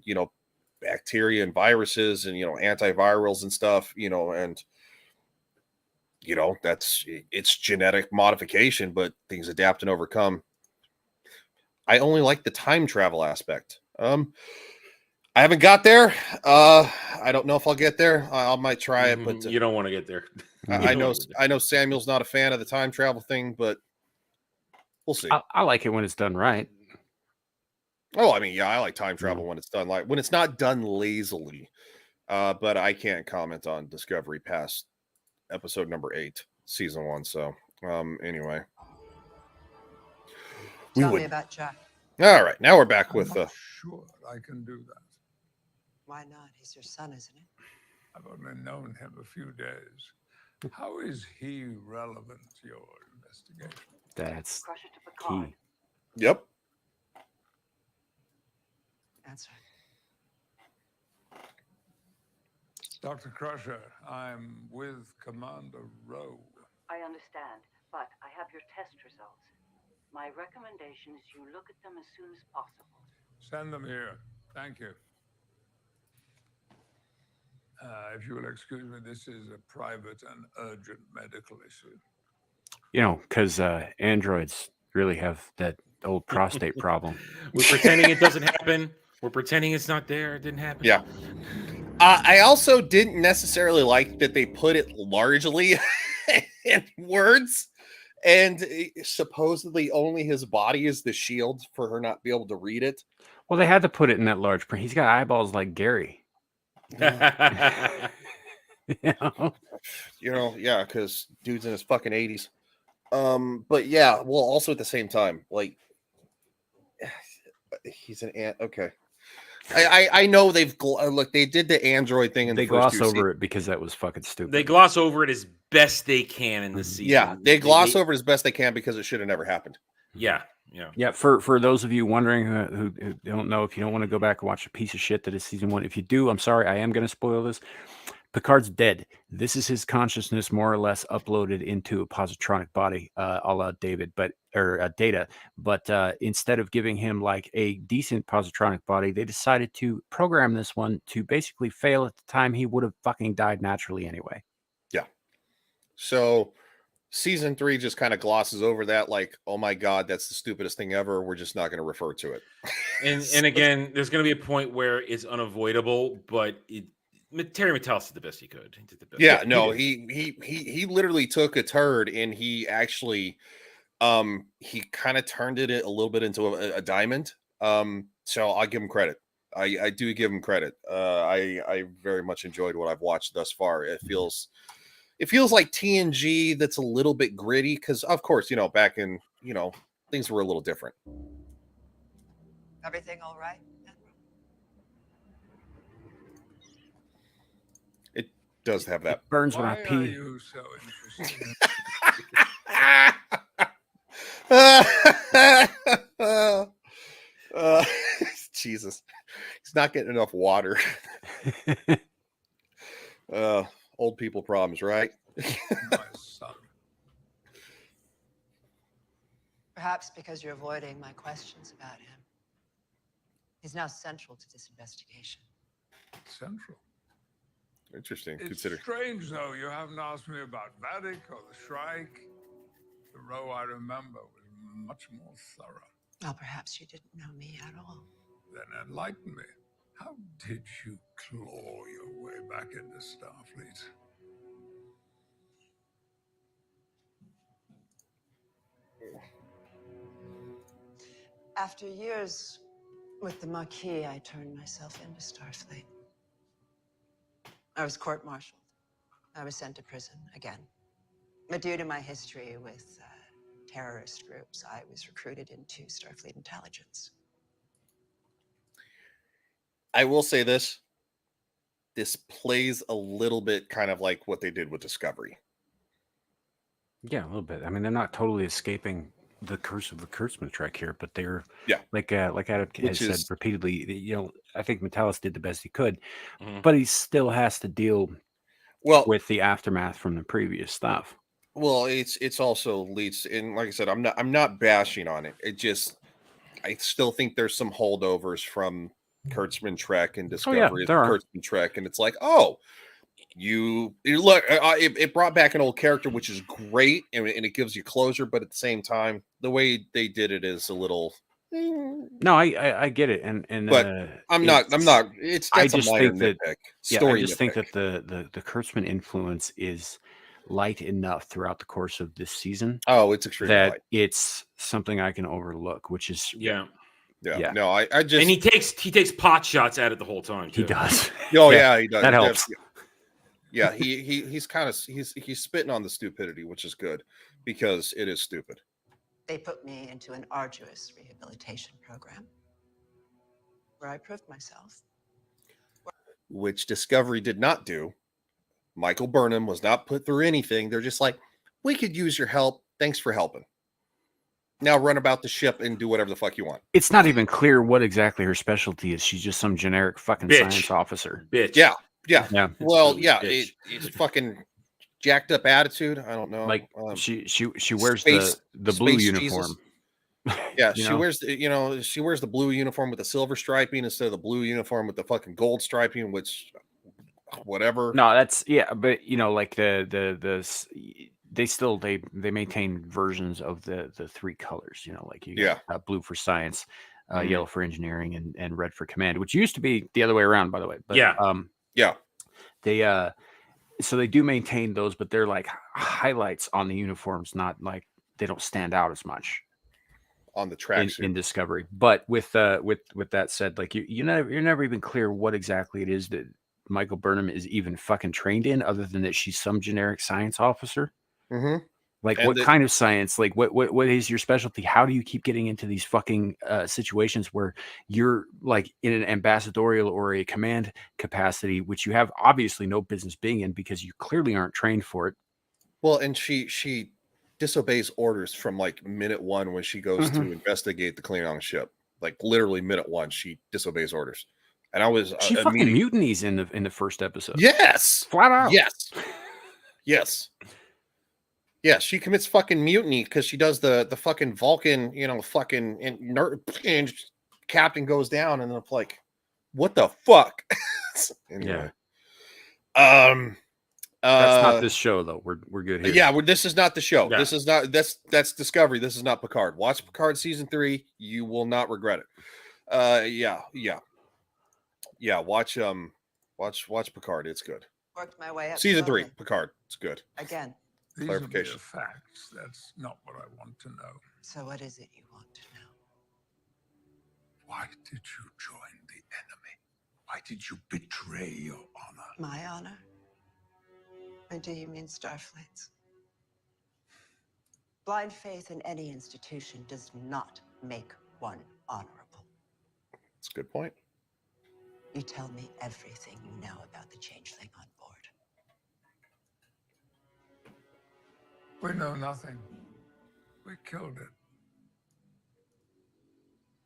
bacteria and viruses and antivirals and stuff, and it's genetic modification, but things adapt and overcome. I only like the time travel aspect. I haven't got there. I don't know if I'll get there. I might try it, but you don't want to get there. I know Samuel's not a fan of the time travel thing, but we'll see. I like it when it's done right. Oh, I mean, yeah, I like time travel when it's done when it's not done lazily. But I can't comment on Discovery past episode number 8, season 1. So, anyway, Tell me about Jack. All right, now we're back with. Sure, I can do that. Why not? He's your son, isn't he? I've only known him a few days. How is he relevant to your investigation? That's key. Yep. Answer. Dr. Crusher, I'm with Commander Rowe. I understand, but I have your test results. My recommendation is you look at them as soon as possible. Send them here. Thank you. If you will excuse me, this is a private and urgent medical issue. You know, because androids really have that old prostate problem. We're pretending it doesn't happen. We're pretending it's not there. It didn't happen. Yeah. I also didn't necessarily like that they put it largely in words, and supposedly only his body is the shield for her not be able to read it. Well, they had to put it in that large print. He's got eyeballs like Gary. You know, yeah, because dude's in his fucking 80s. But yeah, well, also at the same time, like, he's an ant. Okay. I know they've look, they did the android thing and they gloss over it because that was fucking stupid. They gloss over it as best they can in the season. Yeah, they gloss over it as best they can because it should have never happened. Yeah. For those of you wondering who don't know, if you don't want to go back and watch a piece of shit that is season 1, if you do, I'm sorry, I am going to spoil this. Picard's dead. This is his consciousness more or less uploaded into a positronic body, a la Data. But instead of giving him like a decent positronic body, they decided to program this one to basically fail at the time he would have fucking died naturally anyway. Yeah. So season 3 just kind of glosses over that, like, oh my god, that's the stupidest thing ever. We're just not going to refer to it. And again, there's going to be a point where it's unavoidable, but Terry Matalas did the best he could. He did the best. Yeah, no, he literally took a turd and he actually he kind of turned it a little bit into a diamond. So I'll give him credit. I do give him credit. I very much enjoyed what I've watched thus far. It feels like TNG that's a little bit gritty because, of course, you know, back in, you know, things were a little different. Everything all right? It does have that. It burns when I Why pee. are you so interested? Jesus, he's not getting enough water. Old people problems, right? My son. Perhaps because you're avoiding my questions about him. He's now central to this investigation. Central. Interesting. It's Consider. strange, though, you haven't asked me about Vatic or the Shrike. The row I remember was much more thorough. Well, perhaps you didn't know me at all. Then enlighten me. How did you claw your way back into Starfleet? After years with the Maquis, I turned myself into Starfleet. I was court-martialed. I was sent to prison again. But due to my history with terrorist groups, I was recruited into Starfleet intelligence. I will say this. This plays a little bit kind of like what they did with Discovery. Yeah, a little bit. I mean, they're not totally escaping the curse of the Kurtzman Trek here, but they're like Adam has said repeatedly. You know, I think Matalas did the best he could, but he still has to deal with the aftermath from the previous stuff. Well, it's also leads in, like I said, I'm not bashing on it. It just, I still think there's some holdovers from Kurtzman Trek and Discovery, Kurtzman Trek, and it's like, oh, you look, it brought back an old character, which is great, and it gives you closure, but at the same time, the way they did it is a little. No, I get it, and but I'm not. It's I that's just a minor think that nitpick. I just think that the Kurtzman influence is light enough throughout the course of this season. Oh, it's extremely that light. It's something I can overlook, which is Yeah. No, I just and he takes pot shots at it the whole time. Too. He does. Oh yeah, he does. That helps. Yeah, he's kind of he's spitting on the stupidity, which is good because it is stupid. They put me into an arduous rehabilitation program where I proved myself. Which Discovery did not do. Michael Burnham was not put through anything. They're just like, we could use your help. Thanks for helping. Now run about the ship and do whatever the fuck you want. It's not even clear what exactly her specialty is. She's just some generic fucking science officer. Bitch. Yeah. Yeah. Yeah. Well, Really yeah, bitch. it's fucking jacked up attitude. I don't know. Like she wears Space the blue Space uniform. Jesus. Yeah, You she know? wears she wears the blue uniform with the silver striping instead of the blue uniform with the fucking gold striping, which whatever. No, that's yeah, but like they maintain versions of the three colors. Like you got blue for science, yellow for engineering, and red for command, which used to be the other way around, by the way. But Yeah. they so they do maintain those, but they're like highlights on the uniforms, not like they don't stand out as much on the in tracksuit. Discovery. But with that said, like you're never even clear what exactly it is that Michael Burnham is even fucking trained in, other than that she's some generic science officer. Mm-hmm. Like And what kind of science? Like what is your specialty? How do you keep getting into these fucking situations where you're like in an ambassadorial or a command capacity, which you have obviously no business being in because you clearly aren't trained for it. Well, and she disobeys orders from like minute one when she goes to investigate the Klingon ship. Like literally minute one, she disobeys orders. And I was She fucking mutinies in the first episode. Yes, flat out. Yes. Yes, she commits fucking mutiny because she does the fucking Vulcan, fucking and captain goes down, and I'm like, what the fuck? Anyway. That's not this show though. We're good here. Yeah, this is not the show. Yeah. This is not that's Discovery. This is not Picard. Watch Picard season 3. You will not regret it. Yeah. Watch Picard. It's good. Worked my way up. Season 3, slowly. Picard. It's good. Again. These Clarification. are mere facts. That's not what I want to know. So what is it you want to know? Why did you join the enemy? Why did you betray your honor? My honor? Or do you mean Starfleet's? Blind faith in any institution does not make one honorable. That's a good point. You tell me everything you know about the changeling on board. We know nothing. We killed it.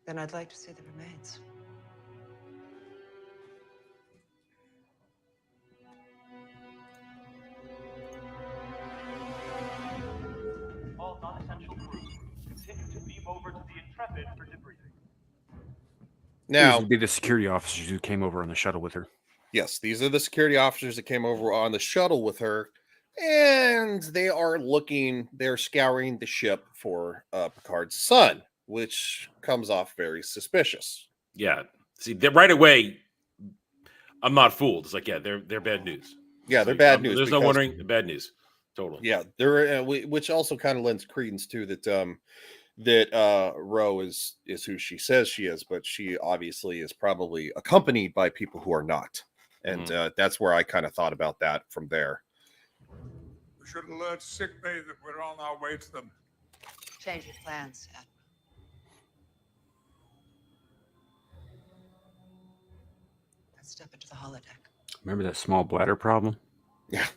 Then I'd like to see the remains. All non-essential crew continue to beam over to the Intrepid for debriefing. Now, these would be the security officers who came over on the shuttle with her. Yes, these are the security officers that came over on the shuttle with her, and they're scouring the ship for Picard's son, which comes off very suspicious. Yeah. See, right away, I'm not fooled. It's like, yeah, they're bad news. Yeah, they're bad news. There's no wondering. Bad news. Totally. Yeah, they're which also kind of lends credence to that Ro is who she says she is, but she obviously is probably accompanied by people who are not. And that's where I kind of thought about that from there. We should alert sickbay that we're on our way to them. Change your plans, Admiral. Let's step into the holodeck. Remember that small bladder problem? Yeah.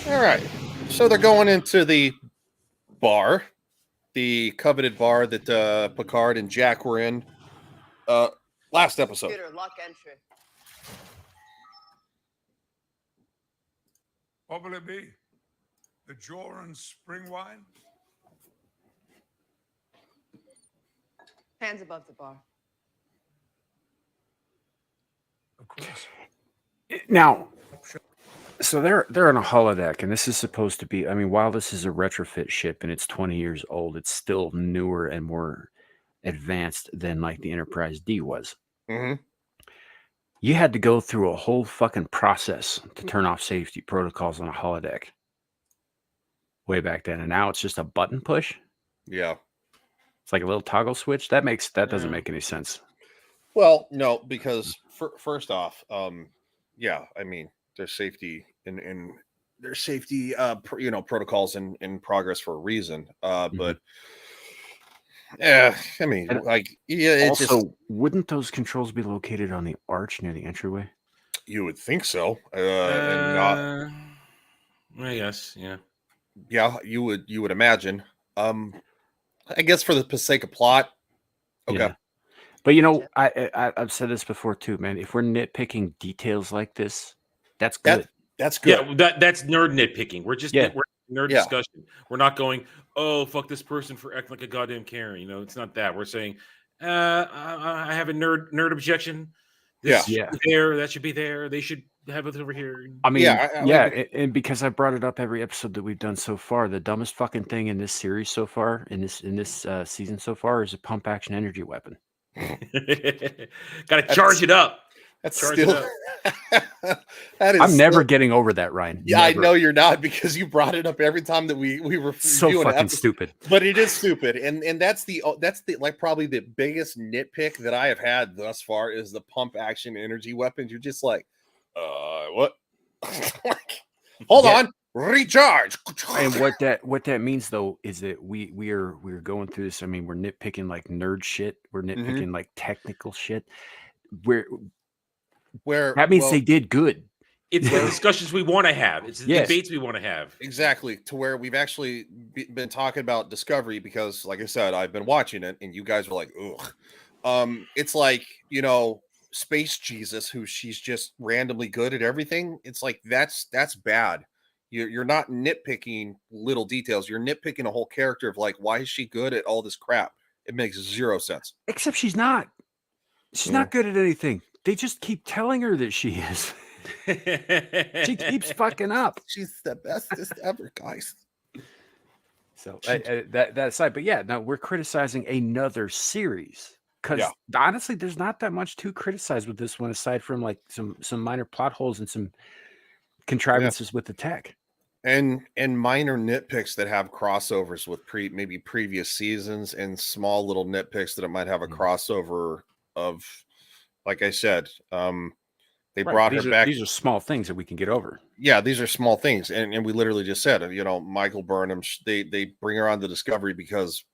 All right. So they're going into the bar, the coveted bar that Picard and Jack were in last episode. Computer, lock entry. What will it be? The Joran spring wine? Hands above the bar. Of course. Now, so they're on a holodeck, and this is supposed to be, I mean, while this is a retrofit ship and it's 20 years old, it's still newer and more advanced than like the Enterprise D was. Mm-hmm. You had to go through a whole fucking process to turn off safety protocols on a holodeck way back then, and now it's just a button push. Yeah. It's like a little toggle switch. That doesn't make any sense. Well, no, because first off, yeah, I mean, there's safety in there's safety protocols in progress for a reason. But yeah, I mean, And like, yeah, it's also, just, wouldn't those controls be located on the arch near the entryway? you would think so. And not, I guess, yeah. yeah, you would imagine. I guess for the sake of plot. Okay. Yeah. But you know, I've said this before too, man. If we're nitpicking details like this, that's good. That's good. Yeah, that's nerd nitpicking. We're just we're nerd Yeah. discussion. We're not going, oh, fuck this person for acting like a goddamn Karen. You know, it's not that. We're saying, I have a nerd objection. This should be there. That should be there. They should have it over here. I mean, and because I brought it up every episode that we've done so far, the dumbest fucking thing in this series so far, in this season so far, is a pump action energy weapon. Got to charge it up. That's Charge still. it up. That is. I'm never getting over that, Ryan. Yeah, Never. I know you're not, because you brought it up every time that we were So reviewing an fucking episode. stupid. But it is stupid, and that's the like probably the biggest nitpick that I have had thus far is the pump action energy weapons. You're just like, what? Hold on, recharge. And what that means though is that we're going through this. I mean, we're nitpicking like nerd shit. We're nitpicking like technical shit. Where that means they did good. It's the discussions we want to have. It's the debates we want to have. Exactly, to where we've actually been talking about Discovery, because, like I said, I've been watching it, and you guys were like, ugh. It's like, you know, Space Jesus, who she's just randomly good at everything. It's like that's bad. You're not nitpicking little details. You're nitpicking a whole character of like, why is she good at all this crap? It makes zero sense. Except she's not. She's not good at anything. They just keep telling her that she is. She keeps fucking up. She's the bestest ever, guys. So that aside, but yeah, now we're criticizing another series because honestly, there's not that much to criticize with this one aside from like some minor plot holes and some contrivances with the tech. And minor nitpicks that have crossovers with maybe previous seasons, and small little nitpicks that it might have a crossover of, like I said, they brought her back. These are small things that we can get over. Yeah, these are small things, and we literally just said, you know, Michael Burnham. They bring her on the Discovery because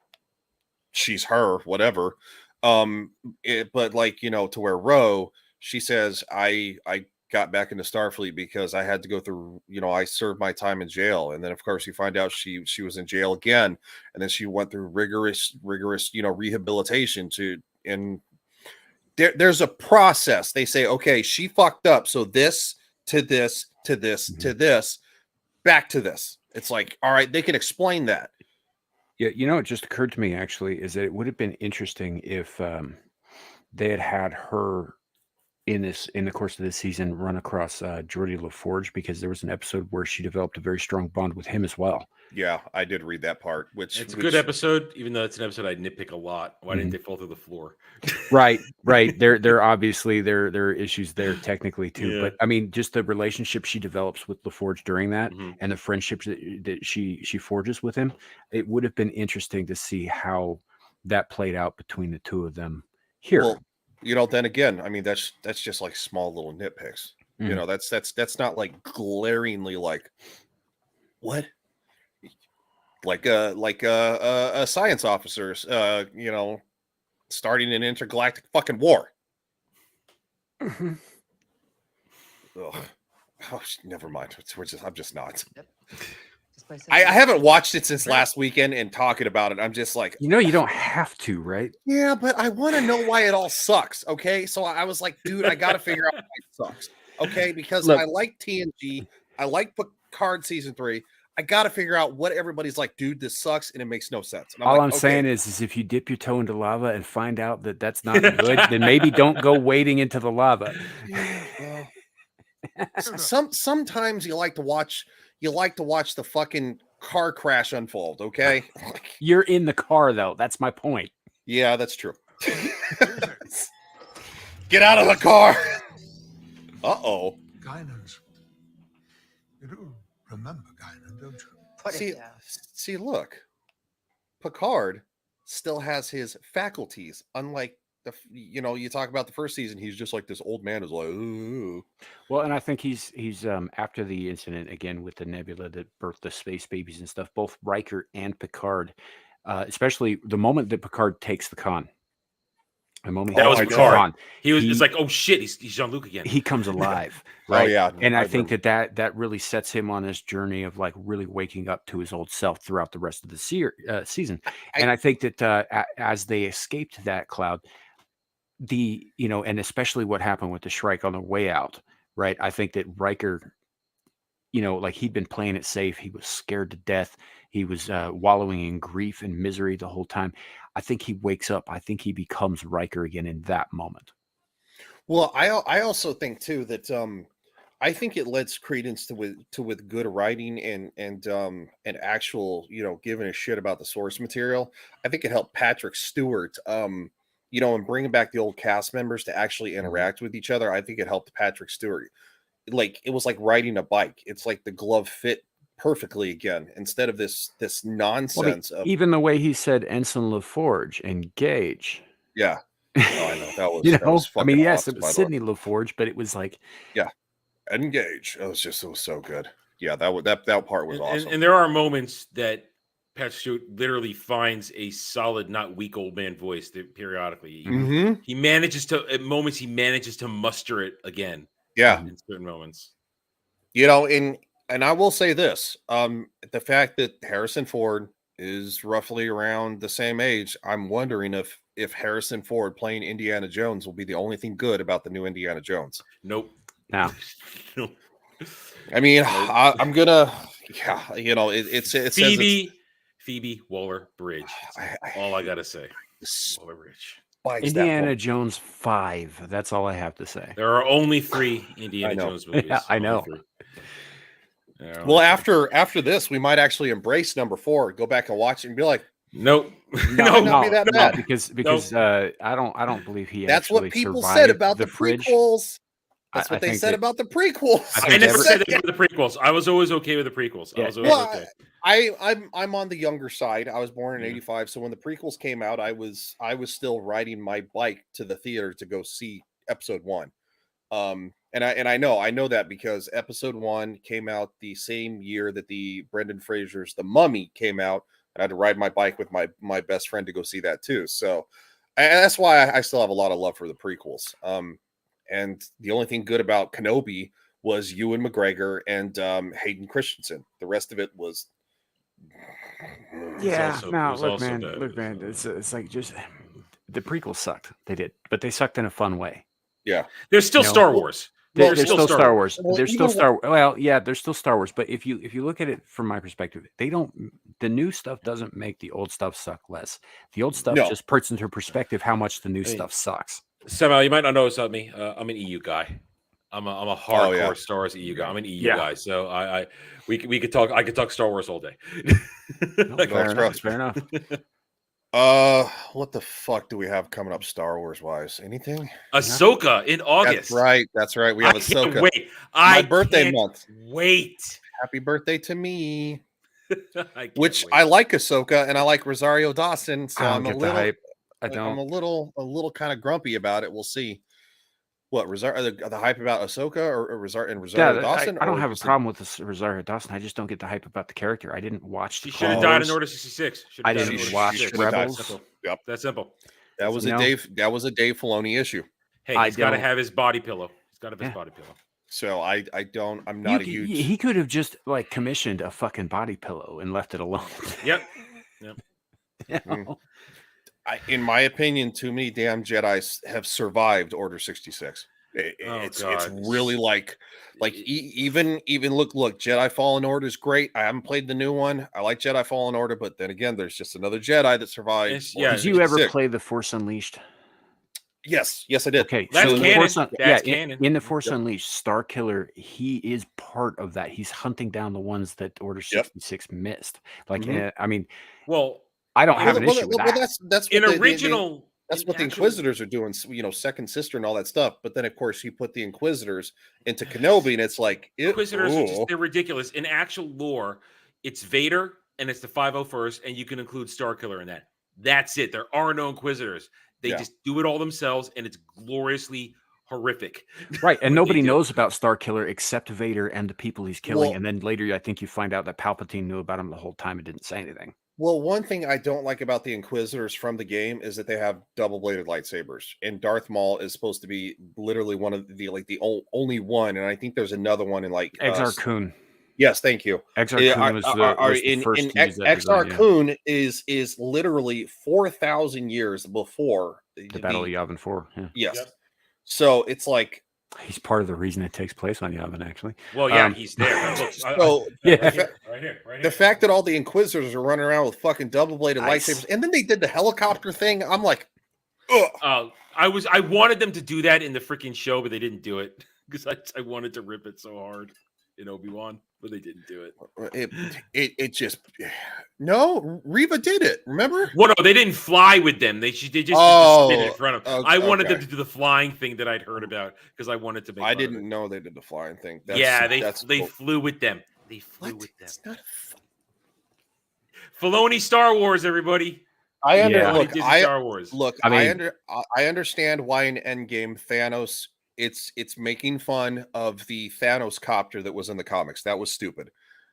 she's her, whatever. But like, you know, to where Ro, she says, I got back into Starfleet because I had to go through, you know, I served my time in jail, and then of course you find out she was in jail again, and then she went through rigorous, you know, rehabilitation and there's a process. They say, okay, she fucked up, so this to this to this to this, back to this. It's like, all right, they can explain that. Yeah, you know, it just occurred to me actually is that it would have been interesting if they had her in the course of this season run across Geordi LaForge, because there was an episode where she developed a very strong bond with him as well. Yeah, I did read that part. Which It's a good episode, even though it's an episode I nitpick a lot. Why didn't they fall through the floor? Right. They're obviously there are issues there technically too. But I mean, just the relationship she develops with LaForge during that, and the friendships that she forges with him, it would have been interesting to see how that played out between the two of them here. Well, you know, then again, I mean, that's just like small little nitpicks. You know, that's not like glaringly like what, like a science officers, you know, starting an intergalactic fucking war. Ugh. Oh, never mind. I'm just not. I haven't watched it since last weekend, and talking about it, I'm just like, you know, you don't have to, right? Yeah, but I want to know why it all sucks. Okay, so I was like, dude, I got to figure out why it sucks. Okay, because I like TNG, I like Picard season 3. I got to figure out what everybody's like, dude, this sucks, and it makes no sense. And all I'm saying is if you dip your toe into lava and find out that that's not good, then maybe don't go wading into the lava. Yeah, well, sometimes you like to watch the fucking car crash unfold. Okay, you're in the car though. That's my point. Yeah, that's true. Get out of the car. Uh-oh. Guinans. You do remember Guinan, don't you? See, look. Picard still has his faculties, unlike you know, you talk about the first season, he's just like this old man who's like, ooh. Well, and I think he's after the incident again with the nebula that birthed the space babies and stuff, both Riker and Picard, especially the moment that Picard takes the con, The moment That was switches Picard. on, It's like, oh shit, he's Jean-Luc again. he comes alive, right? Oh yeah, And I think that really sets him on this journey of like really waking up to his old self throughout the rest of the season. And I think that as they escaped that cloud, and especially what happened with the Shrike on the way out, right? I think that Riker, like he'd been playing it safe. He was scared to death. He was wallowing in grief and misery the whole time. I think he wakes up. I think he becomes Riker again in that moment. Well, I also think too that I think it lends credence with good writing and actual giving a shit about the source material. I think it helped Patrick Stewart and bringing back the old cast members to actually interact with each other. I think it helped Patrick Stewart. Like it was like riding a bike. It's like the glove fit perfectly again instead of this nonsense. Even the way he said Ensign LaForge and Gage. Yeah. Oh, I know that was. That was I mean, fucking yes, awesome, it by was the way. Sidney LaForge, but it was like, Yeah, Engage. It was so good. Yeah, that part was awesome. And there are moments that Patrick Stewart literally finds a solid, not weak old man voice periodically. He manages to, at moments, he manages to muster it again. Yeah, in certain moments. And I will say this: the fact that Harrison Ford is roughly around the same age, I'm wondering if Harrison Ford playing Indiana Jones will be the only thing good about the new Indiana Jones. Nope. No. Nope. I mean, I'm gonna, it says Phoebe Waller-Bridge. All I gotta say. Waller-Bridge. Indiana Jones 5. That's all I have to say. There are only 3 Indiana Jones movies. Yeah, I know. Well, after this, we might actually embrace number 4, go back and watch it and be like, nope, not be that bad. because I don't believe he. That's what actually people survived said about the fridge. prequels. That's what I they think said that- about the prequels. I never said that about the prequels. I was always okay with the prequels. I was always okay. I'm on the younger side. I was born in '85, so when the prequels came out, I was still riding my bike to the theater to go see episode 1. And I know that because episode 1 came out the same year that the Brendan Fraser's The Mummy came out, and I had to ride my bike with my best friend to go see that too. So and that's why I still have a lot of love for the prequels. And the only thing good about Kenobi was Ewan McGregor and Hayden Christensen. The rest of it was look, man, it's like just the prequels sucked. They did, but they sucked in a fun way. Yeah, there's still Star Wars. There's still Star Wars. Well, There's still Star. Well, yeah, there's still Star Wars. But if you look at it from my perspective, the new stuff doesn't make the old stuff suck less. The old stuff just puts into perspective how much the new stuff sucks. Samuel, you might not know this about me. I'm an EU guy. I'm a hardcore Star Wars EU guy. I'm an EU guy, so we could talk. I could talk Star Wars all day. Fair enough. What the fuck do we have coming up Star Wars wise? Anything? Ahsoka in August. That's right. We have Ahsoka. Wait, my birthday month. Wait. Happy birthday to me. I like Ahsoka and I like Rosario Dawson, so I'm a little hype. I'm a little kind of grumpy about it. We'll see. What the hype about Ahsoka or Rosario Dawson? I don't have a problem with this Rosario Dawson. I just don't get the hype about the character. I didn't watch. She should have died in Order 66. I didn't watch Rebels. Yep, that's simple. That was a Dave Filoni issue. Hey, he's got to have his body pillow. He's got to have his body pillow. So I'm not a huge. He could have just like commissioned a fucking body pillow and left it alone. Yep. In my opinion, too many damn Jedis have survived Order 66. It's really like even look Jedi Fallen Order is great. I haven't played the new one. I like Jedi Fallen Order, but then again, there's just another Jedi that survived. Did you ever play The Force Unleashed? Yes, I did. Okay, that's so canon. In The Force Unleashed, Star Killer, he is part of that. He's hunting down the ones that Order 66 missed. Like, I mean, I don't have an issue with that. That's in what original. That's what the Inquisitors are doing. Second Sister and all that stuff. But then, of course, you put the Inquisitors into Kenobi, and it's like Inquisitors are they're ridiculous. In actual lore, it's Vader and it's the 501st, and you can include Star Killer in that. That's it. There are no Inquisitors. They just do it all themselves, and it's gloriously horrific. Right, and nobody knows about Star Killer except Vader and the people he's killing. And then later, I think you find out that Palpatine knew about him the whole time and didn't say anything. Well, one thing I don't like about the Inquisitors from the game is that they have double-bladed lightsabers, and Darth Maul is supposed to be literally one of the only one, and I think there's another one in like Exar Kun. Yes, thank you. Exar Kun was the first to use that Exar design, yeah. Kun is literally 4,000 years before The Battle of Yavin 4. Yeah. Yes. So it's like he's part of the reason it takes place on Yavin, actually. Well, yeah, he's there. Look, so right here. The fact that all the Inquisitors are running around with fucking double-bladed lightsabers, and then they did the helicopter thing. I'm like, ugh. I wanted them to do that in the freaking show, but they didn't do it because I wanted to rip it so hard in Obi-Wan, but they didn't do it. It just no. Reva did it. Remember? Well, no, they didn't fly with them. They just did the spin in front of them. I wanted them to do the flying thing that I'd heard about because I wanted to make. I didn't know they did the flying thing. They flew with them. They flew with them. It's not Filoni Star Wars, everybody. I understand why in Endgame Thanos it's making fun of the Thanos copter that was in the comics. That was stupid.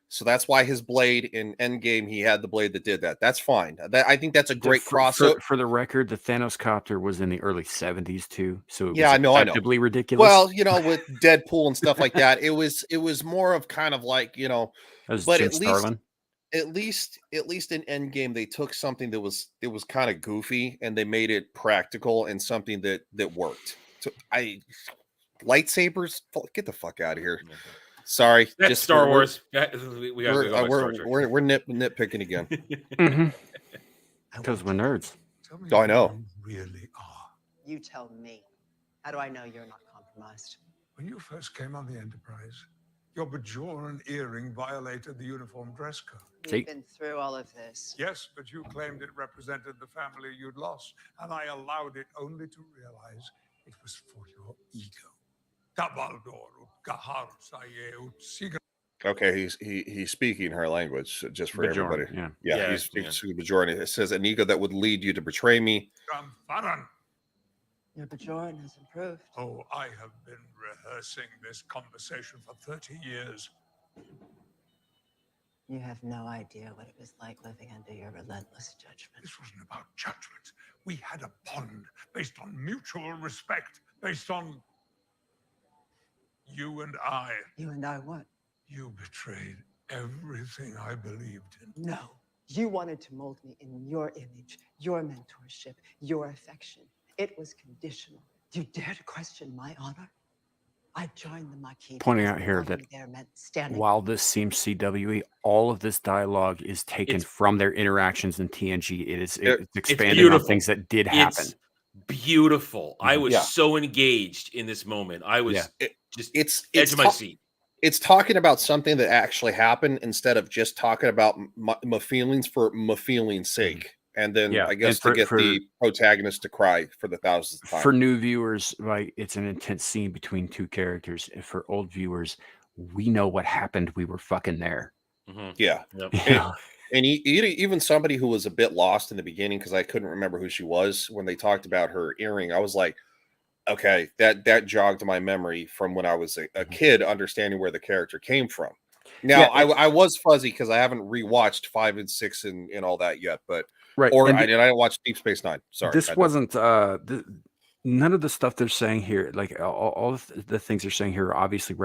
So that's why his blade in Endgame, he had the blade that did that. That's fine. I think that's a great crossover. For the record, the Thanos copter was in the early 70s too. So it was I know. ridiculous. Well, with Deadpool and stuff like that, it was more of kind of like, but at least in Endgame, they took something that was kind of goofy and they made it practical and something that worked. So lightsabers, get the fuck out of here. Sorry, that's just Star Wars. We're nitpicking again. Because we're nerds. I know. Really are. You tell me. How do I know you're not compromised? When you first came on the Enterprise, your Bajoran earring violated the uniform dress code. We've been through all of this. Yes, but you claimed it represented the family you'd lost, and I allowed it only to realize it was for your ego. Okay, he's speaking her language just for Bajoran, everybody. Yeah, he's speaking Bajoran. It says an ego that would lead you to betray me. Your Bajoran has improved. Oh, I have been rehearsing this conversation for 30 years. You have no idea what it was like living under your relentless judgment. This wasn't about judgment. We had a bond based on mutual respect, based on you and I. You and I what? You betrayed everything I believed in. No. You wanted to mold me in your image, your mentorship, your affection. It was conditional. You dare to question my honor? I joined the Maquis. Pointing out here that while this seems CWE, all of this dialogue is taken from their interactions in TNG. It's expanding on things that did happen. It's beautiful. I was so engaged in this moment. I was it's edge of my seat. It's talking about something that actually happened instead of just talking about my feelings for my feelings' sake. And then I guess to get the protagonist to cry for the 1,000th time. For new viewers, right, it's an intense scene between two characters. And for old viewers, we know what happened. We were fucking there. Mm-hmm. Yeah. Yep. And even somebody who was a bit lost in the beginning, because I couldn't remember who she was, when they talked about her earring, I was like, okay, that jogged my memory from when I was a kid, understanding where the character came from. Now, I was fuzzy because I haven't rewatched 5 and 6 and all that yet, but right. Or I didn't watch Deep Space Nine. Sorry, this wasn't none of the stuff they're saying here. Like all the things they're saying here are obviously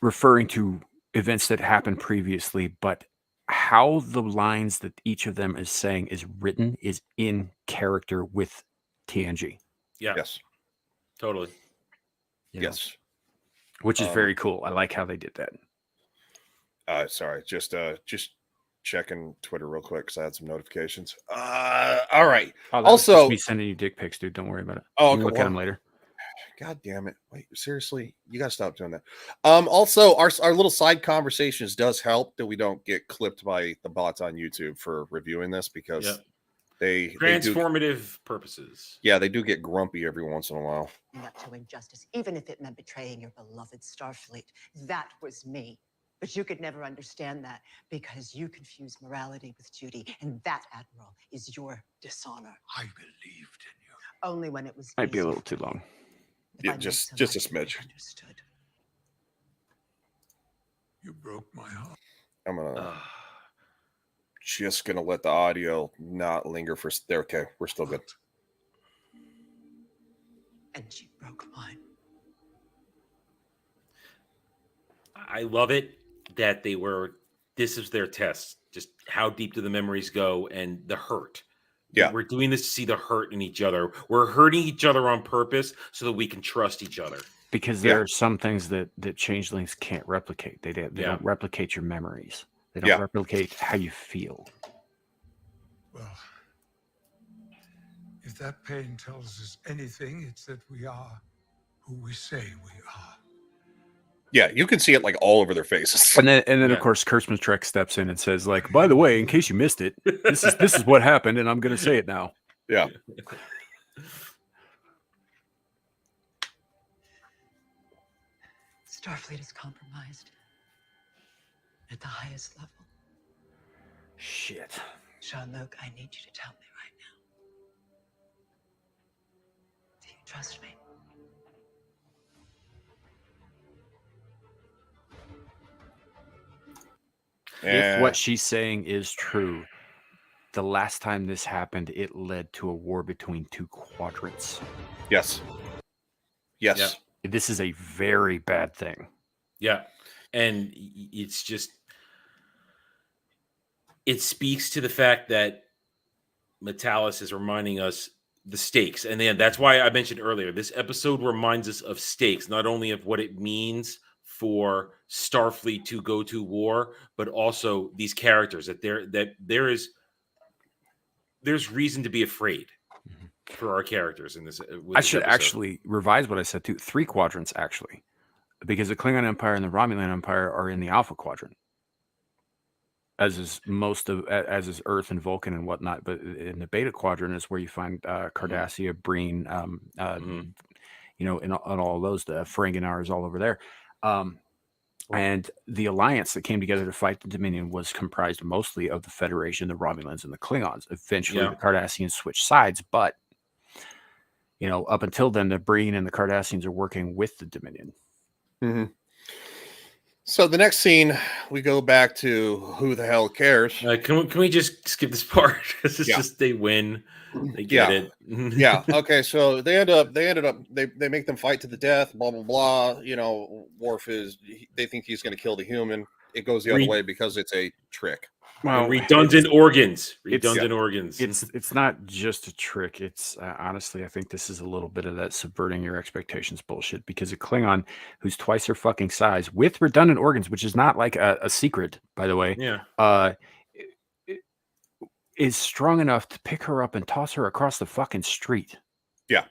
referring to events that happened previously, but how the lines that each of them is saying is written is in character with TNG. Yeah. Yes. Totally. Yes. Which is very cool. I like how they did that. Sorry, just checking Twitter real quick because I had some notifications. All right. Also, me sending you dick pics, dude. Don't worry about it. Oh, you can look at them later. God damn it! Wait, seriously, you gotta stop doing that. Also, our little side conversations does help that we don't get clipped by the bots on YouTube for reviewing this because they transformative purposes. Yeah, they do get grumpy every once in a while. Not to injustice, even if it meant betraying your beloved Starfleet. That was me. But you could never understand that because you confuse morality with duty, and that, Admiral, is your dishonor. I believed in you. Only when it was might be a little too long. Yeah, just a smidge. You broke my heart. I'm gonna. just gonna let the audio not linger for there. Okay, we're still good. And she broke mine. I love it that this is their test. Just how deep do the memories go and the hurt. Yeah. We're doing this to see the hurt in each other. We're hurting each other on purpose so that we can trust each other. Because there are some things that changelings can't replicate. They don't replicate your memories. They don't replicate how you feel. Well, if that pain tells us anything, it's that we are who we say we are. Yeah, you can see it like all over their faces. And then of course Kurtzman Trek steps in and says, like, by the way, in case you missed it, this is what happened, and I'm gonna say it now. Yeah. Starfleet is compromised at the highest level. Shit. Jean-Luc, I need you to tell me right now. Do you trust me? If what she's saying is true, the last time this happened, it led to a war between two quadrants. Yes. Yeah. This is a very bad thing. Yeah. And it's just, it speaks to the fact that Metalis is reminding us the stakes. And then that's why I mentioned earlier, this episode reminds us of stakes, not only of what it means for Starfleet to go to war, but also these characters that there's reason to be afraid for our characters in this. I should actually revise what I said too. 3 quadrants actually, because the Klingon Empire and the Romulan Empire are in the Alpha Quadrant, as is Earth and Vulcan and whatnot. But in the Beta Quadrant is where you find Cardassia, Breen, you know, and all of those. The Ferenginar is all over there. And the alliance that came together to fight the Dominion was comprised mostly of the Federation, the Romulans, and the Klingons. Eventually, the Cardassians switched sides, but you know, up until then, the Breen and the Cardassians are working with the Dominion. Mm-hmm. So the next scene, we go back to who the hell cares? Can we just skip this part? This is just they win, they get it. Yeah. Okay. So they make them fight to the death. Blah blah blah. You know, Worf they think he's going to kill the human. It goes the other way because it's a trick. Well, redundant organs. It's not just a trick. It's honestly, I think this is a little bit of that subverting your expectations bullshit, because a Klingon who's twice her fucking size with redundant organs, which is not like a secret, by the way, is strong enough to pick her up and toss her across the fucking street. Yeah.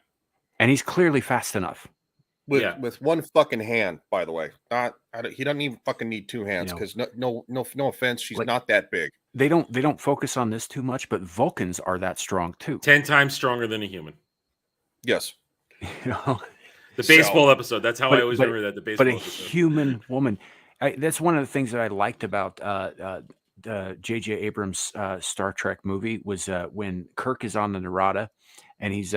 And he's clearly fast enough. With one fucking hand, by the way. He doesn't even fucking need 2 hands, because no offense, she's not that big. They don't focus on this too much, but Vulcans are that strong too. 10 times stronger than a human. Yes. You know, the baseball episode. That's how I always remember that. The baseball. But a episode. human woman. That's one of the things that I liked about J.J. Abrams' Star Trek movie was when Kirk is on the Narada. And he's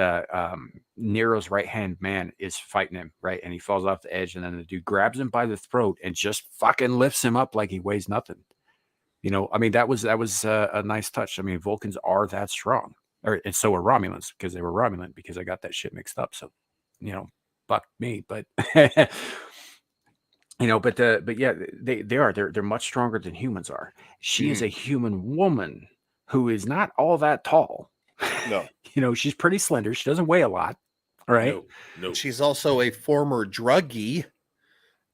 Nero's right-hand man is fighting him, right? And he falls off the edge, and then the dude grabs him by the throat and just fucking lifts him up like he weighs nothing. You know, I mean, that was a nice touch. I mean, Vulcans are that strong, and so are Romulans, because they were Romulan, because I got that shit mixed up. So, you know, fuck me, but you know, but yeah, they are. They're much stronger than humans are. She is a human woman who is not all that tall. No. You know, she's pretty slender. She doesn't weigh a lot. All right. No. She's also a former druggie.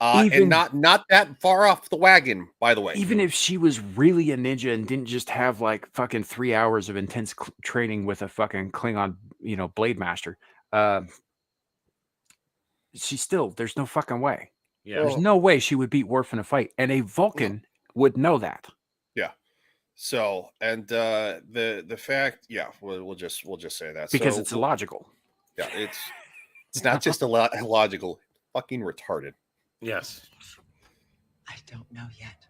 And not that far off the wagon, by the way. Even if she was really a ninja and didn't just have like fucking 3 hours of intense training with a fucking Klingon, you know, blade master, there's no fucking way. Yeah. There's no way she would beat Worf in a fight. And a Vulcan would know that. Yeah. So, and the fact, we'll just say that because it's illogical. Yeah, it's not just illogical, fucking retarded. Yes. I don't know yet.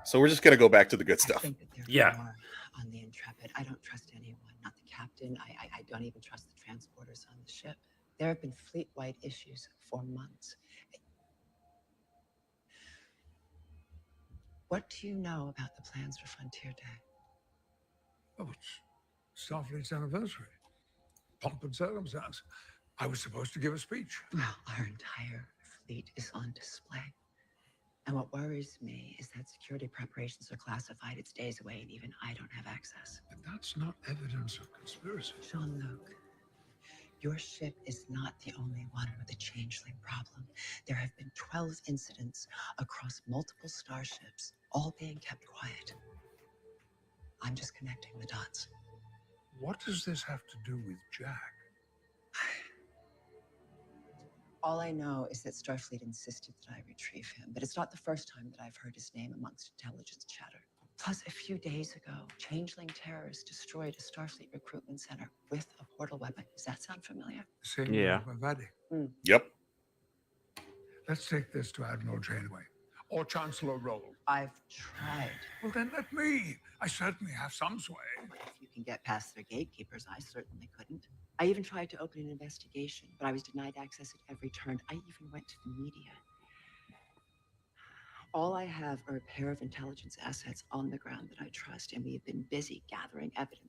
So we're just gonna go back to the good stuff. More on the Intrepid. I don't trust anyone, not the captain. I don't even trust the transporters on the ship. There have been fleet-wide issues for months. What do you know about the plans for Frontier Day? Oh, it's Starfleet's anniversary. Pomp and circumstance. I was supposed to give a speech. Well, our entire fleet is on display. And what worries me is that security preparations are classified. It's days away, and even I don't have access. But that's not evidence of conspiracy. Jean-Luc, your ship is not the only one with a changeling problem. There have been 12 incidents across multiple starships, all being kept quiet. I'm just connecting the dots. What does this have to do with Jack? All I know is that Starfleet insisted that I retrieve him, but it's not the first time that I've heard his name amongst intelligence chatter. Plus, a few days ago, changeling terrorists destroyed a Starfleet recruitment center with a portal weapon. Does that sound familiar? Same Yeah. with Mavadi. Yep. Let's take this to Admiral Janeway or Chancellor Roll. I've tried. Well, then let me. I certainly have some sway. If you can get past their gatekeepers, I certainly couldn't. I even tried to open an investigation, but I was denied access at every turn. I even went to the media. All I have are a pair of intelligence assets on the ground that I trust, and we have been busy gathering evidence.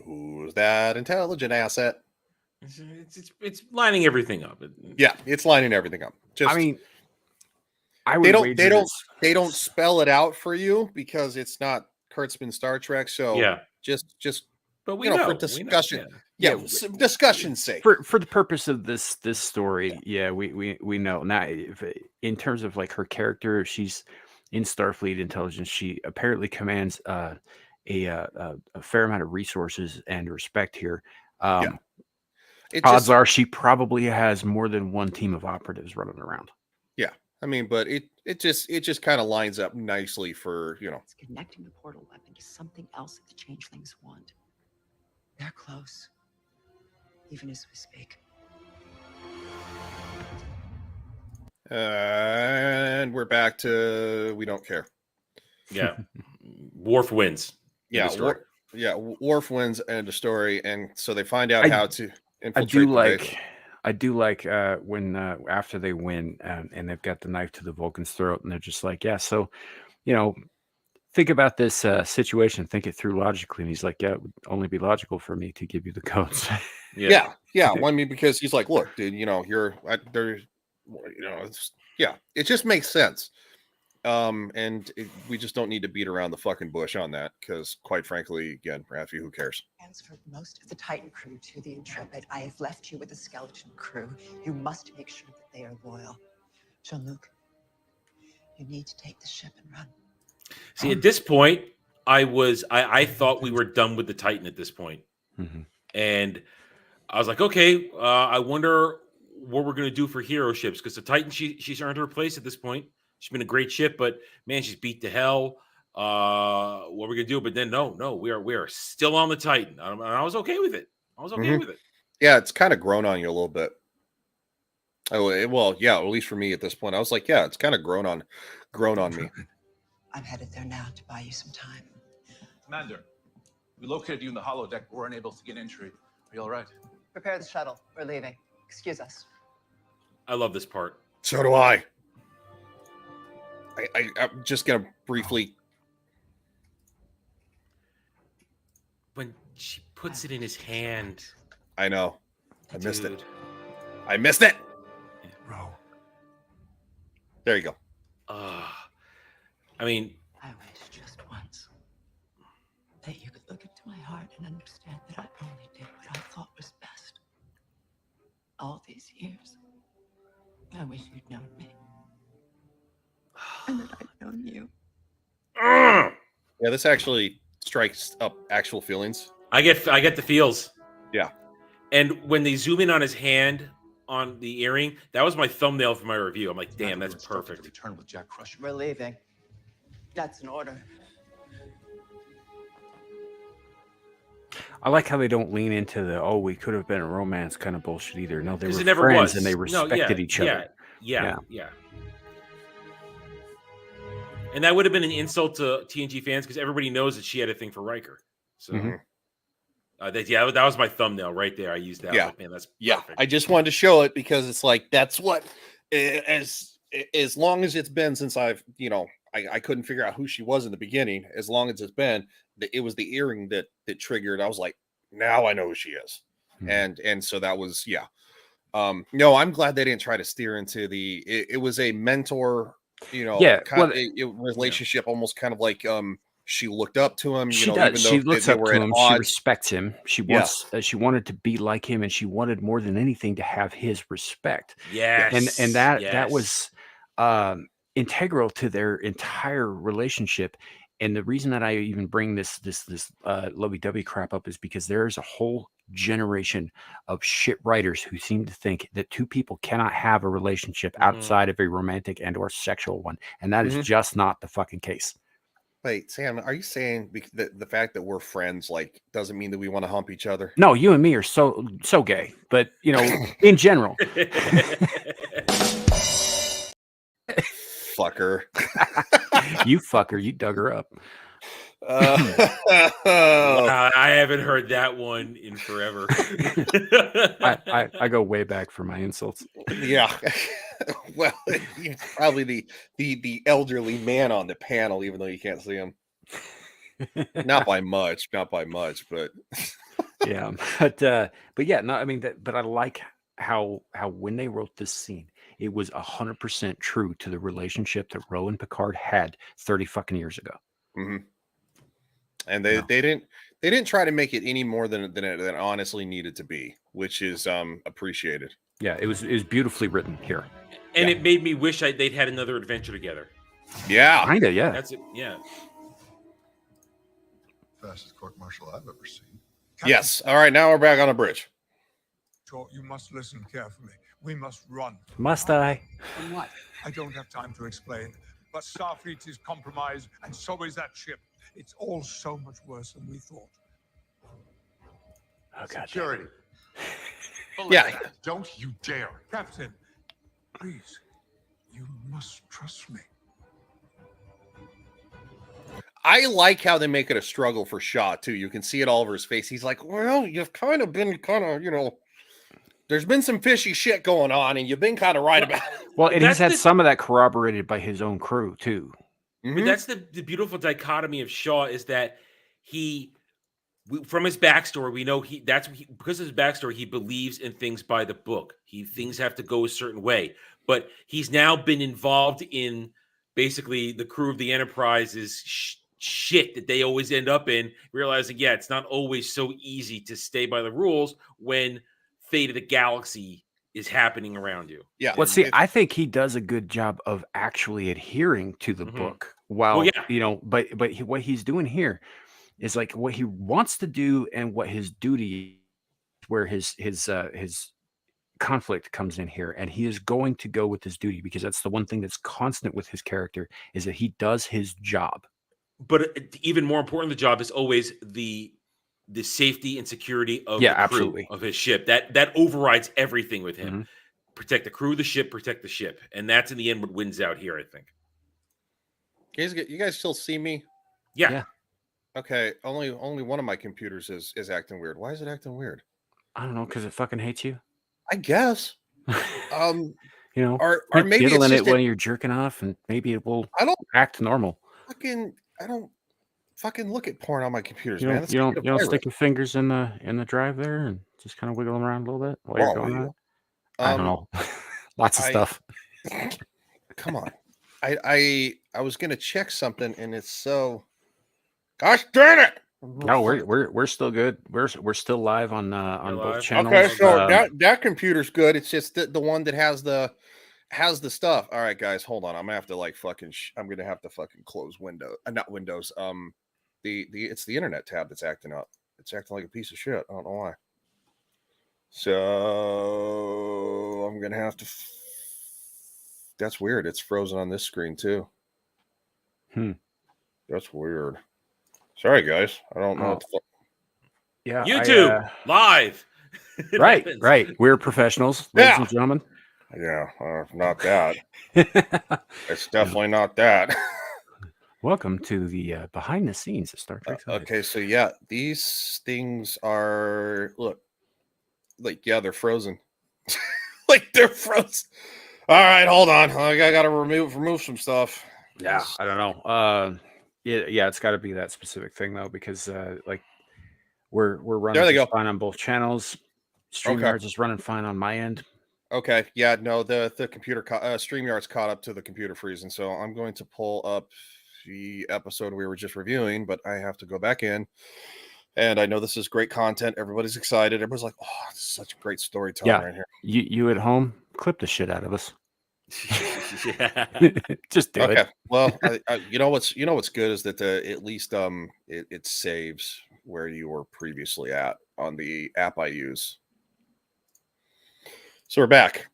Who's that intelligent asset? It's lining everything up. Yeah, it's lining everything up. Just, I mean, I would they wager don't this- they don't spell it out for you because it's not Kurtzman Star Trek. So Yeah. just But we you know, know for we know, discussion. yeah. Yeah, some discussion's sake. for the purpose of this story, yeah, we know now. If, in terms of like her character, if she's in Starfleet intelligence, she apparently commands a fair amount of resources and respect here. Odds are she probably has more than one team of operatives running around. Yeah, I mean, but it just kind of lines up nicely for, you know. It's connecting the portal weapon to something else that the changelings want. They're close, even as we speak. And we're back to we don't care. Yeah, Worf wins. Yeah, Worf wins, end of story. And so they find out how to infiltrate the base. I do like when after they win and they've got the knife to the Vulcan's throat, and they're just like, yeah, so think about this situation, think it through logically. And he's like, yeah, it would only be logical for me to give you the codes. Yeah. Well, I mean, because he's like, look, dude, you're there, it just makes sense. And we just don't need to beat around the fucking bush on that because, quite frankly, again, Raffi, who cares? Transferred most of the Titan crew to the Intrepid. I have left you with a skeleton crew. You must make sure that they are loyal. Jean-Luc, you need to take the ship and run. See, at this point, I thought we were done with the Titan at this point. Mm-hmm. And I was like, okay, I wonder what we're going to do for hero ships because the Titan, she's earned her place at this point. She's been a great ship, but man, she's beat to hell. What are we going to do? But then no, we are still on the Titan. And I was okay with it. With it. Yeah, it's kind of grown on you a little bit. Oh, well, yeah, at least for me at this point, I was like, yeah, it's kind of grown on me. I'm headed there now to buy you some time. Commander, we located you in the holodeck, but we're unable to get entry. Are you all right? Prepare the shuttle. We're leaving. Excuse us. I love this part. So do I. I'm just gonna briefly. When she puts it in his hand. I know. I missed it. I missed it. Bro. There you go. I mean, I wish just once that you could look into my heart and understand that I only did what I thought was best. All these years, I wish you'd known me. And that I'd known you. Yeah, this actually strikes up actual feelings. I get the feels. Yeah. And when they zoom in on his hand on the earring, that was my thumbnail for my review. I'm like, damn, that's perfect. Return with Jack Crusher. We're leaving. That's an order. I like how they don't lean into the we could have been a romance kind of bullshit either. No, they were it never friends was. and they No, respected each other. Yeah. And that would have been an insult to TNG fans because everybody knows that she had a thing for Riker. So that was my thumbnail right there. I used that. Yeah, like, man, that's perfect. I just wanted to show it because it's like that's what as long as it's been since I've I couldn't figure out who she was in the beginning. As long as it's been, it was the earring that triggered. I was like, now I know who she is. And so that was, yeah. No, I'm glad they didn't try to steer into it was a mentor, relationship, almost kind of like she looked up to him. She you know, does. Even though She looks they up were to at him. She odds. respects him. She wants. She wanted to be like him, and she wanted more than anything to have his respect. Yes, and that was integral to their entire relationship. And the reason that I even bring this lovey-dovey crap up is because there's a whole generation of shit writers who seem to think that two people cannot have a relationship outside of a romantic and or sexual one, and that is just not the fucking case. Wait, Sam, are you saying that the fact that we're friends like doesn't mean that we want to hump each other? No, you and me are so gay, but you know, in general. Fucker. You fucker, you dug her up. Wow, I haven't heard that one in forever. I go way back for my insults. Yeah. Well, he's probably the elderly man on the panel, even though you can't see him. Not by much, but yeah. But yeah, no, I mean but I like how when they wrote this scene, it was 100% true to the relationship that Ro and Picard had 30 fucking years ago. And they didn't try to make it any more than it honestly needed to be, which is appreciated. Yeah, it was beautifully written here. And it made me wish they'd had another adventure together. Yeah. Kinda, yeah. That's it. Yeah. Fastest court martial I've ever seen. Yes. All right, now we're back on a bridge. You must listen carefully. We must run. Must I? From what? I don't have time to explain, but Starfleet is compromised, and so is that ship. It's all so much worse than we thought. Oh, God. Security. Yeah. Don't you dare. Captain, please, you must trust me. I like how they make it a struggle for Shaw too. You can see it all over his face. He's like, well, you've kind of, there's been some fishy shit going on, and you've been kind of right about it. Well, and he's had some of that corroborated by his own crew too. But that's the beautiful dichotomy of Shaw is that from his backstory, we know because of his backstory, he believes in things by the book. Things have to go a certain way, but he's now been involved in basically the crew of the Enterprise's shit that they always end up in, realizing, it's not always so easy to stay by the rules when fate of the galaxy is happening around you. Yeah. Well, see, I think he does a good job of actually adhering to the book. While, but what he's doing here is like what he wants to do and what his duty, where his conflict comes in here, and he is going to go with his duty because that's the one thing that's constant with his character is that he does his job. But even more important, the job is always the safety and security of the crew absolutely. Of his ship. That overrides everything with him. Protect the crew of the ship, protect the ship, and that's in the end what wins out here, I think. You guys still see me? Yeah. Okay. Only one of my computers is acting weird. Why is it acting weird? I don't know, because it fucking hates you. I guess. Or maybe diddling it's it when you're jerking off, and maybe it will act normal. I don't fucking look at porn on my computers, You man. don't stick your fingers in the drive there and just kind of wiggle them around a little bit while you're going on. I don't know. Lots of stuff. Come on. I was gonna check something, and it's so. Gosh darn it! No, we're still good. We're still live on both channels. Okay, so that computer's good. It's just the one that has the stuff. All right, guys, hold on. I'm gonna have to I'm gonna have to fucking close Windows, not Windows. It's the internet tab that's acting up. It's acting like a piece of shit. I don't know why. So I'm gonna have to. That's weird. It's frozen on this screen too. That's weird. Sorry, guys. I don't know. Yeah, YouTube live. Right. We're professionals, ladies and gentlemen. Yeah, not that. It's definitely not that. Welcome to the behind the scenes of Star Trek. Okay, so these things are they're frozen. They're frozen. All right, hold on. I gotta remove some stuff. Yeah, I don't know. Yeah, it's got to be that specific thing though, because like we're running There they just go. fine on both channels. StreamYard's is running fine on my end. Okay. Yeah. No, the computer StreamYard's caught up to the computer freezing, so I'm going to pull up the episode we were just reviewing, but I have to go back in. And I know this is great content. Everybody's excited. Everybody's like, "Oh, this is such great storytelling Yeah, right here." you at home, clip the shit out of us. Yeah. Just do Okay. it. Well, you know what's good is that at least it saves where you were previously at on the app I use. So we're back.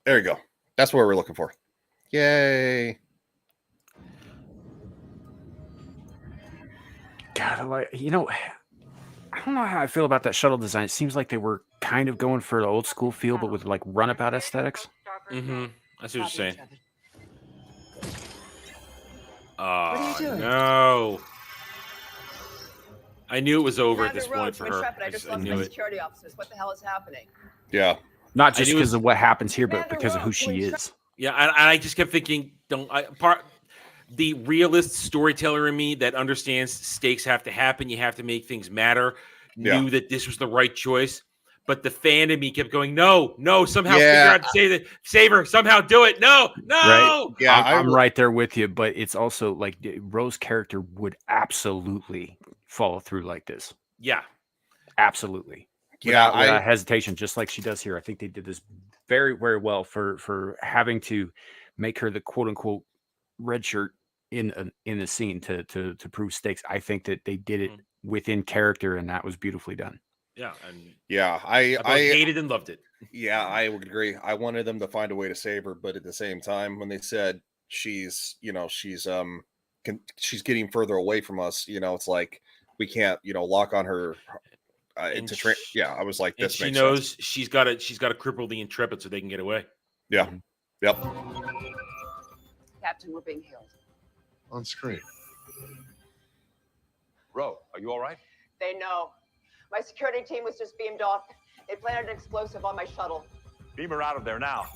There you go. That's what we're looking for. Yay. God, I don't know how I feel about that shuttle design. It seems like they were kind of going for the old school feel, but with like runabout aesthetics. Mm-hmm. I see what you're saying. are you doing? No. I knew it was over at Commander this point Rhodes, for I'm her. Intrepid. I just I lost knew my it. security officers. What the hell is happening? Yeah. Not I just knew it because was- of what happens here, but because of who she is. Yeah, and I just kept thinking, the realist storyteller in me that understands stakes have to happen, you have to make things matter, knew that this was the right choice. But the fan in me kept going, no, somehow figure out to save her, somehow do it. No. Right? Yeah, I'm right there with you, but it's also like Rose's character would absolutely follow through like this. Yeah. Absolutely. Yeah, without hesitation, just like she does here. I think they did this very, very well for having to make her the quote unquote red shirt in the scene to prove stakes. I think that they did it within character, and that was beautifully done. Yeah, and yeah, I both hated and loved it. Yeah, I would agree. I wanted them to find a way to save her, but at the same time, when they said she's getting further away from us, it's like we can't, lock on her. I was like, And this she makes knows sense. she's got to cripple the Intrepid so they can get away. Yeah. Yep. Captain, we're being hailed. On screen. Ro, are you all right? They know. My security team was just beamed off. They planted an explosive on my shuttle. Beam her out of there now.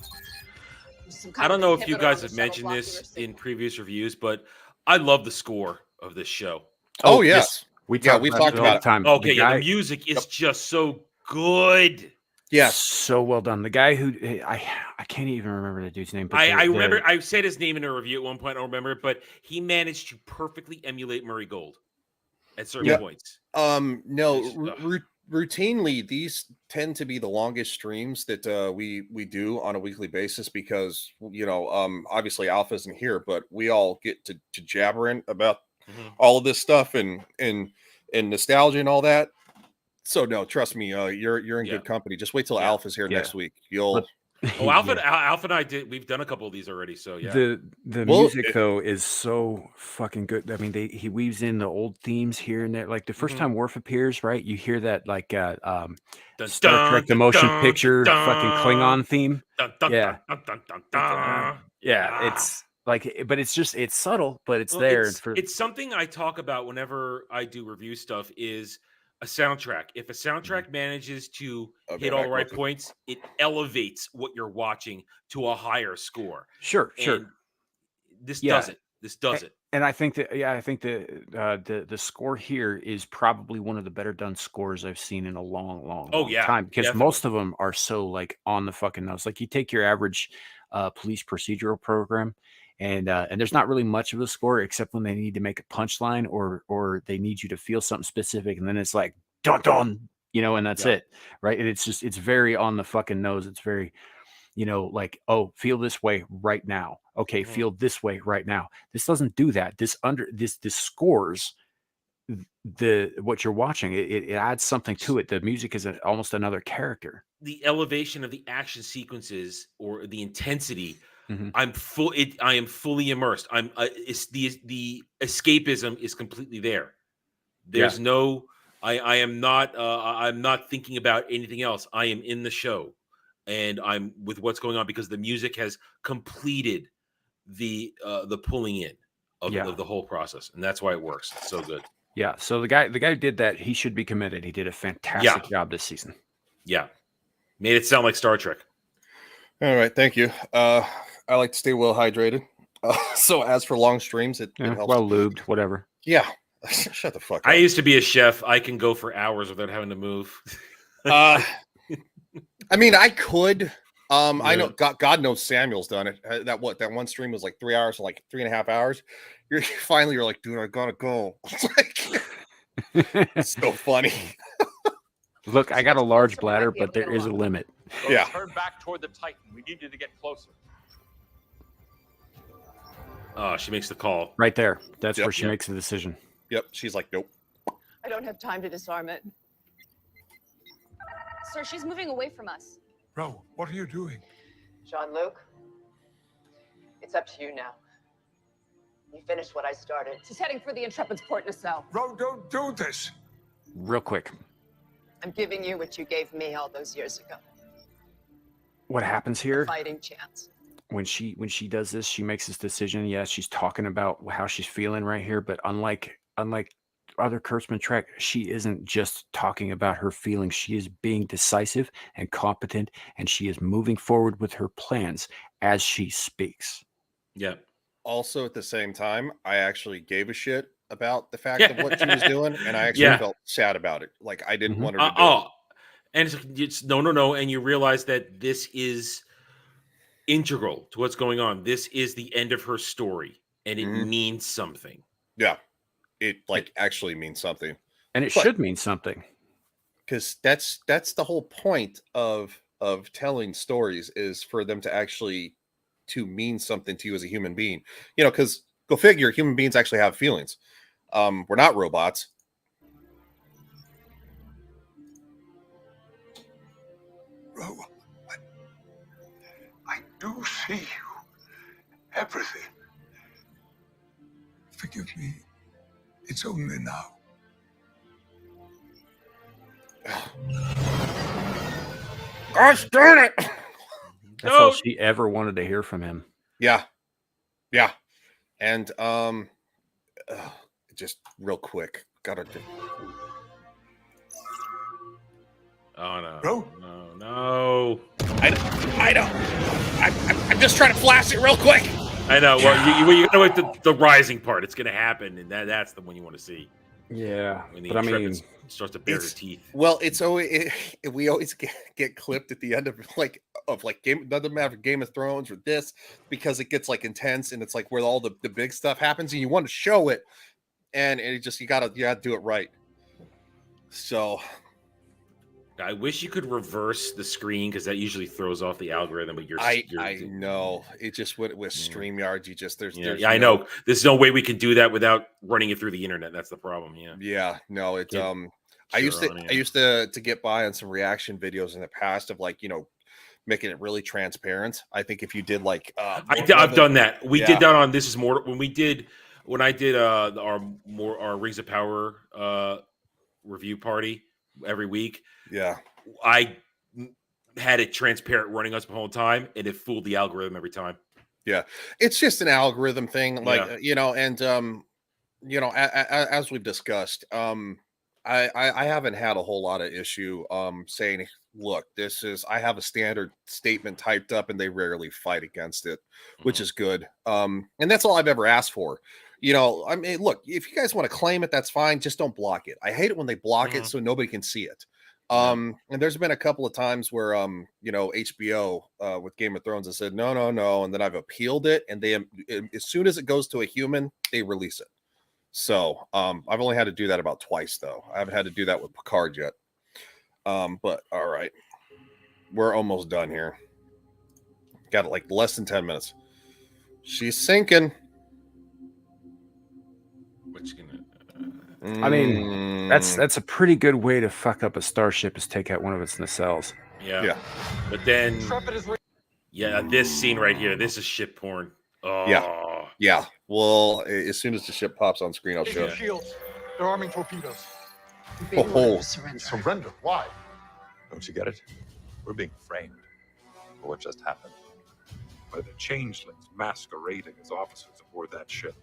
I don't know if you guys have mentioned this in previous reviews, but I love the score of this show. Oh, yes. We've talked about it all the time. Okay, The the music is just so good. Yes, so well done. The guy who I can't even remember the dude's name. But I remember I said his name in a review at one point. I don't remember it, but he managed to perfectly emulate Murray Gold at certain points. Routinely these tend to be the longest streams that we do on a weekly basis because obviously Alpha isn't here, but we all get to jabbering about all of this stuff and nostalgia and all that. So no, trust me, you're in good company. Just wait till Alpha's here next week. You'll Alpha and I did. We've done a couple of these already. So yeah. The music though is so fucking good. I mean, he weaves in the old themes here and there. Like the first time Worf appears, right? You hear that like Star Trek the motion picture fucking Klingon theme. Yeah, it's like, but it's subtle, but it's there. It's something I talk about whenever I do review stuff. Is a soundtrack. If a soundtrack manages to hit all the right points, it elevates what you're watching to a higher score. Sure. This does it. This does it. And I think that the score here is probably one of the better done scores I've seen in a long time, because most of them are so like on the fucking nose. Like you take your average police procedural program, and there's not really much of a score except when they need to make a punchline or they need you to feel something specific, and then it's like dun dun, and that's it, right? And it's very on the fucking nose. It's very, like, oh, feel this way right now. Okay, feel this way right now. This doesn't do that. This scores what you're watching. It adds something to it. The music is almost another character. The elevation of the action sequences or the intensity. I am fully immersed. It's the escapism is completely there. There's no. I am not. I'm not thinking about anything else. I am in the show, and I'm with what's going on because the music has completed the pulling in of the whole process, and that's why it works. It's so good. Yeah. So the guy who did that, he should be committed. He did a fantastic job this season. Yeah, made it sound like Star Trek. All right, thank you. I like to stay well hydrated. So as for long streams, it helps. Well lubed, whatever. Yeah. Shut the fuck up. I used to be a chef. I can go for hours without having to move. I mean, I could. I know God knows Samuel's done it. That one stream was like 3 hours, like 3.5 hours. You're like, dude, I gotta go. It's like it's so funny. Look, I got a large bladder, but there is a limit. Yeah. Turn back toward the Titan. We needed to get closer. Oh, she makes the call. Right there. That's where she makes the decision. Yep. She's like, nope. I don't have time to disarm it. Sir, she's moving away from us. Ro, what are you doing? Jean-Luc, it's up to you now. You finished what I started. She's heading for the Intrepid's port nacelle. Ro, don't do this. Real quick. I'm giving you what you gave me all those years ago. What happens here? A fighting chance. When she does this, she makes this decision. Yeah, she's talking about how she's feeling right here, but unlike other Kurtzman Trek, she isn't just talking about her feelings. She is being decisive and competent, and she is moving forward with her plans as she speaks. Yeah. Also, at the same time, I actually gave a shit about the fact of what she was doing, and I actually felt sad about it. Like I didn't want her to do it. And it's no, and you realize that this is integral to what's going on. This is the end of her story, and it means something. Yeah, it actually means something, and it should mean something, because that's the whole point of telling stories, is for them to actually to mean something to you as a human being. You know, because go figure, human beings actually have feelings. We're not robots. Ro, I do see you. Everything. Forgive me. It's only now. Gosh darn it! That's all she ever wanted to hear from him. Yeah. And just real quick, gotta do. Oh no! Bro? No! I don't. I'm just trying to flash it real quick. I know. Well, you know what the rising part. It's going to happen, and that's the one you want to see. Yeah, When the but I mean, Intrepid starts to bare her teeth. Well, it's always we always get clipped at the end of doesn't matter Game of Thrones or this, because it gets like intense, and it's like where all the big stuff happens, and you want to show it, and it just you gotta do it right. So I wish you could reverse the screen, because that usually throws off the algorithm. But I know it just with StreamYard, you just there's I know there's no way we can do that without running it through the internet. That's the problem. No, it's I used to get by on some reaction videos in the past of making it really transparent. I think if you did I've done that. We did that on This Is More when I did our Rings of Power review party every week. Yeah, I had it transparent running us the whole time, and it fooled the algorithm every time. Yeah, it's just an algorithm thing, as we've discussed, I haven't had a whole lot of issue saying, look, I have a standard statement typed up, and they rarely fight against it, which is good. And that's all I've ever asked for. I mean, look, if you guys want to claim it, that's fine. Just don't block it. I hate it when they block it so nobody can see it. And there's been a couple of times where, HBO with Game of Thrones has said, no. And then I've appealed it. And they, as soon as it goes to a human, they release it. So I've only had to do that about twice, though. I haven't had to do that with Picard yet. But all right, we're almost done here. Got it less than 10 minutes. She's sinking. I mean, that's a pretty good way to fuck up a starship, is take out one of its nacelles. Yeah. But then, this scene right here, this is ship porn. Oh. Yeah. Well, as soon as the ship pops on screen, I'll show it. Shields. They're arming torpedoes. Surrender. Why? Don't you get it? We're being framed for what just happened. By the changelings masquerading as officers aboard that ship.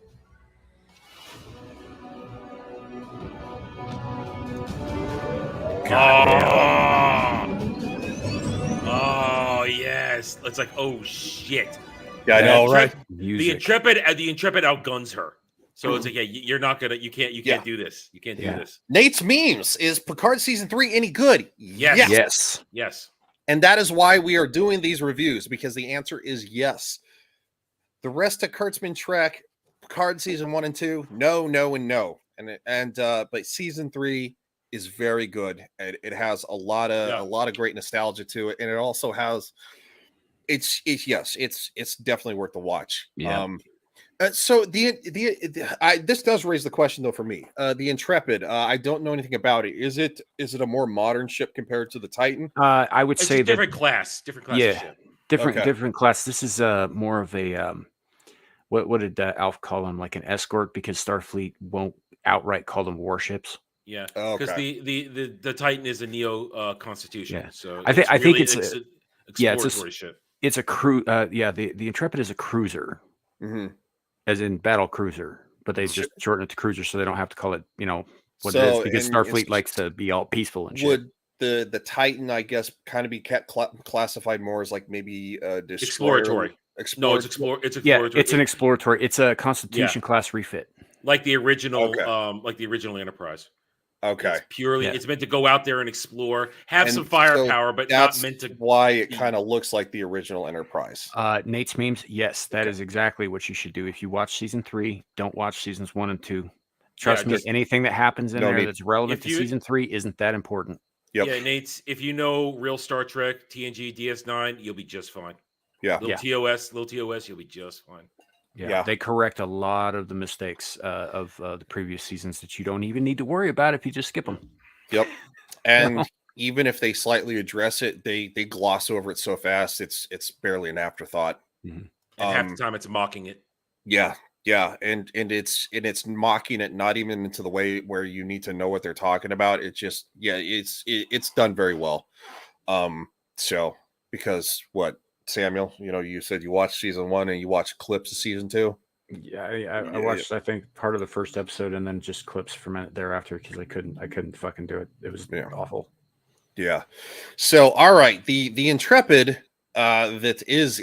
Oh yes. It's like, oh shit. Yeah, I know, right? The Intrepid outguns her. So it's like, yeah, you're not gonna, you can't do this. You can't do this. Nate's memes, is Picard season 3 any good? Yes. And that is why we are doing these reviews, because the answer is yes. The rest of Kurtzman Trek, Picard season 1 and 2, no, and no. But season 3 is very good. It has a lot of great nostalgia to it, and it also has it's definitely worth the watch. Yeah. So this does raise the question though for me. The Intrepid, I don't know anything about it. Is it a more modern ship compared to the Titan? I would say different class. Yeah, Of ship. different class. This is more of a what did Alf call them? Like an escort, because Starfleet won't outright call them warships. Yeah, because the Titan is a neo Constitution. Yeah. So I think it's an exploratory ship. It's a crew. The Intrepid is a cruiser, as in battle cruiser, but they just shorten it to cruiser so they don't have to call it, what it is, because Starfleet likes to be all peaceful and shit. Would the Titan, I guess, kind of be classified more as like maybe exploratory? No, it's exploratory. Yeah, it's an exploratory. It's a Constitution class refit, like the original, Enterprise. Okay, it's purely it's meant to go out there and explore, have some firepower, but not meant to. Why it kind of looks like the original Enterprise. Nate's memes. Yes, that is exactly what you should do. If you watch season 3, don't watch seasons 1 and 2. Trust me, anything that happens in there that's relevant to season 3 isn't that important. Yep. Yeah, Nate, if you know real Star Trek, TNG, DS9, you'll be just fine. Yeah. Little TOS, you'll be just fine. Yeah, they correct a lot of the mistakes of the previous seasons that you don't even need to worry about if you just skip them. Yep. And even if they slightly address it, they gloss over it so fast it's barely an afterthought. And half the time it's mocking it. Yeah, and it's mocking it, not even into the way where you need to know what they're talking about. It just it's done very well. So because what, Samuel, you said you watched season 1 and you watched clips of season 2. Yeah, I watched I think part of the first episode and then just clips from it thereafter because I couldn't fucking do it. It was awful. Yeah. So all right, the Intrepid that is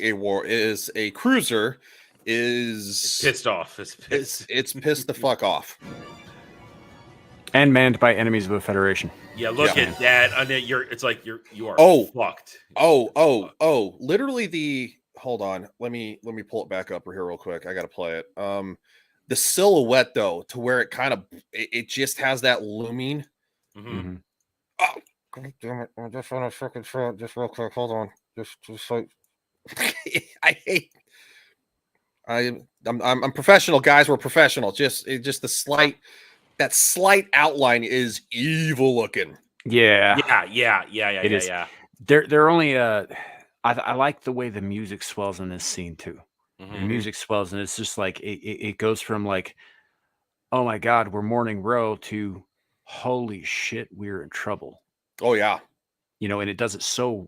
a cruiser is pissed off. It's pissed the fuck off. And manned by enemies of the Federation. Yeah, look at that. And then you are fucked. Literally hold on. Let me pull it back up here real quick. I gotta play it. The silhouette though, to where it kind of it just has that looming. Mm-hmm. Oh, God damn it. I just want to fucking show it just real quick. Hold on. Just like I'm professional, guys. We're professional. Just the slight outline is evil looking. Yeah. It is. They're only I like the way the music swells in this scene too. Mm-hmm. The music swells and it's just like it goes from like, oh my God, we're Morning Row to holy shit, we're in trouble. Oh yeah. And it does it so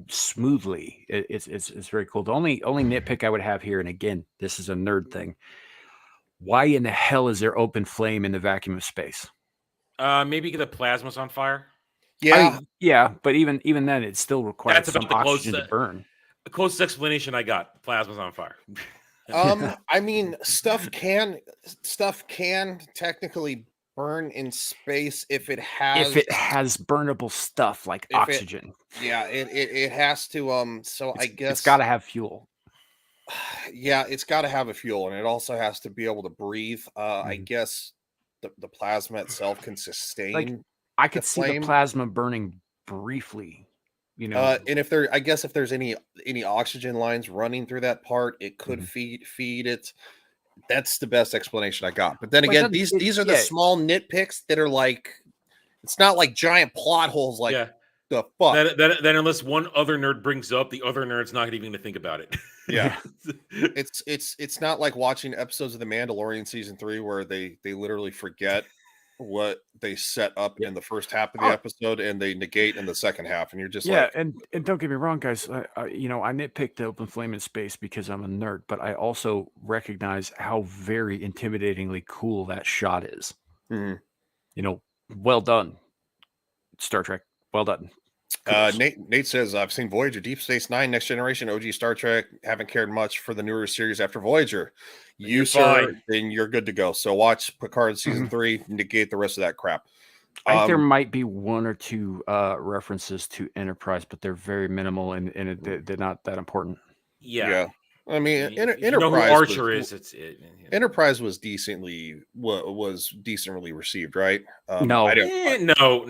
smoothly. It's very cool. The only nitpick I would have here, and again, this is a nerd thing. Why in the hell is there open flame in the vacuum of space? Maybe the plasma's on fire. Yeah, but even then, it still requires some oxygen to burn. The closest explanation I got: plasma's on fire. I mean, stuff can technically burn in space if it has burnable stuff like oxygen. It has to. So I guess it's got to have fuel. Yeah, it's got to have a fuel, and it also has to be able to breathe. I guess the plasma itself can sustain. Like, I could see the plasma burning briefly, and if there's any oxygen lines running through that part, it could feed it. That's the best explanation I got. But then again, these are the small nitpicks that are like, it's not like giant plot holes. Like the fuck. Then unless one other nerd brings up, the other nerd's not even going to think about it. Yeah, it's not like watching episodes of The Mandalorian season 3 where they literally forget what they set up in the first half of the episode and they negate in the second half, and you're just and don't get me wrong, guys. I nitpicked the open flame in space because I'm a nerd, but I also recognize how very intimidatingly cool that shot is. Mm-hmm. Well done, Star Trek. Well done. Nate says, I've seen Voyager, Deep Space Nine, Next Generation, OG Star Trek. Haven't cared much for the newer series after Voyager. You, sir, then you're good to go. So watch Picard season 3, negate the rest of that crap. I think there might be one or two references to Enterprise, but they're very minimal and they're not that important. Yeah. I mean, if Enterprise. you know who Archer is, Enterprise was decently received, right? No. I didn't. Eh, no,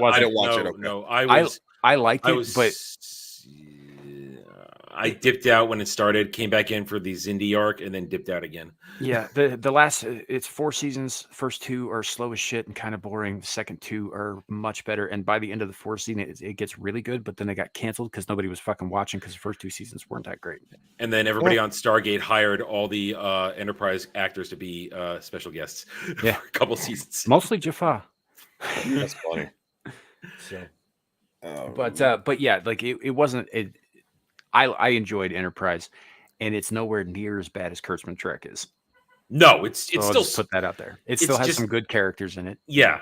I didn't watch it. Okay. No, I liked it, but I dipped out when it started, came back in for the Xindi arc, and then dipped out again. Yeah, the last it's 4 seasons. First 2 are slow as shit and kind of boring. The second 2 are much better, and by the end of the 4th season, it gets really good. But then they got canceled because nobody was fucking watching because the first 2 seasons weren't that great. And then everybody on Stargate hired all the Enterprise actors to be special guests. Yeah, for a couple seasons, mostly Jaffa. That's funny. So, but yeah, like it wasn't. I enjoyed Enterprise, and it's nowhere near as bad as Kurtzman Trek is. No, it's I'll still just put that out there. It still has some good characters in it. Yeah,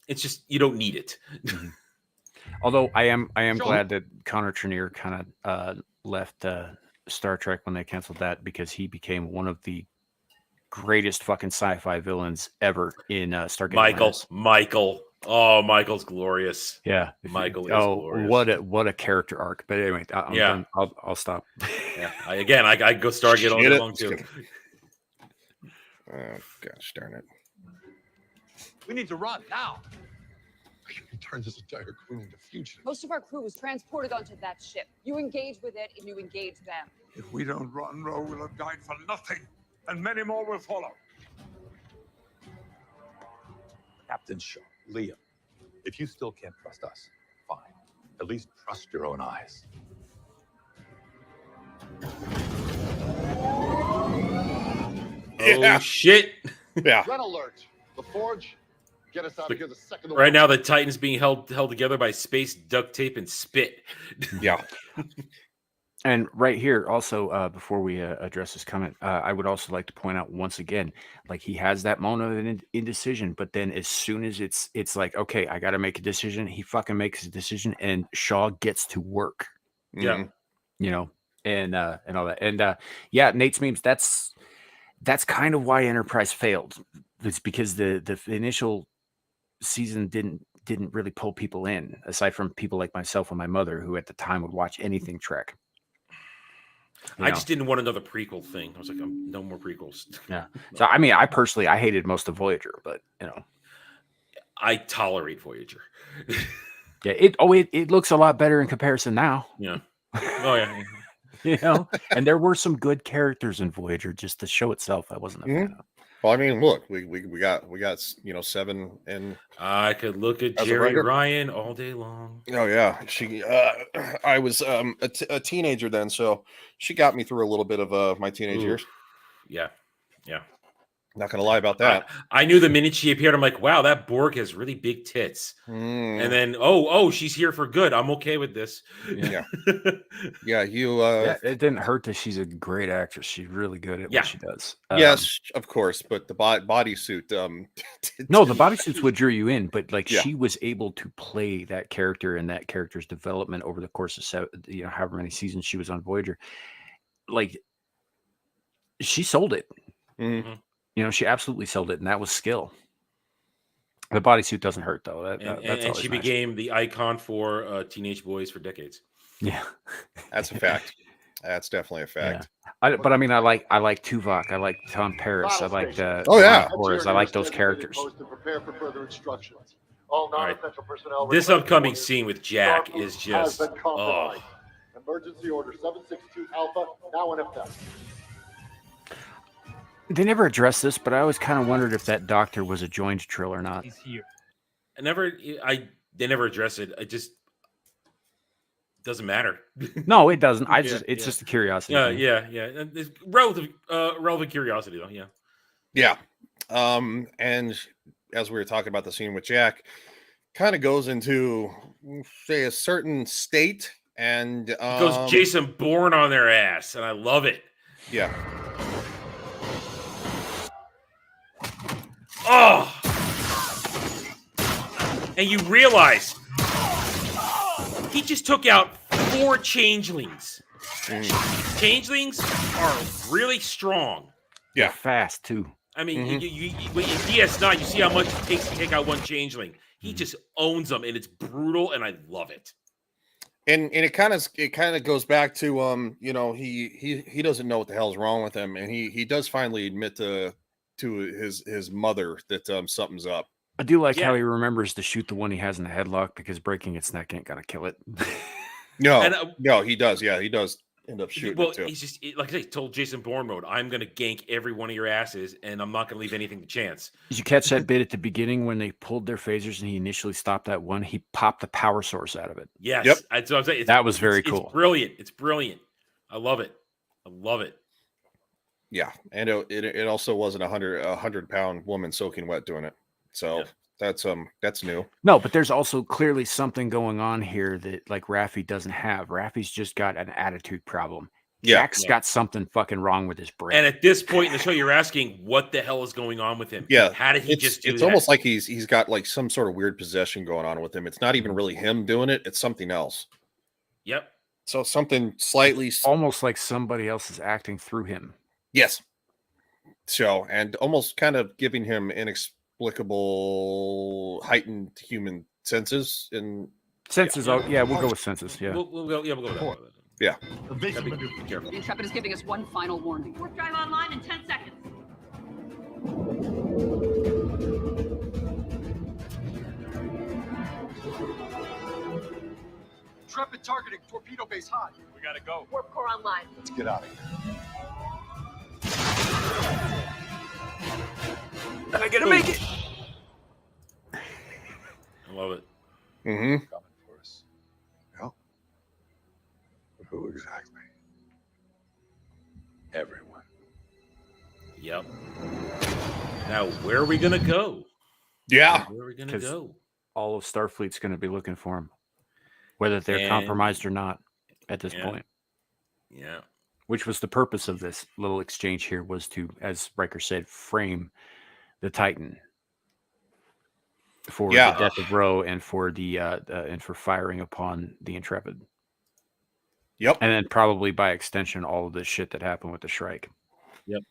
it's just you don't need it. Although I am glad that Connor Trinneer kind of left Star Trek when they canceled that, because he became one of the greatest fucking sci-fi villains ever in Stargate. Michael. Oh, Michael's glorious. Yeah, Michael is glorious. What a character arc. But anyway, I'm done. I'll stop. Yeah, I go Stargate all day long too. Oh gosh darn it! We need to run now. We turned this entire crew into fugitives. Most of our crew was transported onto that ship. You engage with it, and you engage them. If we don't run, Ro will have died for nothing, and many more will follow. Captain Shaw, Liam, if you still can't trust us, fine. At least trust your own eyes. Oh shit! Yeah. Red alert! The Forge, get us out of here the second. Right now, the Titan's being held together by space duct tape and spit. Yeah. And right here, also, before we address this comment, I would also like to point out once again, like he has that moment of indecision, but then as soon as it's like, okay, I got to make a decision, he fucking makes a decision, and Shaw gets to work. Yeah, you know, and all that, and yeah, Nate's memes. That's kind of why Enterprise failed. It's because the initial season didn't really pull people in, aside from people like myself and my mother, who at the time would watch anything Trek. I just didn't want another prequel thing. I was like, no more prequels. Yeah. So I mean, I personally hated most of Voyager, but you know, I tolerate Voyager. Yeah. It looks a lot better in comparison now. Yeah. Oh yeah. You know, and there were some good characters in Voyager. Just the show itself, I wasn't a fan of. Well, I mean, look, we got 7 and I could look at Jerry Ryan all day long. Oh yeah, she. I was a teenager then, so she got me through a little bit of my teenage years. Yeah. Not gonna lie about that. I knew the minute she appeared, I'm like, wow, that Borg has really big tits. And then, oh, she's here for good. I'm okay with this. Yeah. Yeah, it didn't hurt that she's a great actress. She's really good at what she does. Yes, of course, but the bodysuit. No, the bodysuit's what drew you in, but like she was able to play that character and that character's development over the course of however many seasons she was on Voyager. Like, she sold it. Mm-hmm. You know, she absolutely sold it, and that was skill. The bodysuit doesn't hurt, though. And she became the icon for teenage boys for decades. Yeah, that's a fact. That's definitely a fact. Yeah. But I mean, I like Tuvok. I like Tom Paris. I like Horace. I like those characters. All right. This upcoming scene with Jack is just Emergency order 762 Alpha now in effect. They never addressed this, but I always kind of wondered if that doctor was a joined Trill or not. He's here. They never address it. It just doesn't matter. No, it doesn't. It's just a curiosity. Yeah. It's relevant curiosity though. Yeah. Yeah. And as we were talking about the scene with Jack, kind of goes into, say, a certain state, and it goes Jason Bourne on their ass, and I love it. Yeah. Oh, and you realize He just took out 4 changelings. Changelings are really strong. They're fast too. I mean, in DS9, you see how much it takes to take out one changeling. He just owns them, and it's brutal, and I love it. And it kind of goes back to you know, he doesn't know what the hell's wrong with him, and he does finally admit to his mother that something's up. I do like how he remembers to shoot the one he has in the headlock because breaking its neck ain't gonna kill it. No, he does. Yeah, he does end up shooting Well, it too. he's just like I say, told Jason Bourne mode, I'm gonna gank every one of your asses, and I'm not gonna leave anything to chance. Did you catch that bit at the beginning when they pulled their phasers and he initially stopped that one? He popped the power source out of it. Yes, that's what I'm saying. That was very cool. It's brilliant. It's brilliant. I love it. I love it. Yeah, and it also wasn't a 100-pound woman soaking wet doing it. So that's new. No, but there's also clearly something going on here that like Raffi doesn't have. Raffi's just got an attitude problem. Jack's got something fucking wrong with his brain. And at this point in the show, you're asking what the hell is going on with him? Yeah, How did he just do it's that? almost like he's got like some sort of weird possession going on with him. It's not even really him doing it. It's something else. Yep. So something slightly almost like somebody else is acting through him. Yes. So, and almost kind of giving him inexplicable heightened human senses and senses. We'll go with senses. Yeah. We'll go with that. Yeah. Be careful. The Intrepid is giving us one final warning. Warp drive online in 10 seconds. Intrepid targeting torpedo base hot. We gotta go. Warp core online. Let's get out of here. Am I gonna make it? I love it. Mm-hmm. Coming for us. Yeah. Who exactly? Everyone. Yep. Now, where are we gonna go? Yeah. Where are we gonna go? All of Starfleet's going to be looking for him, whether they're compromised or not at this point. Yeah. Which was the purpose of this little exchange here, was to, as Riker said, frame the Titan for the death of Ro and for the and for firing upon the Intrepid. Yep. And then probably by extension all of this shit that happened with the Shrike. Yep.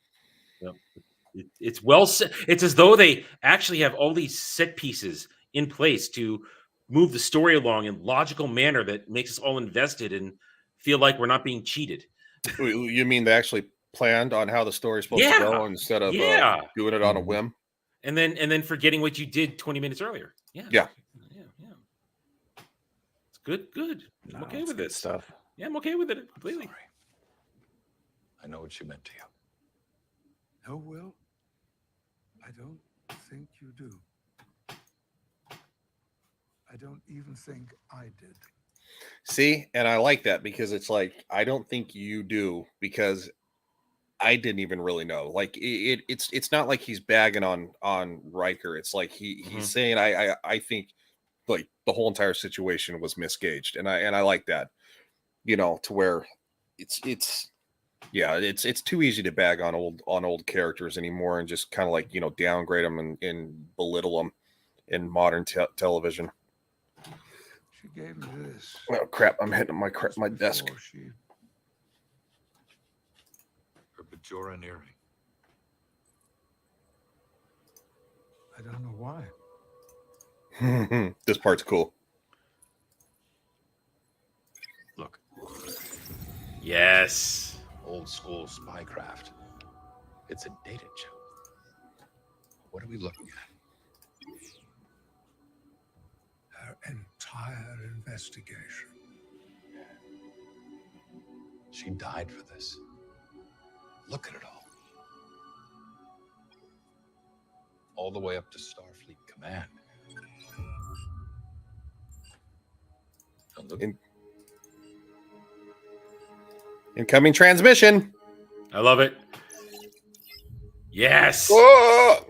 It's well set. It's as though they actually have all these set pieces in place to move the story along in logical manner that makes us all invested and feel like we're not being cheated. You mean they actually planned on how the story's supposed to go instead of doing it on a whim? And then forgetting what you did 20 minutes earlier. Yeah. It's good. I'm okay with this stuff. Yeah, I'm okay with it completely. Sorry. I know what she meant to you. No, Will. I don't think you do. I don't even think I did. See, and I like that because it's like, I don't think you do, because I didn't even really know. Like it's not like he's bagging on Riker. It's like he's saying I think like the whole entire situation was misgauged, and I like that, you know, to where it's too easy to bag on old characters anymore and just kind of like, you know, downgrade them and belittle them in modern television. She gave me this. Oh crap! I'm hitting my desk. Her Bajoran earring. I don't know why. This part's cool. Look. Yes. Old school spycraft. It's a data chip. What are we looking at? Her entire investigation. She died for this. Look at it all. All the way up to Starfleet Command. Incoming transmission. I love it. Yes. Oh!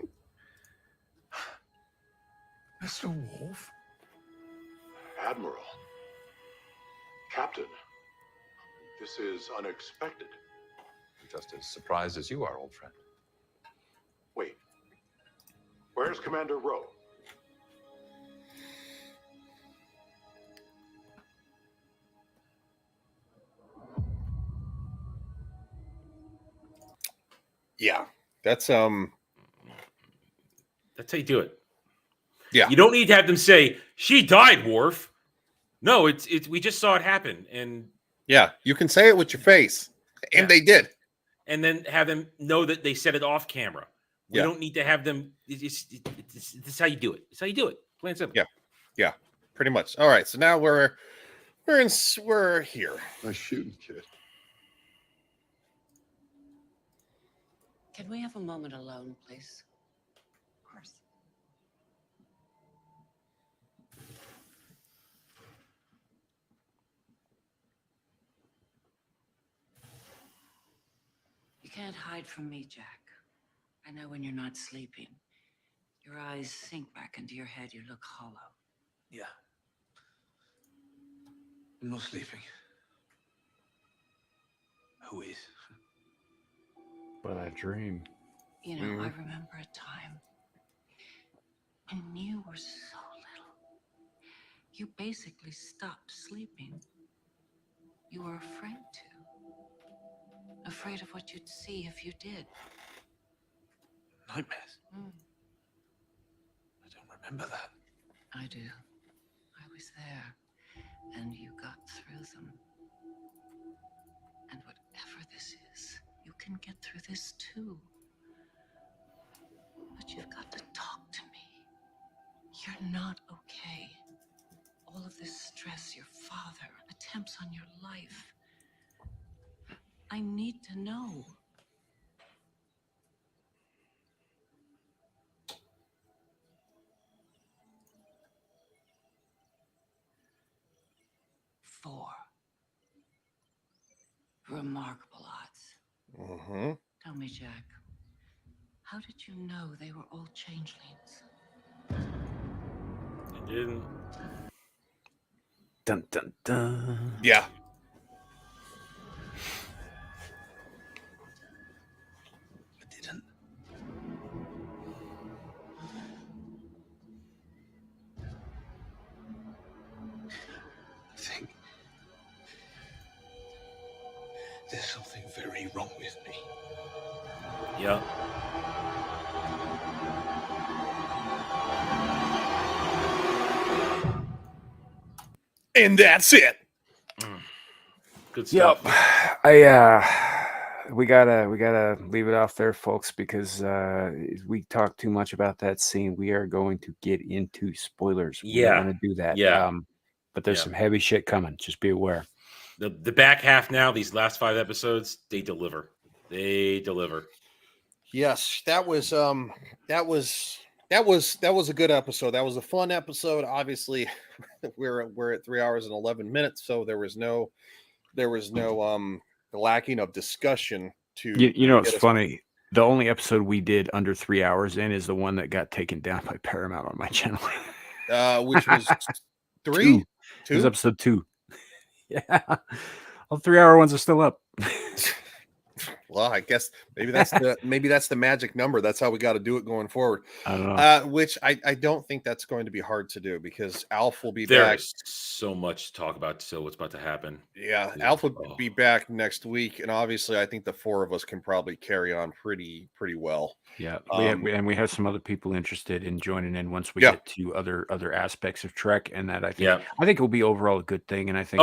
Mr. Wolf? Admiral. Captain. This is unexpected. I'm just as surprised as you are, old friend. Wait. Where's Commander Ro? Yeah, that's how you do it. Yeah, you don't need to have them say she died, Worf. No, it's we just saw it happen, and yeah, you can say it with your face, and they did. And then have them know that they said it off camera. We don't need to have them. This is how you do it. It's how you do it. Plain and simple. Yeah, pretty much. All right, so now we're here. Nice shooting, kid. Can we have a moment alone, please? Of course. You can't hide from me, Jack. I know when you're not sleeping. Your eyes sink back into your head. You look hollow. Yeah. I'm not sleeping. Who is? But I dream. You know, I remember a time when you were so little. You basically stopped sleeping. You were afraid to. Afraid of what you'd see if you did. Nightmares. I don't remember that. I do. I was there, and you got through them. And whatever this is, you can get through this too. But you've got to talk to me. You're not okay. All of this stress, your father, attempts on your life. I need to know. Four. Remarkable odds. Tell me, Jack, how did you know they were all changelings? They didn't. Dun dun dun. Yeah. I didn't. I think there's something very wrong with me. Yeah. And that's it. Good stuff. We gotta leave it off there, folks, because we talked too much about that scene. We are going to get into spoilers. We're gonna do that. Yeah. But there's some heavy shit coming. Just be aware. The back half now, these last 5 episodes, they deliver. They deliver. Yes, that was a good episode. That was a fun episode. Obviously, we're at 3 hours and 11 minutes, so there was no lacking of discussion to You know, it's funny. The only episode we did under 3 hours in is the one that got taken down by Paramount on my channel. Which was 3? 2. It was episode 2. Yeah. All 3 hour ones are still up. Well, I guess maybe that's the magic number. That's how we got to do it going forward. I don't know. Which I don't think that's going to be hard to do because Alf will be back. There's so much to talk about. So what's about to happen? Yeah, Alf will be back next week, and obviously, I think the 4 of us can probably carry on pretty well. Yeah, we have some other people interested in joining in once we get to other aspects of Trek, and that I think it will be overall a good thing. And I think,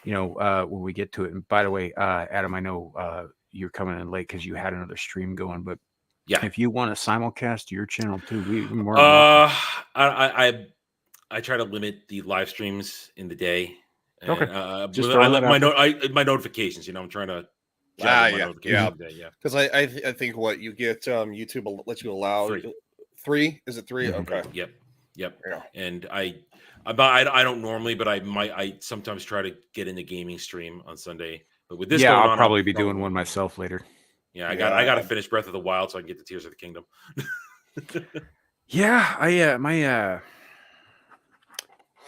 when we get to it. And by the way, Adam, I know you're coming in late because you had another stream going, but if you want to simulcast your channel too, we more. I try to limit the live streams in the day. And, Okay, just I let my notifications. I'm trying to. Because I think what you get YouTube will let you allow 3. Is it 3? Okay. Yep. Yeah. And I don't normally, but I sometimes try to get in the gaming stream on Sunday. But with this, I'll probably be doing one myself later. Yeah, I got to finish Breath of the Wild so I can get the Tears of the Kingdom.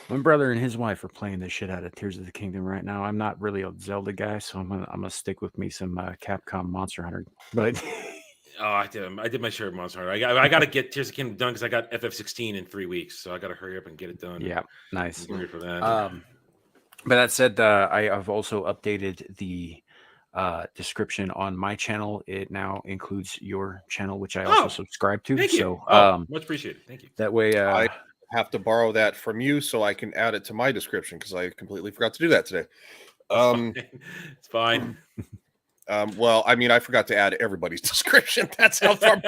My brother and his wife are playing the shit out of Tears of the Kingdom right now. I'm not really a Zelda guy, so I'm gonna stick with me some Capcom Monster Hunter. But I did my share of Monster Hunter. I got to get Tears of the Kingdom done because I got FF16 in 3 weeks, so I got to hurry up and get it done. Yeah, nice. I'm ready for that. But that said, I have also updated the description on my channel. It now includes your channel, which I also subscribe to. Thank you. So, Much appreciated. Thank you. That way, I have to borrow that from you so I can add it to my description because I completely forgot to do that today. It's fine. Well, I mean, I forgot to add everybody's description. That's how far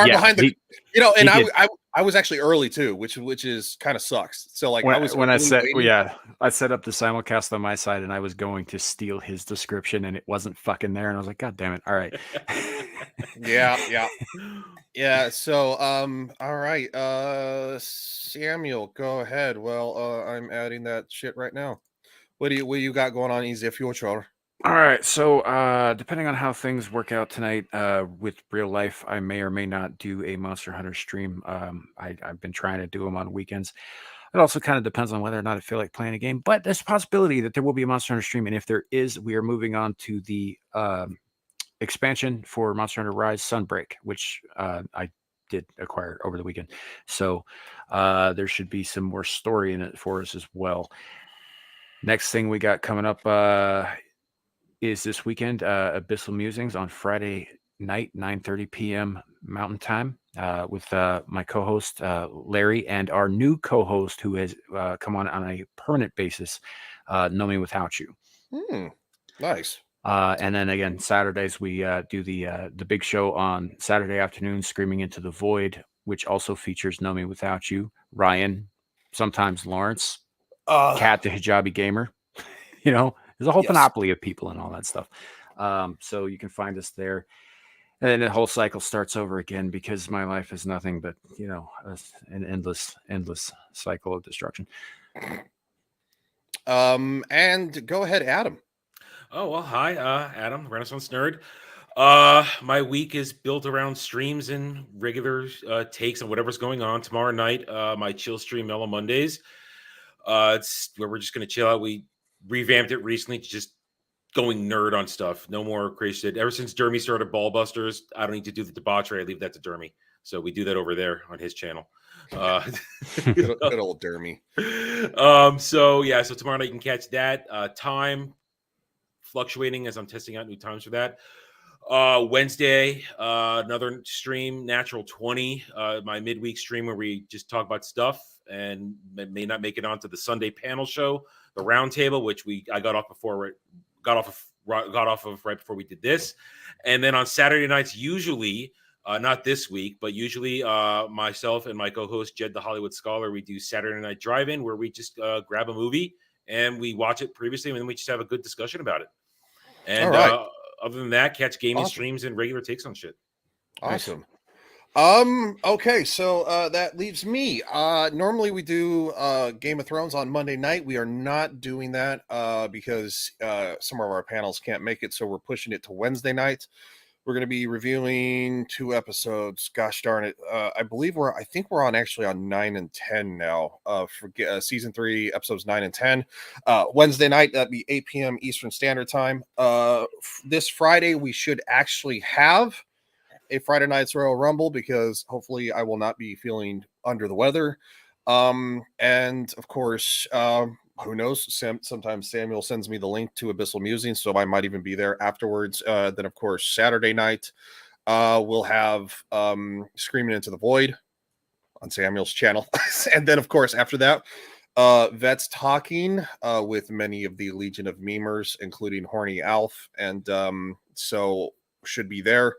Yeah, behind the, he- and he did. I was actually early too, which is kind of sucks. So like I was when I early set waiting. I set up the simulcast on my side, and I was going to steal his description, and it wasn't fucking there, and I was like, God damn it! All right. Yeah. So all right, Samuel, go ahead. Well, I'm adding that shit right now. What do you got going on, Easy Future? All right, so depending on how things work out tonight with real life, I may or may not do a Monster Hunter stream. I've been trying to do them on weekends. It also kind of depends on whether or not I feel like playing a game, but there's a possibility that there will be a Monster Hunter stream, and if there is, we are moving on to the expansion for Monster Hunter Rise Sunbreak, which I did acquire over the weekend. So there should be some more story in it for us as well. Next thing we got coming up is this weekend, Abyssal Musings on Friday night, 9:30 p.m. Mountain Time, with my co-host Larry and our new co-host who has come on a permanent basis, Know Me Without You. Nice. And then again, Saturdays we do the big show on Saturday afternoon, Screaming Into the Void, which also features Know Me Without You, Ryan, sometimes Lawrence, Kat the Hijabi Gamer. You know, there's a whole panoply of people and all that stuff. So you can find us there. And then the whole cycle starts over again because my life is nothing but, you know, an endless cycle of destruction. And go ahead, Adam. Oh, well, hi, Adam, Renaissance Nerd. My week is built around streams and regular takes on whatever's going on. Tomorrow night, my chill stream, Mellow Mondays. It's where we're just going to chill out. We revamped it recently to just going nerd on stuff. No more crazy shit. Ever since Dermy started Ballbusters, I don't need to do the debauchery. I leave that to Dermy. So we do that over there on his channel. Good old Dermy. So tomorrow night you can catch that. Time fluctuating as I'm testing out new times for that. Wednesday, another stream, Natural 20, my midweek stream where we just talk about stuff and may not make it onto the Sunday panel show, the roundtable, which I got off of right before we did this. And then on Saturday nights, usually, not this week, but usually myself and my co-host Jed the Hollywood Scholar, we do Saturday Night Drive-In where we just grab a movie and we watch it previously and then we just have a good discussion about it. And other than that, catch gaming streams and regular takes on shit. Awesome. Okay, so that leaves me. Normally we do Game of Thrones on Monday night. We are not doing that because some of our panels can't make it, so we're pushing it to Wednesday night. We're going to be reviewing 2 episodes. Gosh darn it. I think we're actually on 9 and 10 now for season 3, episodes 9 and 10. Wednesday night, that'd be 8 p.m. Eastern Standard Time. This Friday, we should actually have a Friday Night's Royal Rumble because hopefully I will not be feeling under the weather. And of course, who knows? Sometimes Samuel sends me the link to Abyssal Musings, so I might even be there afterwards. Then, of course, Saturday night, we'll have Screaming Into the Void on Samuel's channel. And then, of course, after that, Vets Talking with many of the Legion of Memers, including Horny Alf. And so should be there.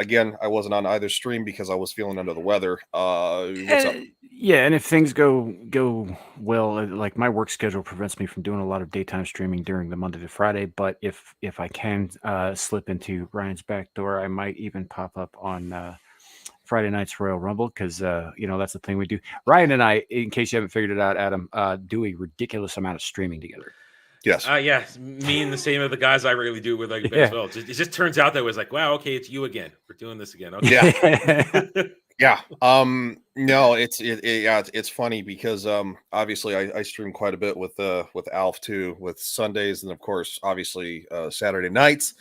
Again, I wasn't on either stream because I was feeling under the weather. What's up? Yeah, and if things go well, like my work schedule prevents me from doing a lot of daytime streaming during the Monday to Friday. But if I can slip into Ryan's back door, I might even pop up on Friday night's Royal Rumble because that's the thing we do. Ryan and I, in case you haven't figured it out, Adam, do a ridiculous amount of streaming together. Yes. Yes. Me and the same of the guys I really do with as well. It just turns out that it was like, wow, okay, it's you again. We're doing this again. Okay. Yeah. No, it's funny because obviously I stream quite a bit with Alf too, with Sundays and of course obviously Saturday nights.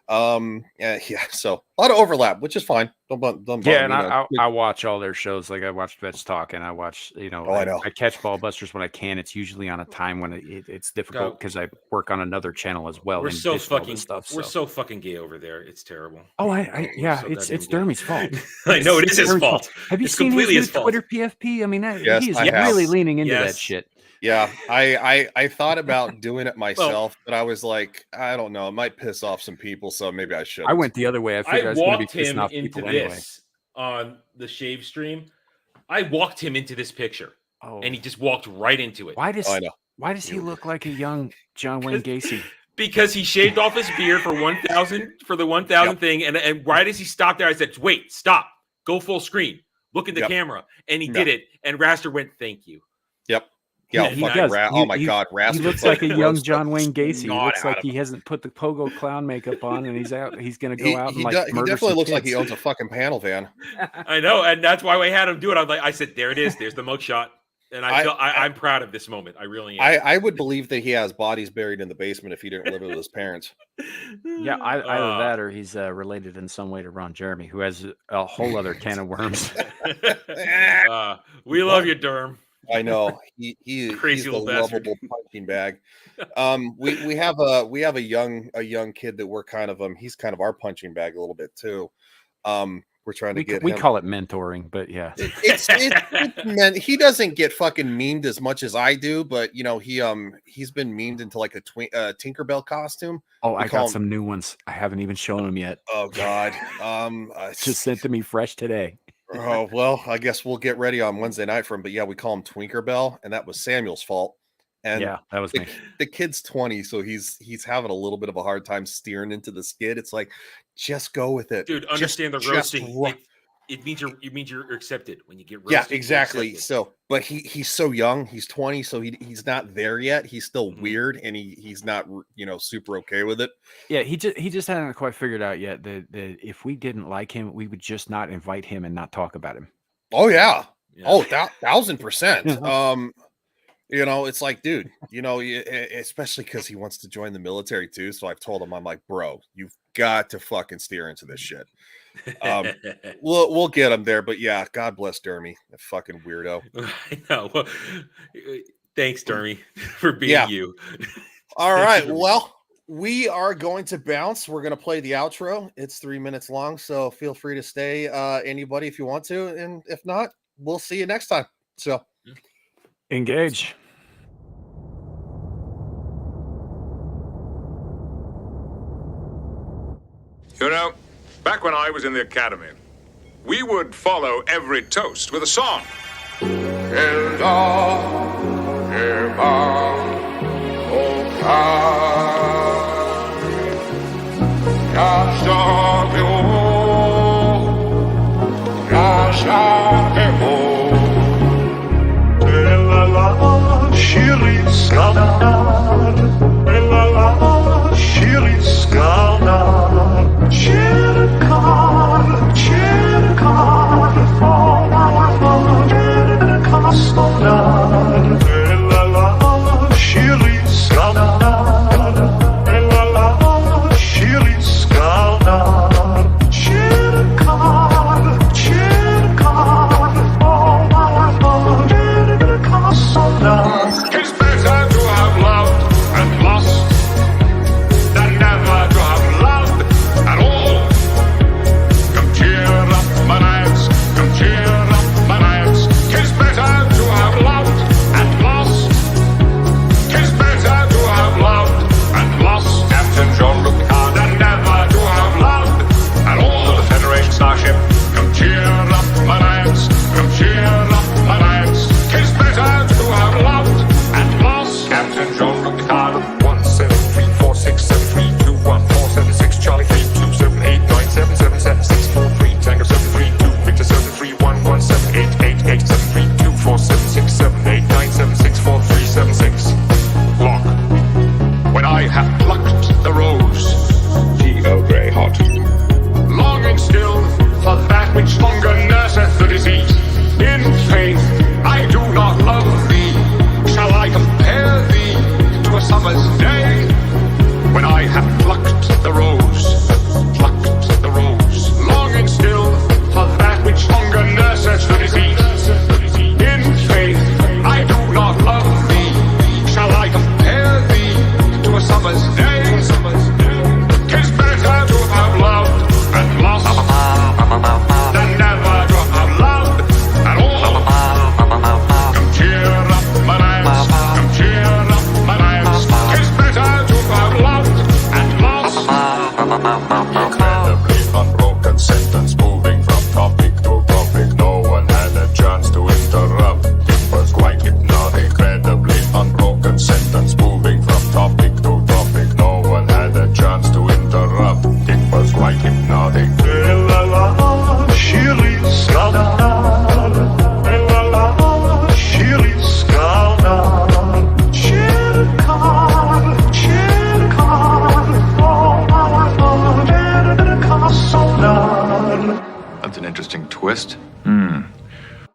So a lot of overlap, which is fine. Yeah, and I watch all their shows. Like I watch Vets Talk, and I watch, I know. I catch Ballbusters when I can. It's usually on a time when it's difficult because I work on another channel as well. We're so fucking gay over there. It's terrible. Oh, it's Dermy's fault. I know it is his fault. Have you seen his new Twitter PFP? I mean, he's really leaning into that shit. Yeah, I thought about doing it myself, but I was like, I don't know, it might piss off some people, so maybe I should. I went the other way. I figured I was going to be pissing off people anyway. On the shave stream, I walked him into this picture, and he just walked right into it. Why does he look like a young John Wayne Gacy? Because he shaved off his beard for 1,000 for the 1,000 thing, and right as he stopped there, I said, "Wait, stop, go full screen, look at the camera," and he did it, and Raster went, "Thank you." Yep. Yeah, he does. Oh my God, Raster. He looks like a young John Wayne Gacy. He looks like he hasn't put the pogo clown makeup on, and he's out. He's going to go out and like he definitely looks like he owns a fucking panel van. I know, and that's why we had him do it. I said, "There it is. There's the mugshot." And I'm proud of this moment. I really am. I would believe that he has bodies buried in the basement if he didn't live with his parents. Yeah, either that or he's related in some way to Ron Jeremy, who has a whole other can of worms. We love you, Derm. I know he's the lovable punching bag. We have a young kid that we're kind of he's kind of our punching bag a little bit too. We're trying to get. We call it mentoring, but yeah, it's meant. He doesn't get fucking memed as much as I do, but he's been memed into like a Tinkerbell costume. Oh, I got some new ones. I haven't even shown them yet. Oh God, just sent to me fresh today. Oh well, I guess we'll get ready on Wednesday night for him. But yeah, we call him Twinkerbell, and that was Samuel's fault. And yeah, that was me. The kid's 20, so he's having a little bit of a hard time steering into the skid. It's like, just go with it, dude. Understand the roasting. It means you're accepted when you get roasted. Yeah, exactly. So, but he's so young. He's 20, so he's not there yet. He's still weird, and he's not super okay with it. Yeah, he just hadn't quite figured out yet that if we didn't like him, we would just not invite him and not talk about him. Oh yeah. Oh, 1,000%. It's like, dude, especially because he wants to join the military too. So I've told him, I'm like, bro, you've got to fucking steer into this shit. We'll get him there, but yeah, God bless Dermy, a fucking weirdo. I know. Well, thanks, Dermy, for being you. All right, well, we are going to bounce. We're going to play the outro. It's 3 minutes long, so feel free to stay, anybody, if you want to, and if not, we'll see you next time. So, engage. Back when I was in the academy, we would follow every toast with a song. Shiri Skana,